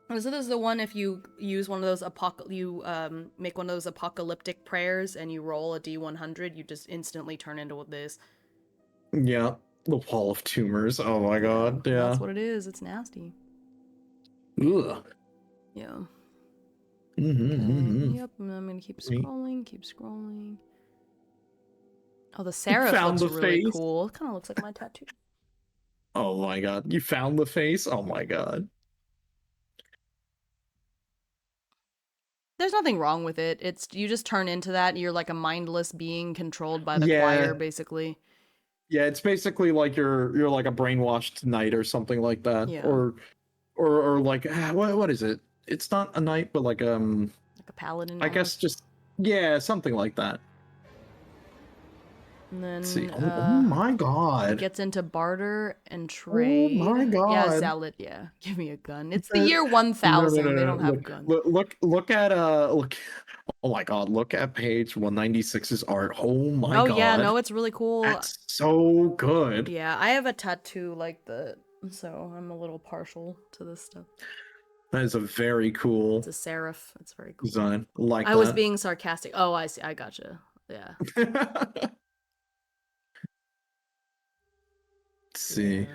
So this is the one if you use one of those make one of those apocalyptic prayers and you roll a D100, you just instantly turn into this. Yeah, the wall of tumors. Oh my God. Yeah. That's what it is. It's nasty. Ugh. Yeah. Yep. I'm gonna keep scrolling. Oh, the seraph looks really cool. It kind of looks like my tattoo. Oh my God. You found the face? Oh my God. There's nothing wrong with it. It's you just turn into that. You're like a mindless being controlled by the choir, basically. Yeah, it's basically like you're like a brainwashed knight or something like that. Yeah. Or like what is it? It's not a knight, but like a paladin. I guess just something like that. And then, let's see. Oh my God. It gets into barter and trade. Oh my God. Yeah, zealot. Yeah, give me a gun. It's the year 1000. No. They don't have guns. Look at Oh my God. Look at page 196's art. Oh my God. Oh yeah, no, it's really cool. That's so good. Yeah, I have a tattoo like so I'm a little partial to this stuff. That is a very cool It's a seraph. It's very cool. design. Like I was that. being sarcastic. Oh, I see. I gotcha. Yeah. Let's see. Yeah.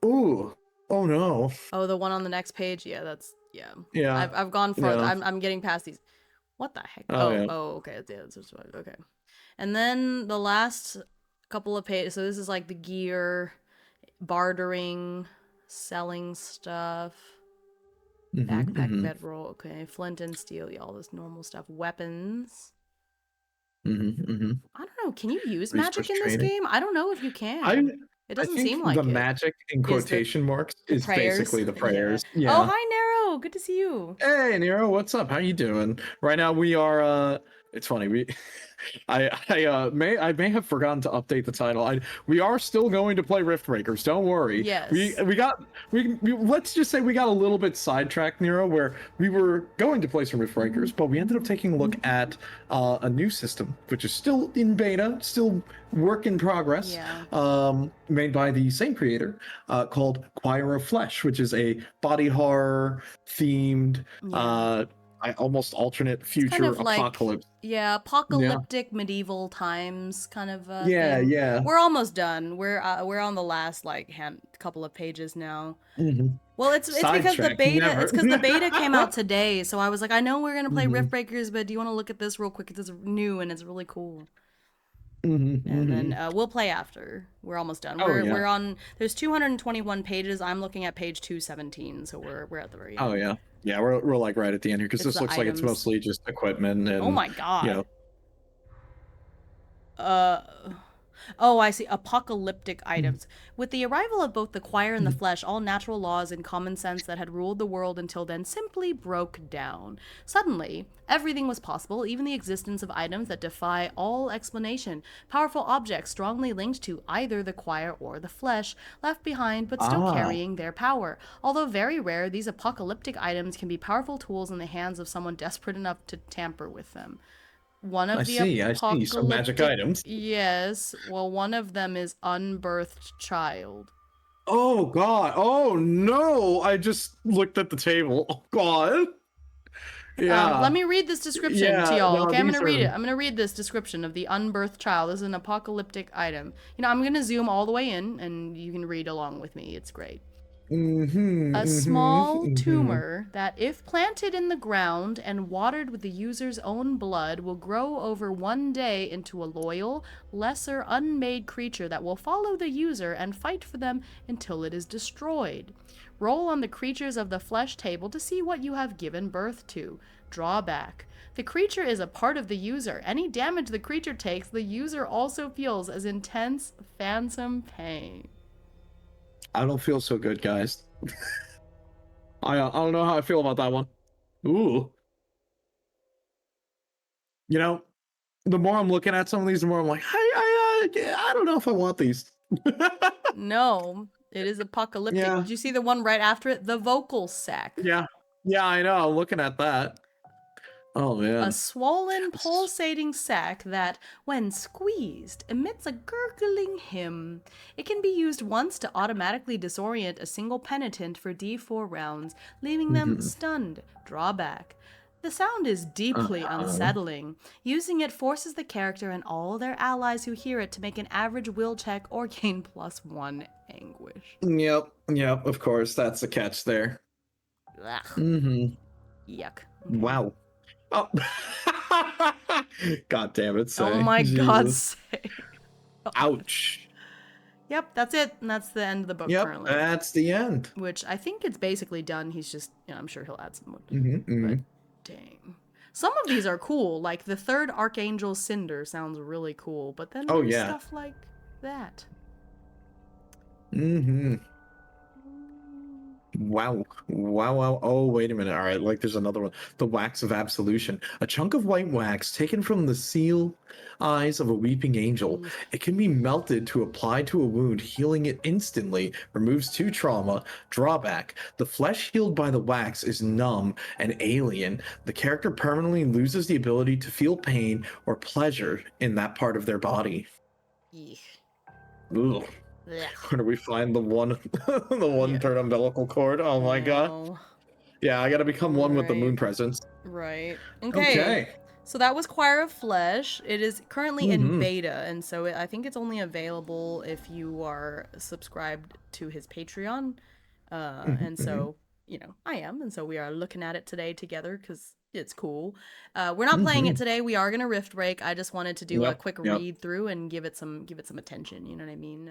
Ooh. Oh no. Oh, the one on the next page. Yeah, that's yeah. Yeah. I've gone further. Yeah. I'm getting past these. What the heck? Oh yeah. Okay. Yeah, that's just okay. And then the last couple of pages. So this is like the gear, bartering, selling stuff, backpack, bedroll. Okay, flint and steel. Yeah, all this normal stuff. Weapons. I don't know. Can you use magic in this game? I don't know if you can. It doesn't seem like the it. magic in quotation marks is prayers. basically the prayers. Yeah. Yeah. Oh, hi Nero. Good to see you. Hey Nero, what's up? How you doing? Right now we are it's funny, I may have forgotten to update the title. We are still going to play Riftbreakers, don't worry. Yes. We let's just say we got a little bit sidetracked, Nero, where we were going to play some Riftbreakers, but we ended up taking a look at a new system, which is still in beta, still work in progress. Yeah. Made by the same creator, called Choir of Flesh, which is a body horror themed almost alternate future kind of apocalypse. Apocalyptic medieval times kind of thing. Yeah. We're almost done. We're on the last couple of pages now. Well, it's because the beta. It's because the beta came out today, so I was like, I know we're gonna play Riftbreakers, but do you want to look at this real quick? It's new and it's really cool. And then we'll play after. We're almost done. We're on. There's 221 pages. I'm looking at page 217, so we're at the very end. Oh yeah. Yeah, we're like right at the end here because this looks like it's mostly just equipment and. Oh my god. You know. Oh, I see. Apocalyptic items. With the arrival of both the choir and the flesh, all natural laws and common sense that had ruled the world until then simply broke down. Suddenly, everything was possible, even the existence of items that defy all explanation. Powerful objects strongly linked to either the choir or the flesh, left behind but still carrying their power. Although very rare, these apocalyptic items can be powerful tools in the hands of someone desperate enough to tamper with them. One of I see some magic items. Yes. Well, one of them is unbirthed child. Oh god. Oh no. I just looked at the table. Oh god. Yeah. Let me read this description to y'all. Okay, I'm gonna read it. I'm gonna read this description of the unbirthed child. This is an apocalyptic item. You know, I'm gonna zoom all the way in, and you can read along with me. It's great. A small tumor that, if planted in the ground and watered with the user's own blood, will grow over one day into a loyal, lesser, unmade creature that will follow the user and fight for them until it is destroyed. Roll on the creatures of the flesh table to see what you have given birth to. Drawback. The creature is a part of the user. Any damage the creature takes, the user also feels as intense, phantom pain. I don't feel so good, guys. I don't know how I feel about that one. Ooh. You know, the more I'm looking at some of these, the more I'm like, I don't know if I want these. No, it is apocalyptic. Yeah. Did you see the one right after it? The vocal sac. Yeah, I know. I'm looking at that. Oh, man. A swollen, pulsating sac that, when squeezed, emits a gurgling hymn. It can be used once to automatically disorient a single penitent for D4 rounds, leaving them stunned. Drawback. The sound is deeply unsettling. Using it forces the character and all their allies who hear it to make an average will check or gain +1 anguish. Yep, of course. That's the catch there. Yuck. Okay. Wow. Oh. God damn it, Say. Oh my God, Say. Ouch. Yep, that's it. And that's the end of the book currently. That's the end. Which I think it's basically done. He's just, I'm sure he'll add some more. But dang. Some of these are cool. Like the third Archangel Cinder sounds really cool. But then there's stuff like that. Wow. Oh, wait a minute. All right, like there's another one. The Wax of Absolution. A chunk of white wax taken from the seal eyes of a weeping angel. It can be melted to apply to a wound, healing it instantly. Removes 2 trauma. Drawback. The flesh healed by the wax is numb and alien. The character permanently loses the ability to feel pain or pleasure in that part of their body. Ooh. Where do we find the one third umbilical cord? Oh my god. Yeah, I gotta become one with the Right. moon presence. Right. Okay. Okay. So that was Choir of Flesh. It is currently in Mm-hmm. beta, and so I think it's only available if you are subscribed to his Patreon. And Mm-hmm. so, I am, and so we are looking at it today together because it's cool. We're not playing it Mm-hmm. today. We are gonna rift break. I just wanted to do a Yep. quick Yep. read through and give it some attention. You know what I mean?